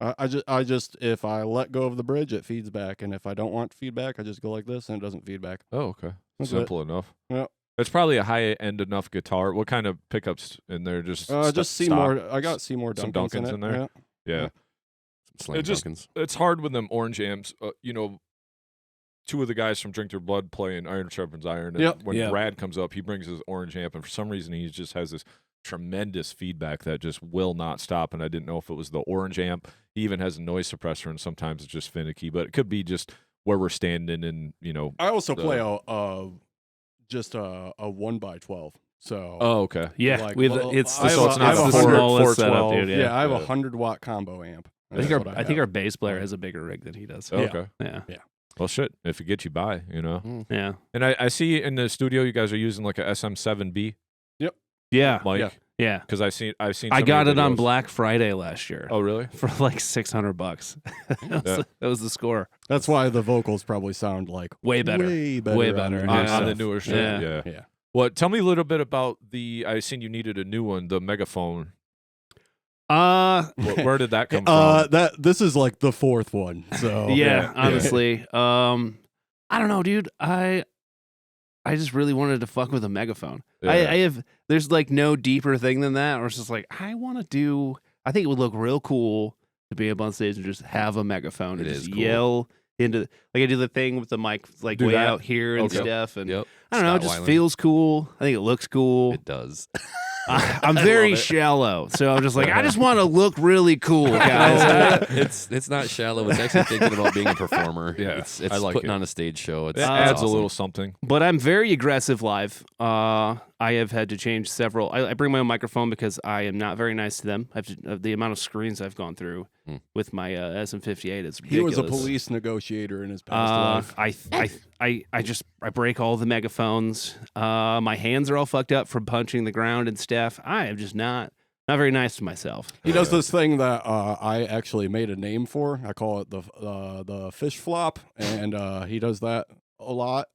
I just if I let go of the bridge, it feeds back, and if I don't want feedback, I just go like this, and it doesn't feed back. Oh, okay. That's Simple enough. Yeah. It's probably a high-end enough guitar. What kind of pickups in there? Just Just Seymour. I got Seymour Some Duncans Duncans in there? Yeah. Yeah. Slam It just- Duncans. It's hard with them orange amps. Two of the guys from Drink Their Blood play in Iron Sharpens Iron. And Yep. when Yeah. Brad comes up, he brings his orange amp, and for some reason, he just has this tremendous feedback that just will not stop. And I didn't know if it was the orange amp. He even has a noise suppressor, and sometimes it's just finicky. But it could be just where we're standing, and I also The- play just a 1x12. So Oh, okay. Yeah, Like, it's well, it's I So it's not it's a the 412, smallest setup, dude. yeah, I have Yeah. a 100-watt combo amp. I think That's our what I think have. our bass player has a bigger rig than he does. Oh, Yeah. okay. Yeah, Well, shit. If it gets you by, yeah, And I see in the studio you guys are using like a SM7B yeah, mic. yeah. Because I've seen. I some of got your it on videos. Black Friday last year Oh, really? for like $600. That was the score. That's why the vocals probably sound like Way better. Way better. Way on better. the new On Yeah. the stuff. newer shit. Yeah. Yeah. Yeah. Well, tell me a little bit about I seen you needed a new one, the megaphone. Where did that come from? This is like the fourth one. So yeah, honestly, I don't know, dude. I just really wanted to fuck with a megaphone. Yeah. There's like no deeper thing than that, or it's just like I think it would look real cool to be up on stage and just have a megaphone and It just is cool. yell into, like I do the thing with the mic like Do way that? out here and Okay. stuff, and Yep. I don't know, it Scott just Weiland. feels cool. I think it looks cool. It does. I'm I very love it. shallow, so I'm just like I just want to look really cool, guys. It's not shallow. It's actually thinking about being a performer. Yeah, it's I like putting it. on a stage show. It's It adds awesome. a little something. But I'm very aggressive live. I have had to change several. I bring my own microphone because I am not very nice to them. The amount of screens I've gone through with my SM58 is ridiculous. he was a police negotiator in his past life. I break all the megaphones. My hands are all fucked up from punching the ground and stuff. I am just not very nice to myself. He does this thing that I actually made a name for. I call it the fish flop, and he does that a lot.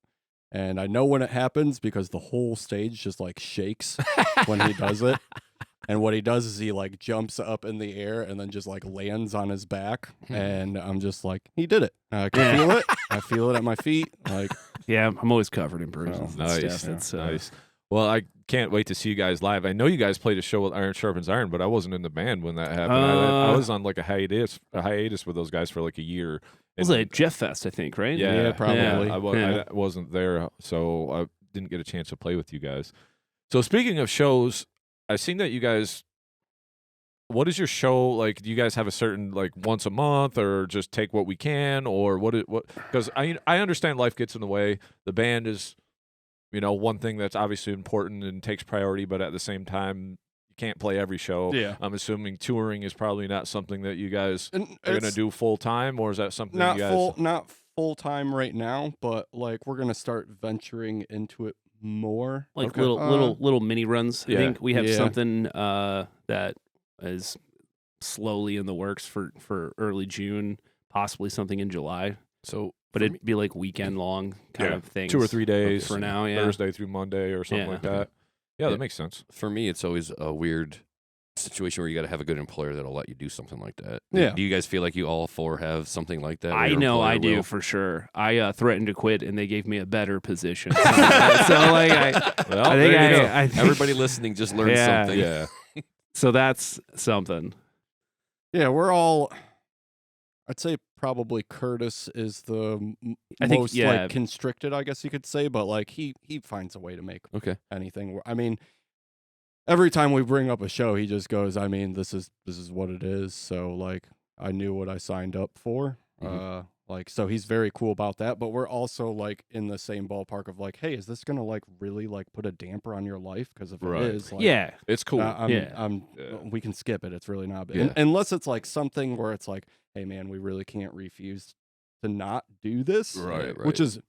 And I know when it happens because the whole stage just like shakes when he does it. And what he does is he like jumps up in the air and then just like lands on his back. And I'm just like, he did it. I can feel it. I feel it at my feet. Like, Yeah, I'm always covered in bruises. Oh, and Nice. stuff. It's, Nice. Well, I can't wait to see you guys live. I know you guys played a show with Iron Sharpens Iron, but I wasn't in the band when that happened. I was on like a hiatus with those guys for like a year. Was And- it Jeff Fest, I think, right? Yeah, probably. Yeah. I wasn't there, so I didn't get a chance to play with you guys. So speaking of shows, I've seen that you guys. What is your show like? Do you guys have a certain like once a month, or just take what we can, or what? Because I understand life gets in the way. The band is, one thing that's obviously important and takes priority, but at the same time, you can't play every show. yeah. I'm assuming touring is probably not something that you guys And are gonna it's do full time, or is that something not you guys? not full time right now, but like we're gonna start venturing into it more. Like Okay. little mini runs. Yeah. I think we have Yeah. something that is slowly in the works for early June, possibly something in July. So, But for it'd be like weekend long kind Yeah. of things. 2 or 3 days for now, yeah. Thursday through Monday or something Yeah. like that. Yeah, Yeah. that makes sense. for me, it's always a weird situation where you got to have a good employer that'll let you do something like that. Yeah. Do you guys feel like you all four have something like that? where I your know employer I do will- for sure. I threatened to quit, and they gave me a better position. so like Well, I think there you go. I think, Everybody listening just learned Yeah. something. Yeah. so that's something. Yeah, we're all. I'd say probably Curtis is the I think, most yeah. like constricted, I guess you could say, but like he finds a way to make Okay. anything. I mean, every time we bring up a show, he just goes, "I mean, this is what it is." So like, I knew what I signed up for. Mhm. Like, so he's very cool about that. But we're also like in the same ballpark of like, hey, is this gonna like really like put a damper on your life? Because if Right. it is, like, Yeah. It's cool. Yeah. we can skip it. It's really not big. Yeah. Unless it's like something where it's like, hey man, we really can't refuse to not do this. Right, Which is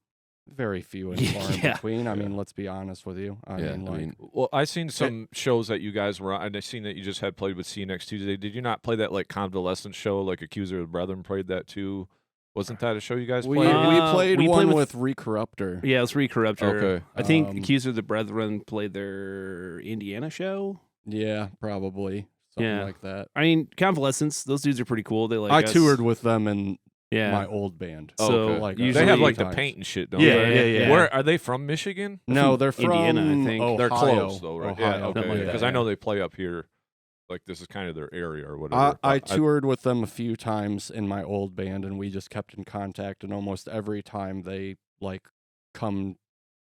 very few and far in Yeah. between. I mean, let's be honest with you. I Yeah, mean, I like, mean, Well, I seen some shows that you guys were on, and I seen that you just had played with C next Tuesday. Did you not play that like convalescent show, like Accuser of the Brethren played that too? Wasn't that a show you guys We played? played we one played with Recorruptor. Yeah, it's Recorruptor. Okay. I think Accuser of the Brethren played their Indiana show. Yeah, probably something like that. I mean, Convalescence. Those dudes are pretty cool. They like I us. toured with them in Yeah. my old band. Oh, So okay. like, usually They have like times. the paint and shit, don't Yeah, they? yeah. Where are they from? Michigan? No, they're from Indiana, I think. Ohio. They're close though, right? Ohio. Yeah, Something like okay. that, Because I know they play up here. Like this is kind of their area or whatever. I toured with them a few times in my old band, and we just kept in contact. And almost every time they like come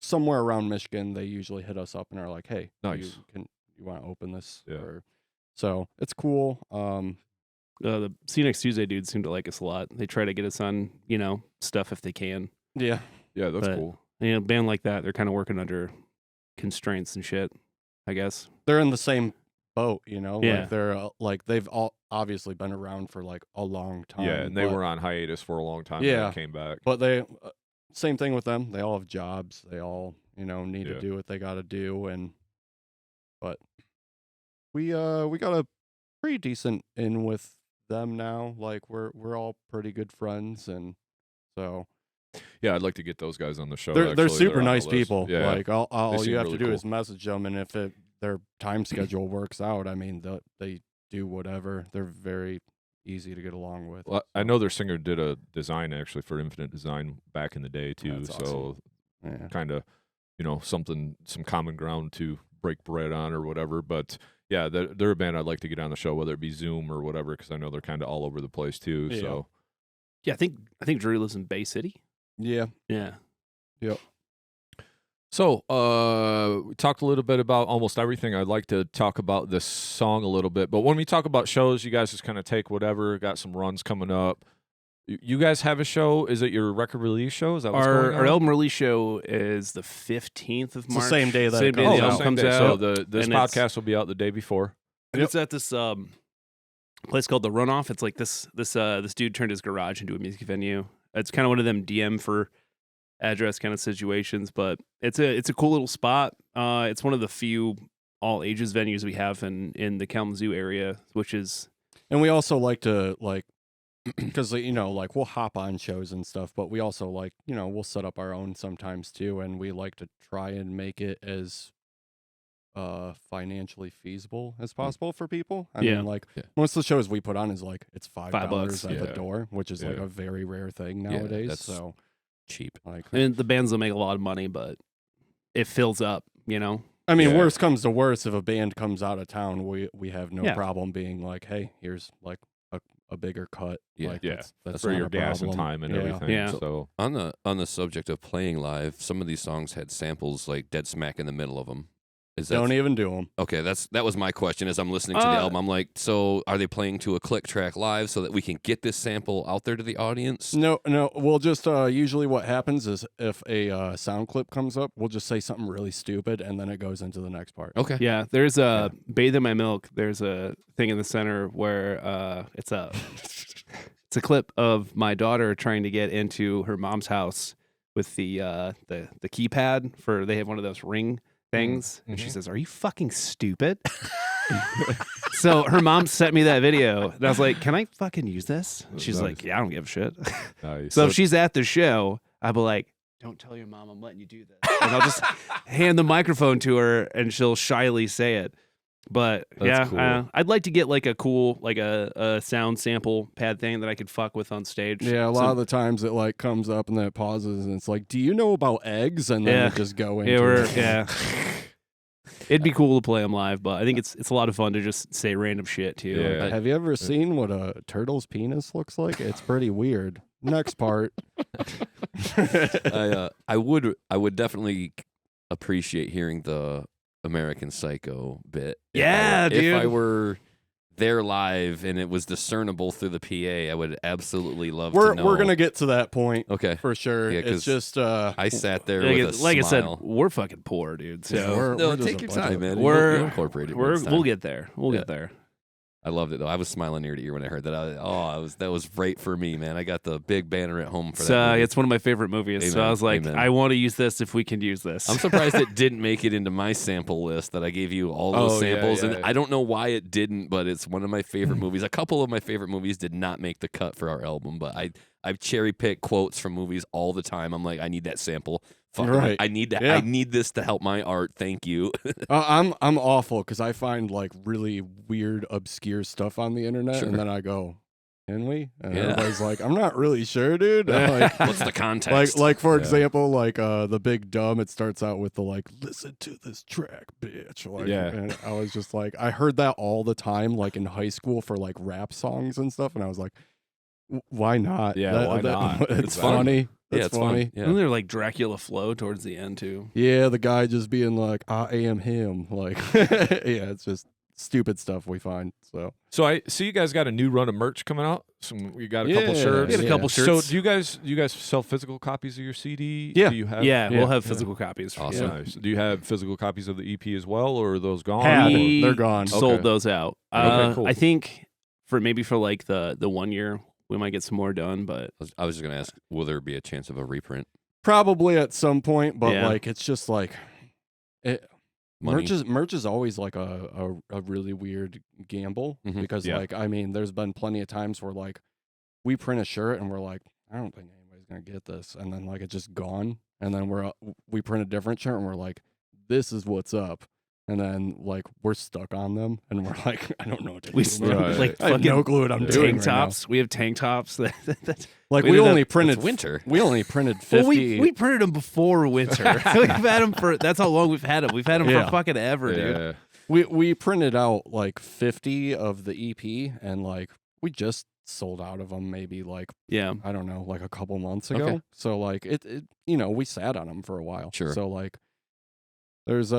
somewhere around Michigan, they usually hit us up and are like, "Hey, Nice. you want to open this?" Yeah. So it's cool. The See Next Tuesday dudes seem to like us a lot. They try to get us on, stuff if they can. Yeah, Yeah, that's But- cool. A band like that, they're kind of working under constraints and shit, I guess. they're in the same boat, Yeah. Like they're like they've all obviously been around for like a long time. Yeah, and they but- were on hiatus for a long time. Yeah. And they came back. But they, same thing with them. They all have jobs. They all, need Yeah. to do what they got to do. But we got a pretty decent in with them now. Like we're all pretty good friends, and so Yeah, I'd like to get those guys on the show. they're actually. super on the nice list. people. Yeah. Like all seem you have really to do cool. is message them, and if their time schedule works out, I mean, they do whatever. They're very easy to get along with. Well, I know their singer did a design actually for Infinite Design back in the day too. That's So Yeah. kind of, some common ground to break bread on or whatever. But yeah, they're a band I'd like to get on the show, whether it be Zoom or whatever, because I know they're kind of all over the place too. Yeah. So Yeah, I think Drew lives in Bay City. Yeah. Yeah. So, we talked a little bit about almost everything. I'd like to talk about this song a little bit, but when we talk about shows, you guys just kind of take whatever. Got some runs coming up. You guys have a show? Is it your record release show? Is that what's going on? Our album release show is the 15th of It's the March. same day that same it day comes the out. album comes day. out. So this and it's- podcast will be out the day before. And it's at this place called The Runoff. It's like this dude turned his garage into a music venue. It's kind of one of them DM for address kind of situations, but it's a cool little spot. It's one of the few all ages venues we have in the Kalamazoo area, which is And we also like to because like we'll hop on shows and stuff, but we also like we'll set up our own sometimes too, and we like to try and make it as financially feasible as possible for people. I mean, like most of the shows we put on is like it's $5 at the door, which is like a very rare thing nowadays. that's so cheap. like, I mean, the bands will make a lot of money, but it fills up, I mean, Yeah. worst comes to worst, if a band comes out of town, we have no Yeah. problem being like, hey, here's like a bigger cut. Yeah. Like, Yeah. that's For not your a gas and problem. time and Yeah. everything. Yeah. So On the subject of playing live, some of these songs had samples like dead smack in the middle of them. Is that Don't even do them. okay? That was my question. As I'm listening to the album, I'm like, so are they playing to a click track live so that we can get this sample out there to the audience? No. We'll just usually what happens is if a sound clip comes up, we'll just say something really stupid, and then it goes into the next part. Okay. Yeah, there's a Bathe in My Milk. There's a thing in the center where it's a clip of my daughter trying to get into her mom's house with the keypad for they have one of those ring things, and she says, "Are you fucking stupid?" So her mom sent me that video, and I was like, "Can I fucking use this?" And she's like, "Yeah, I don't give a shit." nice. So if she's at the show, I'll be like, "Don't tell your mom I'm letting you do this," and I'll just hand the microphone to her, and she'll shyly say it. But That's cool. I'd like to get like a cool like a sound sample pad thing that I could fuck with on stage. Yeah, a lot of the times it like comes up and then it pauses and it's like, "Do you know about eggs?" And then Yeah. it just go into Yeah, it'd be cool to play them live, but I think it's a lot of fun to just say random shit too. Yeah. Like, Have you ever seen what a turtle's penis looks like? It's pretty weird. Next part. I would definitely appreciate hearing the American Psycho bit. Yeah, If I dude. were there live and it was discernible through the PA, I would absolutely love We're to know. we're gonna get to that point Okay. for sure. Yeah, 'cause It's just I sat there like, with a like I said, smile. we're fucking poor, dude. So No, we're just take a your bunch time, of- man. We're- You'll incorporate it. next time. we'll get there. We'll Yeah. get there. I loved it though. I was smiling ear to ear when I heard that. That was right for me, man. I got the big banner at home for So that. movie. it's one of my favorite movies. So I Amen. was like, Amen. I want to use this if we can use this. I'm surprised it didn't make it into my sample list that I gave you all those Oh, yeah, samples, yeah. and I don't know why it didn't, but it's one of my favorite movies. A couple of my favorite movies did not make the cut for our album, but I cherry pick quotes from movies all the time. I'm like, I need that sample. Fuck, Right. I need that. Yeah. I need this to help my art. Thank you. I'm awful because I find like really weird, obscure stuff on the internet, Sure. and then I go, "Can we?" And Yeah. everybody's like, "I'm not really sure, dude." I'm like, What's the context? like for Yeah. example, like the Big Dumb. It starts out with the like, "Listen to this track, bitch." Like, Yeah. And I was just like, I heard that all the time, like in high school for like rap songs and stuff, and I was like, "Why not?" Yeah, why not? It's It's fun. funny. Yeah, It's it's fun. funny. Yeah. Isn't there like Dracula flow towards the end too? Yeah, the guy just being like, "I am him." Like, yeah, it's just stupid stuff we find. So I see you guys got a new run of merch coming out. We got a couple Yeah, shirts. We had a couple So shirts. do you guys sell physical copies of your CD? Yeah. Do you have? Yeah, Yeah. we'll have Yeah. physical copies. Awesome. Yeah. Nice. Do you have physical copies of the EP as well, or are those gone? Had. We They're gone. Sold Okay. those out. Okay, cool. I think for like the 1 year, we might get some more done. But I was just gonna ask, will there be a chance of a reprint? probably at some point, but Yeah. like it's just like Money. merch is always like a really weird gamble Mhm. because Yeah. like I mean, there's been plenty of times where like we print a shirt and we're like, I don't think anybody's gonna get this, and then like it's just gone, and then we print a different shirt and we're like, this is what's up. And then, like, we're stuck on them, and we're like, I don't know what to we do. man. Right. like I have fucking no clue what I'm tank doing tank right now. tops. We have tank tops. That Like, We we did only that- printed It's winter. We only printed 50. well, we printed them before winter. We've had them for. That's how long we've had them. We've had them Yeah. for fucking ever, dude. Yeah. we printed out like 50 of the EP, and like we just sold out of them maybe like Yeah. I don't know, like a couple months ago. Okay. So like it you know, we sat on them for a while. Sure. So like there's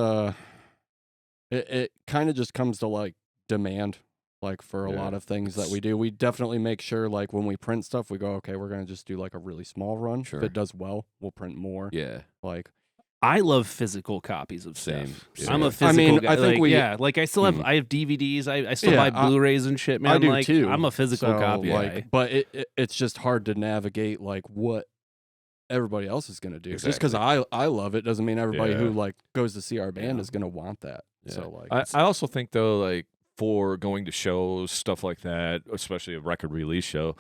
it kind of just comes to like demand, like for a Yeah. lot of things that we do. We definitely make sure like when we print stuff, we go, okay, we're gonna just do like a really small run. Sure. If it does well, we'll print more. Yeah. Like I love physical copies of Same. stuff. Yeah. I'm a I physical mean, guy. I think like, we- yeah, like I still have Mhm. I have DVDs. I still Yeah, buy Blu-rays and shit, man. I do like too. I'm a physical So, copy like, guy. but it's just hard to navigate like what everybody else is gonna do. Just because I love it doesn't mean everybody who Yeah. like goes to see our band Yeah. is gonna want that. Yeah. So like I also think though, like for going to shows, stuff like that, especially a record release show,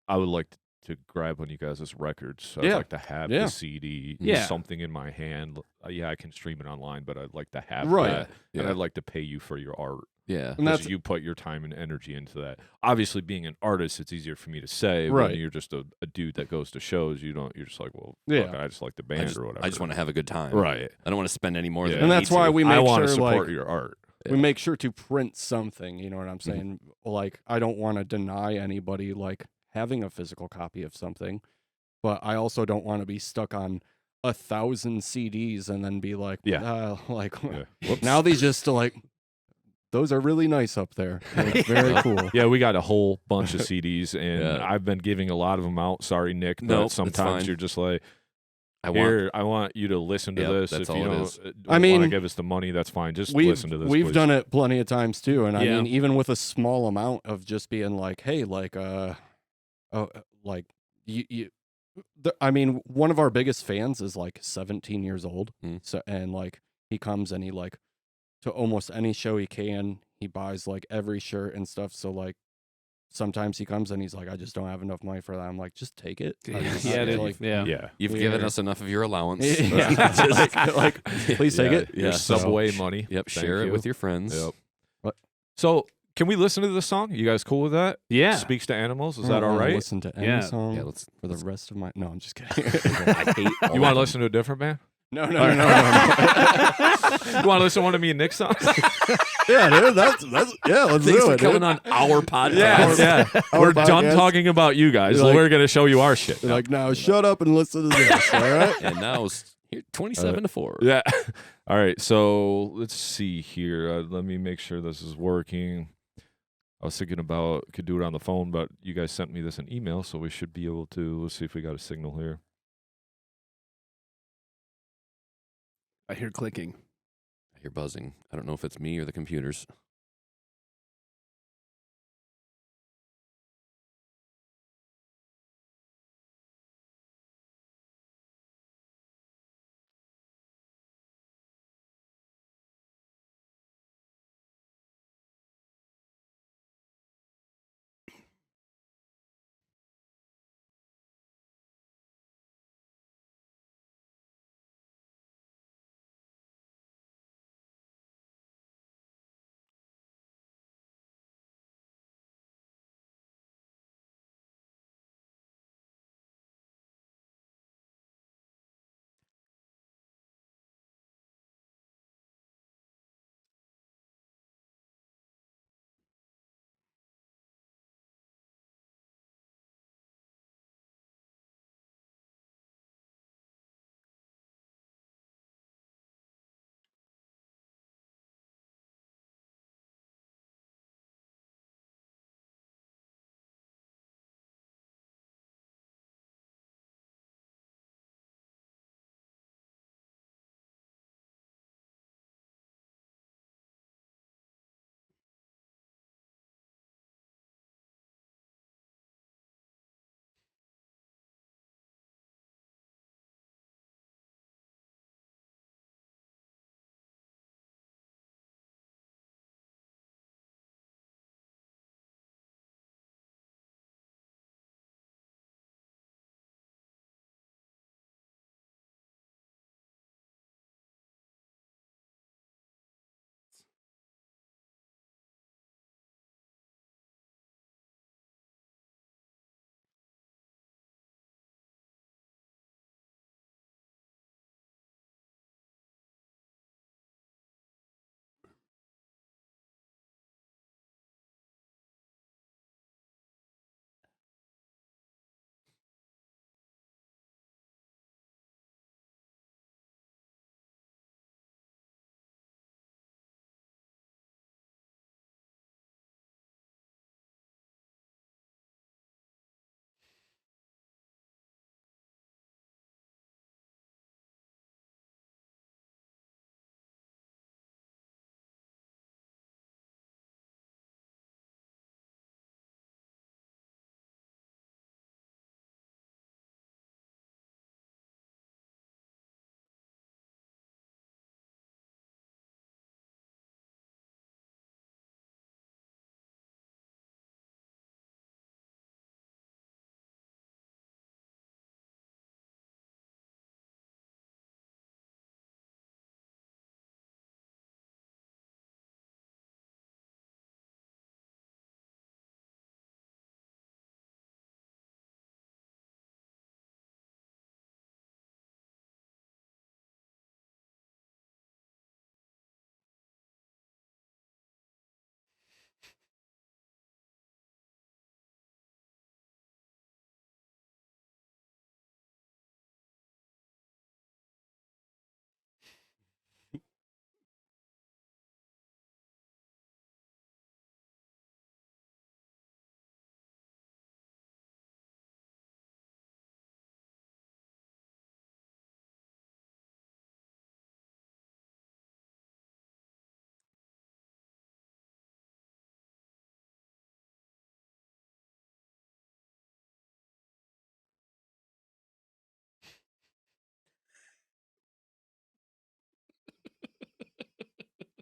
I would like to grab one of you guys' records. I'd Yeah. like to have Yeah. the CD, Yeah. something in my hand. Yeah, I can stream it online, but I'd like to have Right. that, and Yeah. I'd like to pay you for your art. Yeah. and that's Because you put your time and energy into that. Obviously, being an artist, it's easier for me to say. Right. When you're just a dude that goes to shows, you're just like, well, Yeah. fuck, I just like the I band just, or whatever. I just want to have a good time. Right. I don't want to spend any more Yeah. than and I that's need why to. we I make want sure to support like your art. we make sure to print something. You know what I'm Mm-hmm. saying? Like I don't want to deny anybody like having a physical copy of something, but I also don't want to be stuck on 1,000 CDs and then be like, Yeah. like Yeah. now these just like those are really nice up there. Like, very cool. Yeah, we got a whole bunch of CDs, and Yeah. I've been giving a lot of them out. Sorry, Nick, but Nope, it's sometimes fine. you're just like, I want. here, I want you to listen to Yep, this. that's If all you it don't, is. I want mean, to give us the money, that's fine. Just We've listen to this. we've please. done it plenty of times too, and I Yeah. mean even with a small amount of just being like, hey, like like you I mean, one of our biggest fans is like 17 years old. Hmm. So and like he comes and he like to almost any show he can. He buys like every shirt and stuff. So like sometimes he comes and he's like, I just don't have enough money for that. I'm like, just take it. I just- Yeah, dude. like, Yeah. Yeah. You've we given are- us enough of your allowance. Yeah, like, please take Yeah, it. Your Yeah. Subway So- money. Yep. Thank Share it you. with your friends. Yep. What? So, can we listen to the song? You guys cool with that? Yeah. Speaks to animals. Is I that don't all wanna right? Listen to any Yeah. song Yeah. Let's. for the rest of my. No, I'm just kidding. I hate. all You want of to listen to a different band? No, no, no. You want to listen to one of me and Nick's songs? Yeah, dude, that's yeah. Let's Thanks do for it. coming dude. on our podcast. yeah. Our We're done podcast. talking about you guys. You're like- We're gonna show you our shit. You're like, now shut up and listen to this. All right. And now it's here 27-4. Yeah. All right. So let's see here. Let me make sure this is working. I was thinking about could do it on the phone, but you guys sent me this in email, so we should be able to. Let's see if we got a signal here. I hear clicking. I hear buzzing. I don't know if it's me or the computers.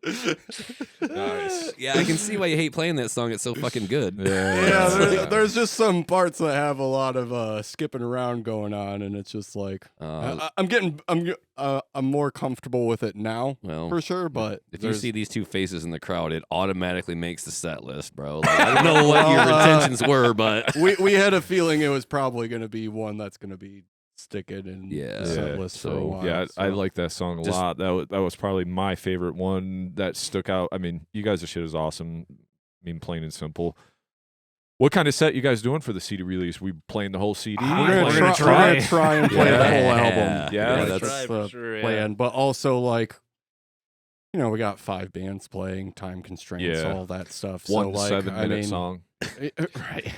Nice. Yeah, I can see why you hate playing that song. It's so fucking good. Yeah, there's just some parts that have a lot of skipping around going on, and it's just like I'm more comfortable with it now, well, for sure. But if you see these two faces in the crowd, it automatically makes the set list, bro. Like, I don't know what your intentions were, but we had a feeling it was probably going to be one that's going to be sticking in the set list for a while. Yeah, so. I like that song a lot. That was probably my favorite one that stuck out. I mean, you guys' shit is awesome. I mean, plain and simple. What kind of set you guys doing for the CD release? We playing the whole CD? We're gonna try and play the whole album. Yeah, that's the plan. But also, like, you know, we got 5 bands playing, time constraints, all that stuff. So, 1 like, 7-minute song. right.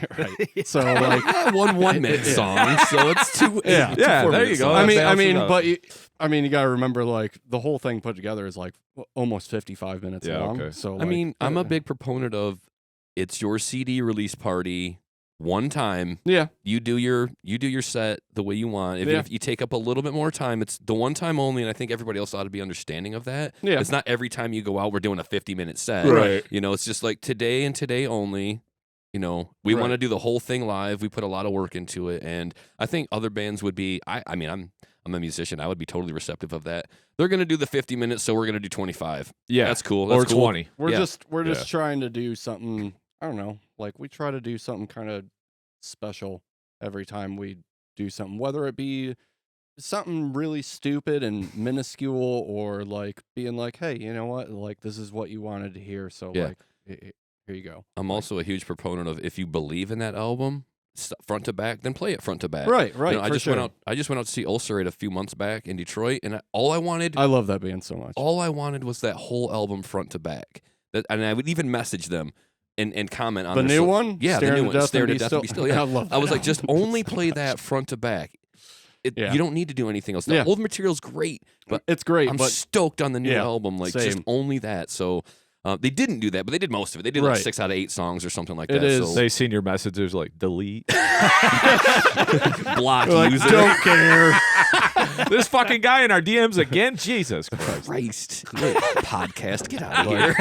So, like, one 1-minute song. So it's 2. Yeah, there you go. I mean, you gotta remember, like, the whole thing put together is like almost 55 minutes long. Okay. So, I like, mean, I'm a big proponent of it's your CD release party. One time, you do your set the way you want. If you take up a little bit more time, it's the one time only, and I think everybody else ought to be understanding of that. Yeah. It's not every time you go out, we're doing a 50-minute set. Right. You know, it's just like today and today only. You know, we want to do the whole thing live. We put a lot of work into it, and I think other bands would be. I mean, I'm a musician. I would be totally receptive of that. They're going to do the 50 minutes, so we're going to do 25. Yeah, that's cool. That's or cool. 20. We're just trying to do something. I don't know. Like, we try to do something kind of special every time we do something, whether it be something really stupid and minuscule, or like being like, hey, you know what? Like, this is what you wanted to hear. So like, here you go. I'm also a huge proponent of, if you believe in that album, front to back, then play it front to back. Right. You know, I just went out to see Ulcerate a few months back in Detroit, and I love that band so much. All I wanted was that whole album front to back. And I would even message them and comment on the new one. Yeah, the new one. Stare to Death and Be Still. Yeah, I love that. I was like, just only play that front to back. You don't need to do anything else. The old material's great, but it's great. I'm but stoked on the new album. Like, just only that. So. They didn't do that, but they did most of it. They did like 6 out of 8 songs or something like that. So. They seen your messages like delete, block user. Don't care. This fucking guy in our DMs again. Jesus Christ! Podcast, get out of here.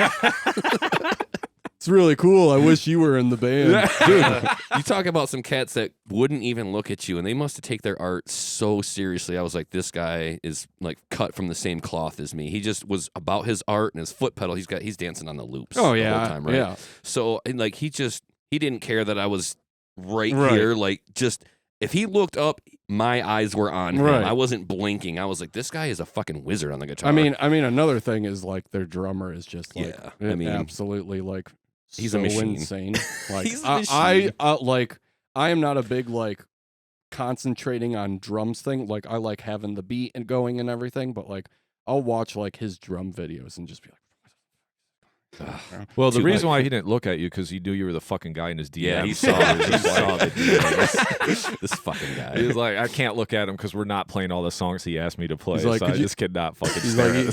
It's really cool. I wish you were in the band. Dude, you talk about some cats that wouldn't even look at you, and they must have taken their art so seriously. I was like, this guy is like cut from the same cloth as me. He just was about his art and his foot pedal. He's dancing on the loops the whole time, right? Yeah. So, and like, he didn't care that I was right here. Like, just if he looked up, my eyes were on him. I wasn't blinking. I was like, this guy is a fucking wizard on the guitar. I mean, another thing is, like, their drummer is just like, absolutely, like, he's so a machine. Insane. Like, he's a machine. I am not a big, like, concentrating on drums thing. Like, I like having the beat and going and everything, but like, I'll watch like his drum videos and just be like, well, the reason why he didn't look at you because he knew you were the fucking guy in his DM. Yeah, he saw the DM. This fucking guy. He was like, I can't look at him because we're not playing all the songs he asked me to play. Like, so I just cannot fucking. He's stare like,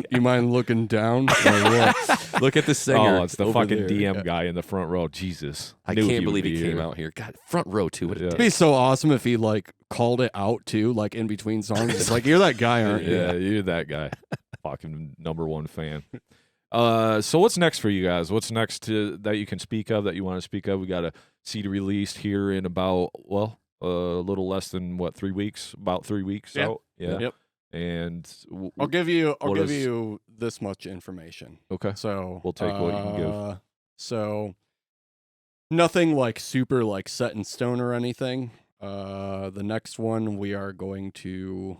at you mind looking down? Like, look at the singer. Oh, it's the fucking there. DM guy in the front row. Jesus, I can't believe he came out here. God, front row too. It'd be so awesome if he like called it out too, like in between songs. It's like, you're that guy, aren't you? Yeah, you're that guy. Fucking #1 fan. So what's next for you guys? What's next that you can speak of, that you want to speak of? We got a CD released here in about, a little less than 3 weeks? About 3 weeks out. Yeah. Yep. And I'll give you this much information. Okay. So we'll take what you can give. So nothing like super like set in stone or anything. The next one we are going to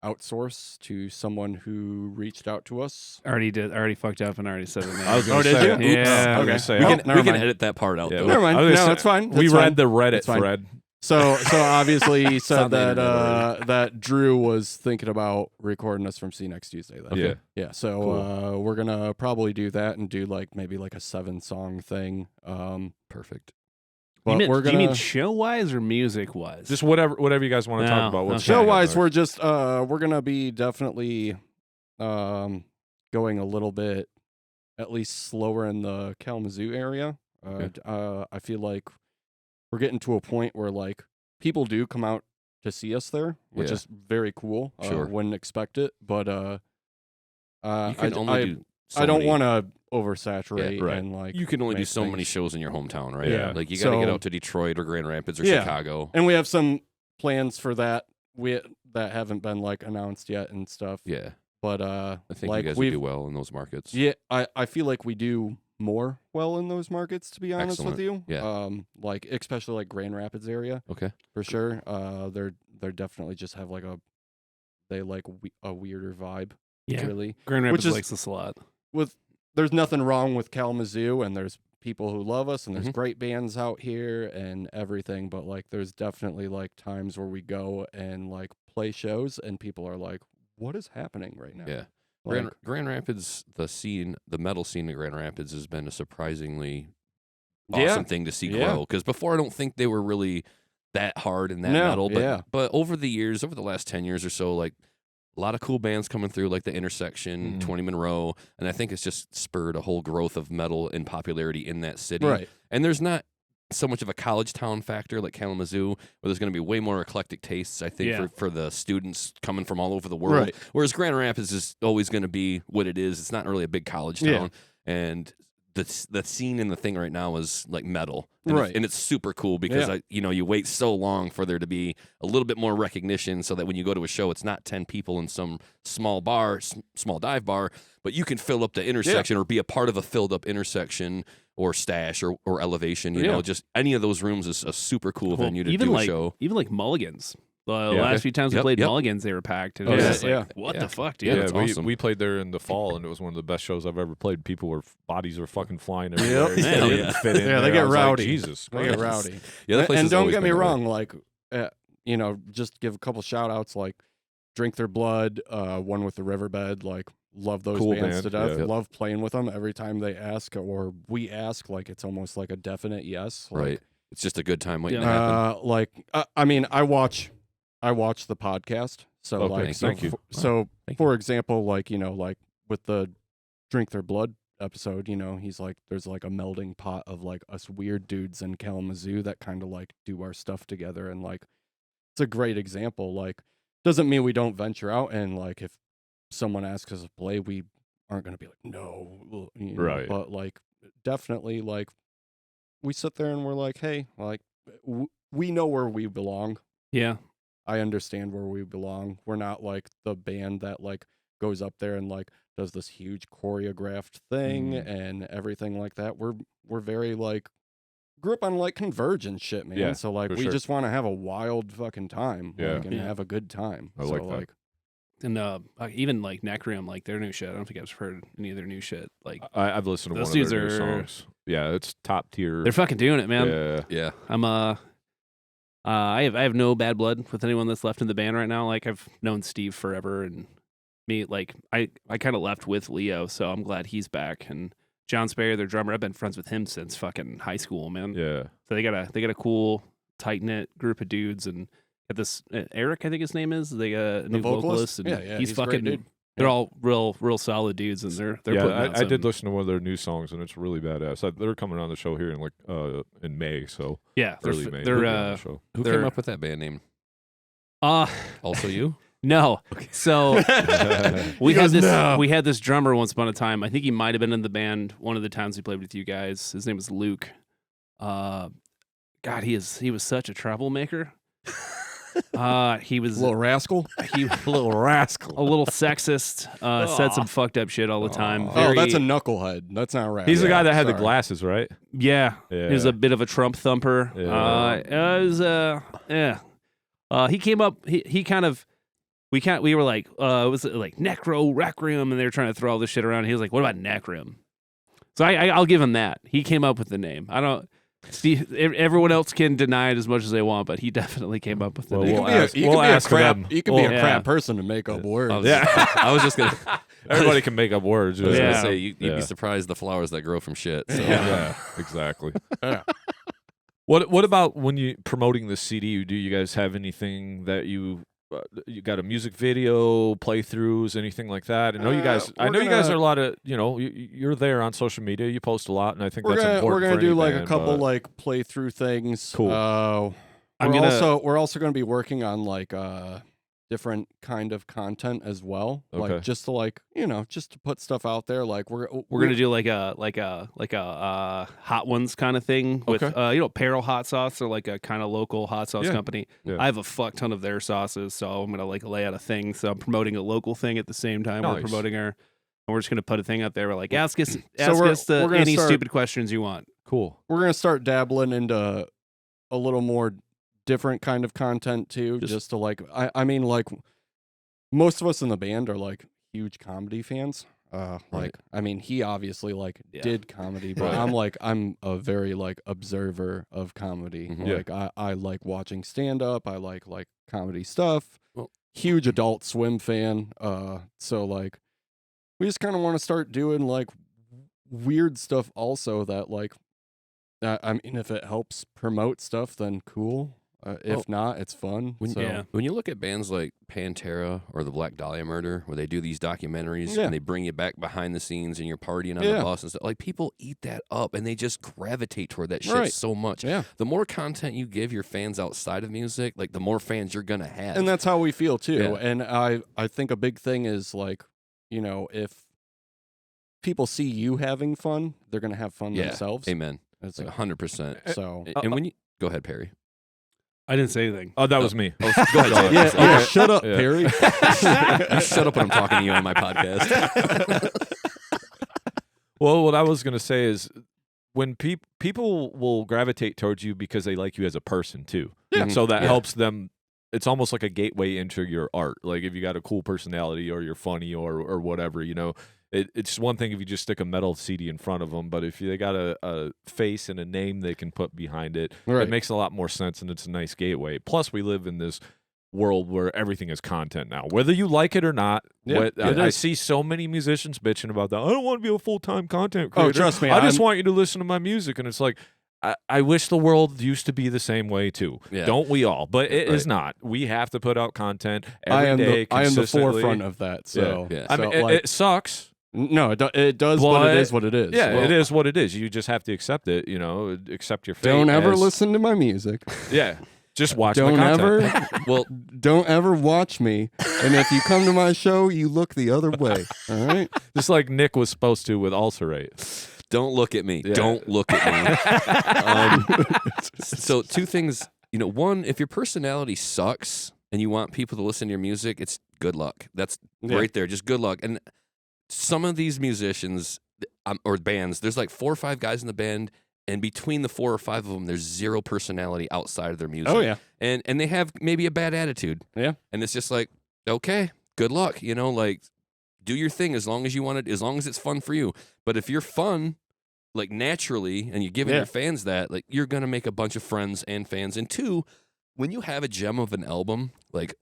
outsource to someone who reached out to us. I already fucked up and already said it. I was gonna say, did you? Yeah. I was gonna say, we can edit that part out. Yeah, though. Never mind. No, it's fine. We read the Reddit thread. So obviously he said Sound that that Drew was thinking about recording us from See Next Tuesday. Then. Okay. Yeah. So we're gonna probably do that and do like maybe like a 7-song thing. Perfect. But do we're you mean show wise or music wise? Just whatever you guys want to talk about. What's show wise, we're just we're gonna be definitely going a little bit at least slower in the Kalamazoo area. I feel like we're getting to a point where like people do come out to see us there, which is very cool. Sure. Wouldn't expect it, but you can only do I don't want to oversaturate right. and like you can only do make so many things- shows in your hometown, right? Yeah. Like you got to get So- out to Detroit or Grand Rapids or Yeah. Chicago. And we have some plans for that that haven't been like announced yet and stuff. Yeah, But I think like you guys would we've do well in those markets. yeah, I feel like we do more well in those markets, to be honest Excellent. with you. Yeah. Like especially like Grand Rapids area Okay. for sure. They're definitely just have like a weirder vibe. Yeah. Really. Grand Rapids Which is- likes this a lot. There's nothing wrong with Kalamazoo, and there's people who love us, and there's Mhm. great bands out here and everything. But like, there's definitely like times where we go and like play shows, and people are like, "What is happening right now?" Yeah. Like, Grand Rapids, the metal scene in Grand Rapids has been a surprisingly Yeah. awesome thing to see Yeah. grow. Because before, I don't think they were really that hard in that No, metal. But yeah. but over the last 10 years or so, like a lot of cool bands coming through, like the Intersection, Mhm. 20 Monroe, and I think it's just spurred a whole growth of metal and popularity in that city. right. And there's not so much of a college town factor like Kalamazoo, where there's going to be way more eclectic tastes, I think, Yeah. for the students coming from all over the world. Right. Whereas Grand Rapids is always going to be what it is. It's not really a big college town. Yeah. And the scene in the thing right now is like metal. And Right. and it's super cool because, Yeah. you wait so long for there to be a little bit more recognition so that when you go to a show, it's not 10 people in some small bar, small dive bar, but you can fill up the intersection or be a part of a filled up intersection or stash or elevation. You Yeah. know, just any of those rooms is a super cool venue to even do like a show. even like Mulligan's. The Yeah. last few times we Yep, played yep. Mulligan's, they were packed. And Oh, it was yeah, just like, yeah. what Yeah. the fuck, dude? Yeah, Yeah, that's we, awesome. we played there in the fall, and it was one of the best shows I've ever played. People were bodies were fucking flying everywhere. Yep. They didn't Yeah. fit in Yeah, they there. get I was like, rowdy. Jesus, They get Christ. rowdy. Yeah, that place And has don't always get me been that way. wrong, like, just give a couple shout outs, like Drink Their Blood, One with the Riverbed, like, love those Cool bands band, to death. yeah. Love playing with them every time they ask or we ask, like, it's almost like a definite yes. Like, Right. It's just a good time waiting Yeah. to happen. I mean, I watch the podcast. So Okay, like, thank you. So Thank for example, like, like with the Drink Their Blood episode, he's like, there's like a melding pot of like us weird dudes in Kalamazoo that kind of like do our stuff together. And like, it's a great example. Like, doesn't mean we don't venture out. And like, if someone asks us to play, we aren't going to be like, no, Right. But like, definitely like, we sit there and we're like, hey, like, we know where we belong. Yeah. I understand where we belong. We're not like the band that like goes up there and like does this huge choreographed thing and everything like that. We're very like grew up on like Converge and shit, man. Yeah, so like for we sure. just want to have a wild fucking time, Yeah. like, and Yeah. have a good time. I so like that. like And even like Necroom, like their new shit. I don't think I've heard any of their new shit. Like I've listened to Those one of dudes their new are- songs. Yeah, it's top tier. they're fucking doing it, man. Yeah. Yeah. I'm I have no bad blood with anyone that's left in the band right now. Like I've known Steve forever, and me like I kind of left with Leo, so I'm glad he's back. And John Sperry, their drummer, I've been friends with him since fucking high school, man. Yeah. So they got a cool tight knit group of dudes, and got this Eric, I think his name is. They got a new vocalist, and Yeah, he's a great fucking. dude. They're all real solid dudes, and they're Yeah, putting out I did some- listen to one of their new songs, and it's really badass. They're coming on the show here in like in May, so Yeah, early May. they're they'll be on the show. Who They're- came up with that band name? uh Also you? no. So we He had goes, this "No." we had this drummer once upon a time. I think he might have been in the band one of the times he played with you guys. His name was Luke. God, he was such a troublemaker. He was little rascal. he A little rascal. a little sexist. Said some fucked up shit all the time. Aw. Oh, that's a Very- knucklehead. That's not rascal. He's the guy that had the Sorry. glasses, right? yeah. Yeah. He was a bit of a Trump thumper. Yeah. It was yeah. He came up. We were like, it was like Necro Requiem, and they were trying to throw all this shit around. He was like, "What about Necrim?" So I'll give him that. He came up with the name. I don't. Steve, everyone else can deny it as much as they want, but he definitely came up with the Well, You name. can we'll be ask- a, you we'll can be a ask crap. them. You can be a Well, crap yeah. person to make up words. I was, Yeah. I was just gonna. Everybody can make up words. I was yeah. gonna Yeah. say you'd Yeah. be surprised the flowers that grow from shit. So. Yeah, exactly. Yeah. What about when you promoting the CD? Do you guys have anything that you got a music video, playthroughs, anything like that? I know you guys. I we're know you guys gonna- are a lot of. You're there on social media. You post a lot, and I think We're that's gonna important. for do any like band, a couple but- like playthrough things. Cool. We're I'm gonna- also going to be working on like different kind of content as well. Okay. Like just to just to put stuff out there. Like we're gonna do like a hot ones kind of thing with Peril hot sauce or like a kind of local hot sauce company. Yeah. I have a fuck ton of their sauces, so I'm gonna like lay out a thing. So I'm promoting a local thing at the same time. Nice. We're promoting our. And we're just gonna put a thing out there. We're like, ask us we're any start- stupid questions you want. Cool. We're gonna start dabbling into a little more different kind of content too, just to like I mean like most of us in the band are like huge comedy fans. Like I mean he obviously like did comedy, but I'm a very like observer of comedy. Mm-hmm. Like I like watching stand up, I like comedy stuff. Well, huge Adult Swim fan. So like we just kind of want to start doing like weird stuff also that like I mean if it helps promote stuff then cool. If not, it's fun. When you look at bands like Pantera or the Black Dahlia Murder, where they do these documentaries and they bring you back behind the scenes and you're partying on the bus and stuff, like people eat that up and they just gravitate toward that shit so much. Yeah. The more content you give your fans outside of music, like the more fans you're gonna have. And that's how we feel too. Yeah. And I think a big thing is like, if people see you having fun, they're gonna have fun themselves. Amen. It's like like 100%. So and when you go ahead, Perry. I didn't say anything. Oh, that was me. Go ahead. yeah, shut up, Perry. You shut up when I'm talking to you on my podcast. Well, what I was going to say is when people will gravitate towards you because they like you as a person too. Yeah. So that helps them. It's almost like a gateway into your art. Like if you got a cool personality or you're funny or whatever, it's one thing if you just stick a metal CD in front of them, but if they got a face and a name they can put behind it, it makes a lot more sense and it's a nice gateway. Plus, we live in this world where everything is content now, whether you like it or not. I see so many musicians bitching about that. I don't want to be a full-time content creator. Oh, trust me. I just want you to listen to my music. And it's like, I wish the world used to be the same way too. Yeah. Don't we all? But it is not. We have to put out content every day. I am the forefront of that. So, I mean, it sucks. No, it does, but it is what it is. Yeah, it is what it is. You just have to accept it. Accept your fate. Don't ever listen to my music. Yeah, just watch my content. Don't ever watch me. And if you come to my show, you look the other way. All right, just like Nick was supposed to with Ulcerate. Don't look at me. Yeah. Don't look at me. So two things. One, if your personality sucks and you want people to listen to your music, it's good luck. That's right there. Just good luck. And some of these musicians or bands, there's like 4 or 5 guys in the band, and between the 4 or 5 of them, there's zero personality outside of their music. Oh yeah, and they have maybe a bad attitude. Yeah, and it's just like, okay, good luck. Like, do your thing as long as you want it, as long as it's fun for you. But if you're fun, like naturally, and you're giving your fans that, like you're gonna make a bunch of friends and fans. And 2, when you have a gem of an album, like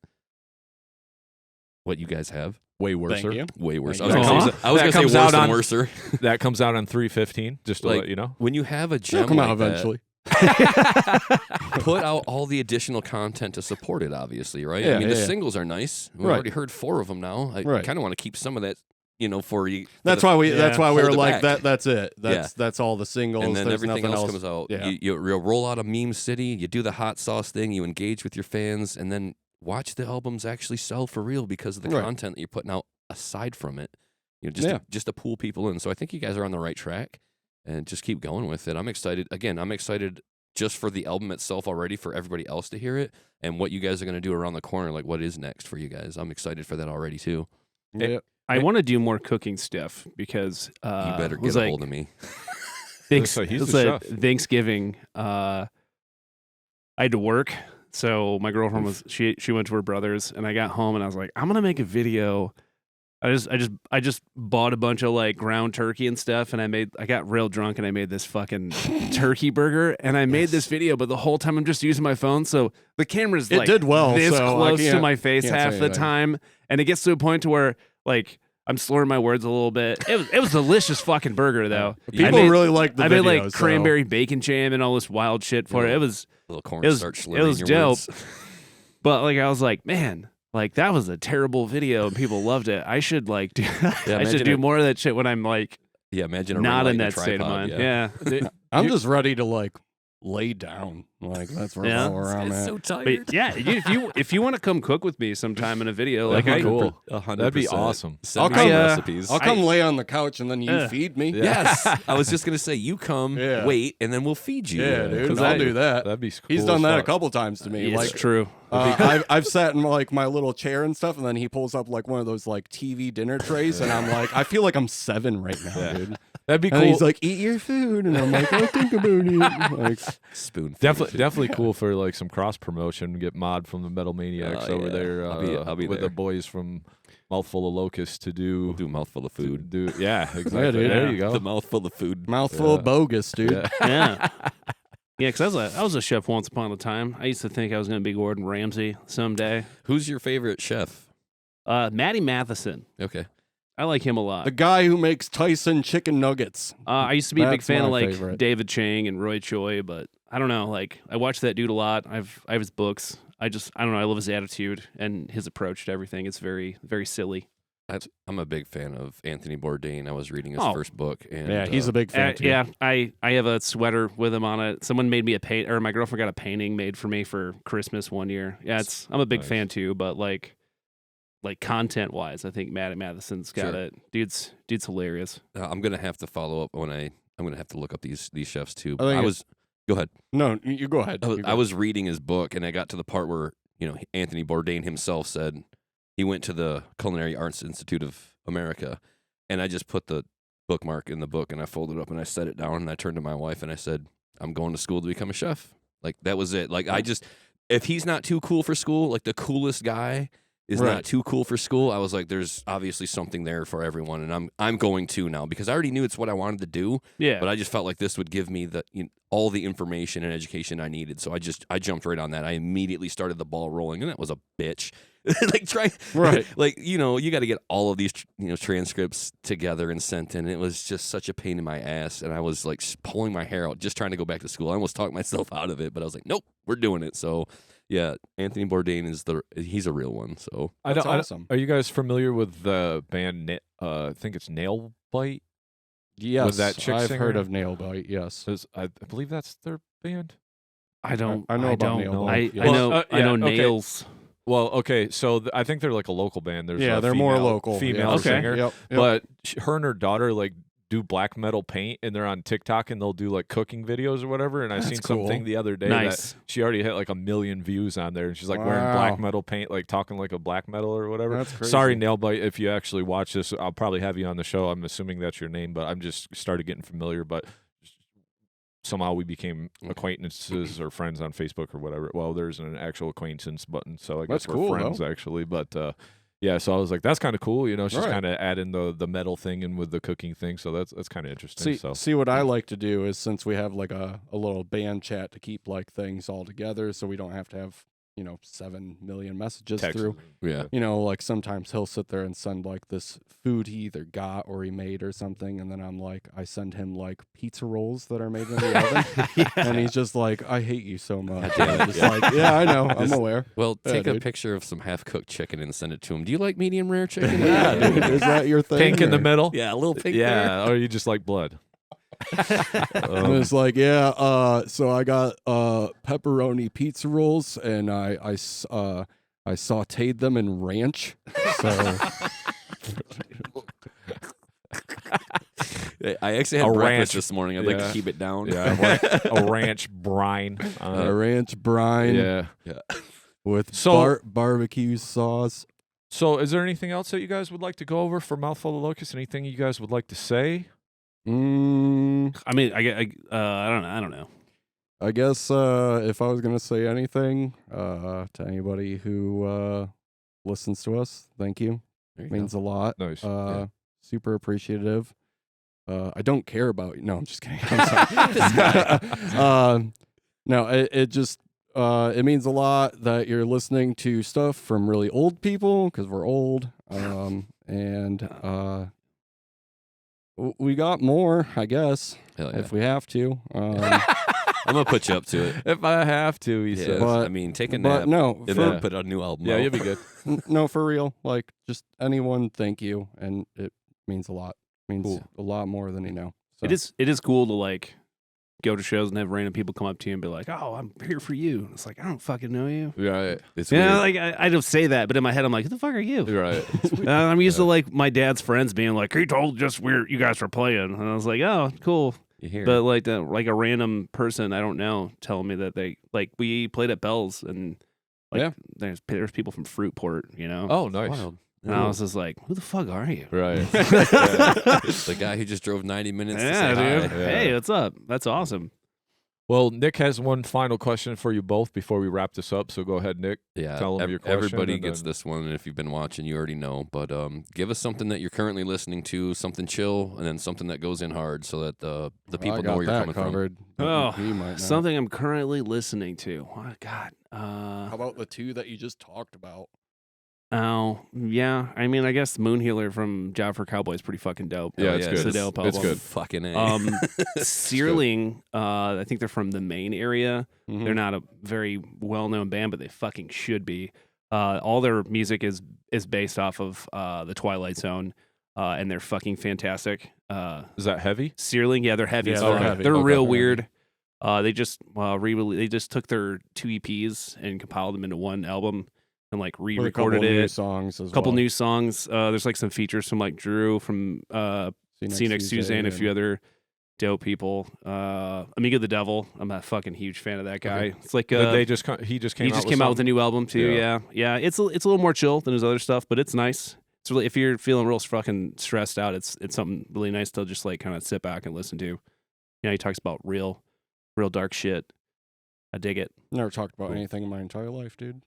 what you guys have. Way worser. Way worse. Thank I was going to say worse than worser. That comes out on 3/15, just to let you know. When you have a gem come out eventually. Put out all the additional content to support it, obviously, right? Yeah, I mean, the singles are nice. We've already heard 4 of them now. I kind of want to keep some of that, for you. That's why we were like that. That's it. That's all the singles. And then there's everything nothing else comes out. Yeah. You roll out a meme city. You do the hot sauce thing. You engage with your fans, and then watch the albums actually sell for real because of the content that you're putting out aside from it. Just to pull people in. So I think you guys are on the right track, and just keep going with it. I'm excited. Again, I'm excited just for the album itself already, for everybody else to hear it, and what you guys are going to do around the corner. Like, what is next for you guys? I'm excited for that already too. Yeah. I want to do more cooking stuff because you better get a hold of me. Thanksgiving. I had to work, so my girlfriend was she went to her brother's, and I got home and I was like, I'm gonna make a video. I just bought a bunch of like ground turkey and stuff, and I got real drunk and I made this fucking turkey burger, and I made this video, but the whole time I'm just using my phone, so the camera's like did well, this so close to my face half the time, and it gets to a point to where like I'm slurring my words a little bit. It was delicious fucking burger though. People really like the video. I made like cranberry bacon jam and all this wild shit for it. It was a little cornstarch. It was dope. But like I was like, man, like that was a terrible video and people loved it. I should like do I should do more of that shit when I'm like imagine not in that state of mind. Yeah. I'm just ready to like lay down. Like that's where, Yeah. where I'm at. so tired. But yeah, if you want to come cook with me sometime in a video, like That'd be I, cool. 100%. That'd be awesome. Send I'll me come- some I, recipes. I'll come lay on the couch and then you feed me. Yes, I was just gonna say you come, Yeah. wait, and then we'll feed you. Yeah, dude. 'Cause I'll I- do that. That'd be cool. He's done that a couple times to me. it's Like true. I've sat in like my little chair and stuff, and then he pulls up like one of those like TV dinner trays, and I'm like, I feel like I'm 7 right now, dude. That'd be And cool. he's like, eat your food, and I'm like, I'll think about it. Like, Spoon. Definitely cool for like some cross promotion. Get Mod from the Metal Maniacs over yeah. there. I'll be with there. the boys from Mouthful of Locusts to do. We'll do a mouthful of food. Yeah, exactly. dude. There you go. The mouthful of food. mouthful of bogus, dude. Yeah. Yeah. Yeah, because I was a chef once upon a time. I used to think I was going to be Gordon Ramsay someday. Who's your favorite chef? Matty Matheson. Okay. I like him a lot. The guy who makes Tyson chicken nuggets. I used to be a big That's fan my of like favorite. David Chang and Roy Choi, but I don't know. Like I watch that dude a lot. I have his books. I don't know. I love his attitude and his approach to everything. It's very, very silly. I'm a big fan of Anthony Bourdain. I was reading his Oh. first book, and Yeah, he's a big fan too. Yeah, I have a sweater with him on it. Someone made me or my girlfriend got a painting made for me for Christmas one year. Yeah, I'm a big Nice. fan too, but like content wise, I think Matty Matheson's got Sure. it. Dude's hilarious. I'm gonna have to follow up when I'm gonna have to look up these chefs too. I think Go ahead. No, you go ahead. I was reading his book, and I got to the part where Anthony Bourdain himself said he went to the Culinary Arts Institute of America, and I just put the bookmark in the book, and I folded it up, and I set it down, and I turned to my wife, and I said, "I'm going to school to become a chef." Like that was it. Like if he's not too cool for school, like the coolest guy is Right. not too cool for school. I was like, there's obviously something there for everyone, and I'm going to now because I already knew it's what I wanted to do. Yeah, But I just felt like this would give me all the information and education I needed. So I jumped right on that. I immediately started the ball rolling, and that was a bitch. Right. Like, you got to get all of these, transcripts together and sent in. It was just such a pain in my ass. And I was like pulling my hair out, just trying to go back to school. I almost talked myself out of it, but I was like, nope, we're doing it. So yeah, Anthony Bourdain he's a real one. So That's awesome. Are you guys familiar with the band? I think it's Nail Bite. Yes, Was that chick I've singer? heard of Nail Bite. Yes, I believe that's their band. I don't. I know I about don't Nail know. Bite, I yes. know. Well, I know yeah, okay. nails. Well, okay, so I think they're like a local band. There's yeah, a they're more female- local. female yeah. Okay. singer. Yep. But her and her daughter like do black metal paint, and they're on TikTok, and they'll do like cooking videos or whatever. And I That's seen cool. something the other day Nice. that she already hit like 1 million views on there, and she's like wearing Wow. black metal paint, like talking like a black metal or whatever. That's crazy. Sorry, Nailbite, if you actually watch this, I'll probably have you on the show. I'm assuming that's your name, but I'm just started getting familiar. But somehow we became acquaintances or friends on Facebook or whatever. Well, there's an actual acquaintance button, so I guess That's we're cool, friends though. actually. But yeah, so I was like, that's kind of cool. She's Right. kind of adding the metal thing in with the cooking thing, so that's kind of interesting. See what I like to do is since we have like a little band chat to keep like things all together, so we don't have to have 7 million messages Text. through. yeah. Like sometimes he'll sit there and send like this food he either got or he made or something, and then I send him like pizza rolls that are made in the oven, and he's just like, I hate you so much. damn And it. I'm just like, yeah, I know, I'm aware. Well, Yeah, take a dude. picture of some half-cooked chicken and send it to him. Do you like medium rare chicken? Yeah, dude, is that your thing? Pink in the or- middle. Yeah, a little pink there. Yeah, or you just like blood. And it's like, yeah, so I got pepperoni pizza rolls, and I sauteed them in ranch. So I actually had A breakfast ranch. this morning. I'd like to Yeah. keep it down. Yeah, a ranch brine. a ranch brine Yeah. with So- barbecue sauce. So, is there anything else that you guys would like to go over for Mouthful of Locusts? Anything you guys would like to say? I mean, I don't know. I guess if I was gonna say anything to anybody who listens to us, thank you. There you Means a lot. Nice. Super appreciative. I don't care about you. No, I'm just kidding. I'm sorry. No, it just it means a lot that you're listening to stuff from really old people because we're old. And we got more, I guess, Hell yeah. if we have to. I'm gonna put you up to it. If I have to, he Yeah, says. But- I mean, take a but nap no, and for, then put a new album. Yeah, out. you'll be good. no, for real. Like, just anyone, thank you, and it means a lot. Means Cool. a lot more than you know. So. It is cool to like go to shows and have random people come up to you and be like, "Oh, I'm here for you." It's like, I don't fucking know you. Right. It's Yeah, weird. like I don't say that, but in my head, I'm like, "Who the fuck are you?" Right. I'm used to like my dad's friends being like, "He told just where you guys were playing," and I was like, "Oh, cool." You hear But it. like a random person I don't know telling me that they like we played at Bell's and like Yeah. there's people from Fruitport, you know. Oh, nice. Wild. And I was just like, "Who the fuck are you?" Right. The guy who just drove 90 minutes to Yeah, say dude. hi. Yeah. Hey, what's up? That's awesome. Well, Nick has one final question for you both before we wap this up. So go ahead, Nick. Yeah, Tell 'em your question, everybody and gets then- this one, and if you've been watching, you already know. But give us something that you're currently listening to, something chill, and then something that goes in hard, so that the people I know got where you're that coming covered. Oh, You might not. Something I'm currently listening to. Oh, God. How about the two that you just talked about? Oh, yeah. I mean, I guess Moon Healer from Job for Cowboy is pretty fucking dope. Yeah, it's It's good. a dope It's album. good. Fucking A. Searling, I think they're from the Maine area. Mhm. They're not a very well-known band, but they fucking should be. All their music is based off of the Twilight Zone, and they're fucking fantastic. Is that heavy? Searling, yeah, they're heavy. Yeah, as they're fuck. heavy. They're Okay. real They're weird. They just they just took their 2 EPs and compiled them into one album and like With a couple re-recorded new it. songs as A couple well. new songs. There's like some features from like Drew from See You Next Tuesday and a few other dope people. Amigo the Devil. I'm a fucking huge fan of that guy. Okay. It's like Did they just he just came he out just with came out with a something? new album too. Yeah. It's a little more chill than his other stuff, but it's nice. It's really, if you're feeling real fucking stressed out, it's something really nice to just like kind of sit back and listen to. You know, he talks about real dark shit. I dig it. Never talked about Cool. anything in my entire life, dude.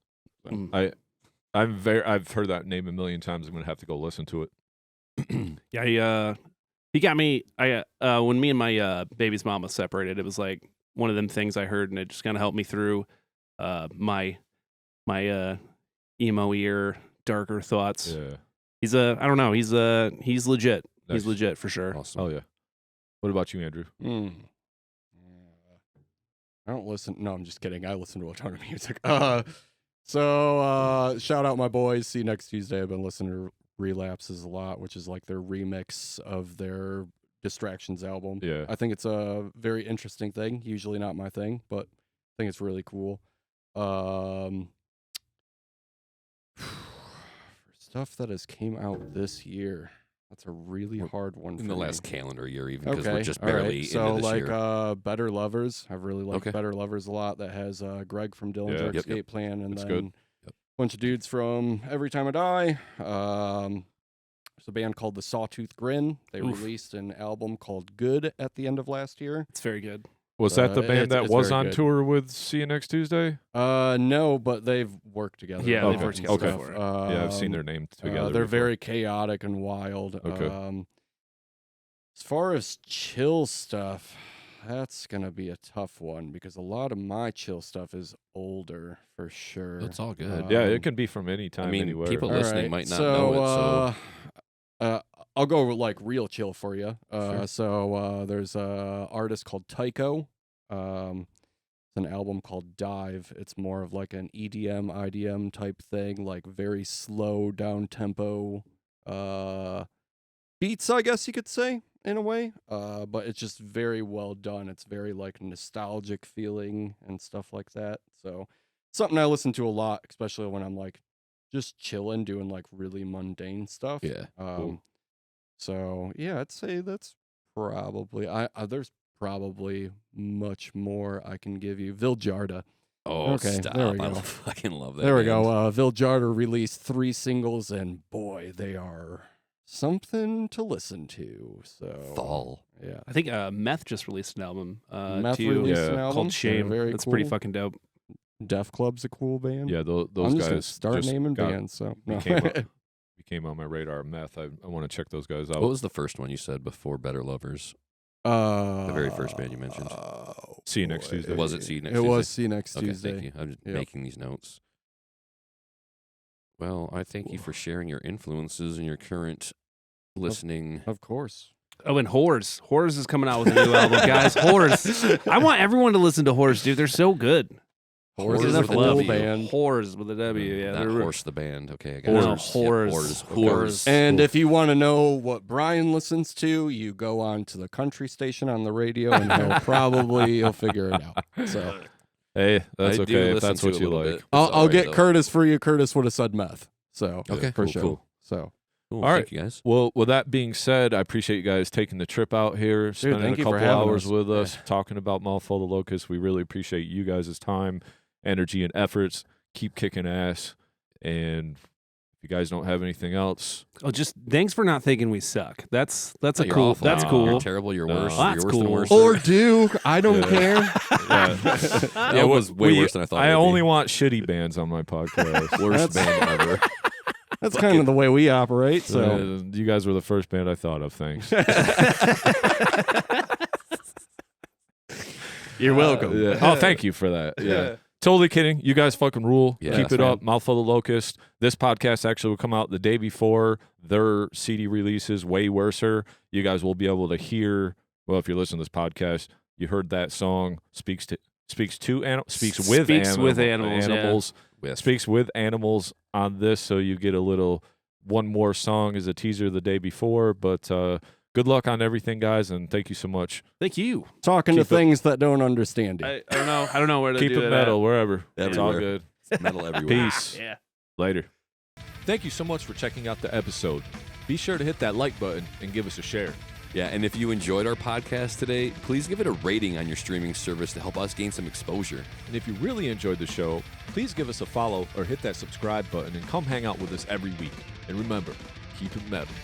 I've heard that name a million times. I'm gonna have to go listen to it. Yeah, he got me. When me and my baby's mama separated, it was like one of them things I heard, and it just kind of helped me through my emo ear, darker thoughts. Yeah. He's I don't know. He's legit. Nice. He's legit for sure. Awesome. Oh yeah. What about you, Andrew? I don't listen. No, I'm just kidding. I listen to a ton of music. So shout out my boys. See you next Tuesday. I've been listening to Relapses a lot, which is like their remix of their Distractions album. Yeah. I think it's a very interesting thing. Usually not my thing, but I think it's really cool. For stuff that has came out this year, that's a really hard one. In for the me. last calendar year, even because Okay, we're just all right. barely So into this like year. Better Lovers. I've really liked Okay. Better Lovers a lot. That has Greg from Dillinger Yeah. Yep, yep. Escape Plan, and That's then good. a bunch of dudes from Every Time I Die. There's a band called the Sawtooth Grin. They Oof. released an album called Good at the end of last year. It's very good. Was that the band that it's was very on good. tour with See You Next Tuesday? No, but they've worked together. Yeah, they've and worked together stuff. before. Yeah, I've seen their name together. They're before. very chaotic and wild. Okay. As far as chill stuff, that's gonna be a tough one because a lot of my chill stuff is older for sure. It's all good. Yeah, Um, it can be from any time, I mean, anywhere. people All listening right, might not know it, so I'll go like real chill for you. Sure. So there's a artist called Tycho. It's an album called Dive. It's more of like an EDM, IDM type thing, like very slow, down tempo beats, I guess you could say, in a way. But it's just very well done. It's very like nostalgic feeling and stuff like that. So something I listen to a lot, especially when I'm like just chilling, doing like really mundane stuff. yeah. So yeah, I'd say that's probably there's probably much more I can give you. Viljarda. Oh, Okay, stop. there we I go. fucking love that. There we band. go. Viljarda released 3 singles, and boy, they are something to listen to. So Fall. yeah. I think Meth just released an album. Meth too, released Yeah. an album called Shame. Very That's cool. pretty fucking dope. Def Club's a cool band. Yeah, those I'm just guys gonna start just naming got- bands. So no. became on my radar. Meth. I want to check those guys out. What was the first one you said before Better Lovers? The very first band you mentioned. See You Next Tuesday. Was it See You Next It Tuesday? was See You Next Okay, Tuesday. thank you. I'm just Yep. making these notes. Well, I thank you for sharing your influences and your current listening. Of course. Oh, and Whores. Whores is coming out with a new album, guys. Whores. I want everyone to listen to Whores, dude. They're so good. Horse Horrors is a with a cool W. band. Whores with a W. Yeah, Not they're Horse the band. Okay, I got No, it. whores. Yeah, whores. And if you want to know what Brian listens to, you go on to the country station on the radio, and he'll figure it out. So Hey, that's I do okay if listen that's to what a you little like. bit. I'll It's all right, get though. Curtis for you. Curtis would have said meth. So Okay, for cool, sure. cool. So Cool. All right. Thank you guys. Well, with that being said, I appreciate you guys taking the trip out here, spending thank a you for couple having hours us. with us, talking about Mouthful of Locusts. We really appreciate you guys' time, energy, and efforts. Keep kicking ass. And if you guys don't have anything else, Oh, just thanks for not thinking we suck. That's a You're cool. awful. That's Nah. cool. You're terrible. You're No. worse. That's You're worse than cool. worse. or do I don't Yeah. care. That was way worse than I thought. I it would only want shitty bands on my podcast. be. Worst band ever. That's kind of the way we operate. So You guys were the first band I thought of. Thanks. you're welcome. Yeah. Oh, thank you for that. Yeah. Totally kidding. You guys fucking rule. Yeah, Keep it man. up. Mouthful of Locust. This podcast actually will come out the day before their CD releases, way worser. You guys will be able to hear, well, if you're listening to this podcast, you heard that song, speaks with animals. With. Speaks with animals on this, so you get a little one more song as a teaser the day before. But good luck on everything, guys, and thank you so much. Thank you. Talking to Keep it- things that don't understand you. I don't know. I don't know where to Keep do it that. metal wherever. It's all Everywhere. good. Metal everywhere. Peace. Yeah. Later. Thank you so much for checking out the episode. Be sure to hit that like button and give us a share. Yeah, and if you enjoyed our podcast today, please give it a rating on your streaming service to help us gain some exposure. And if you really enjoyed the show, please give us a follow or hit that subscribe button and come hang out with us every week. And remember, keep it metal.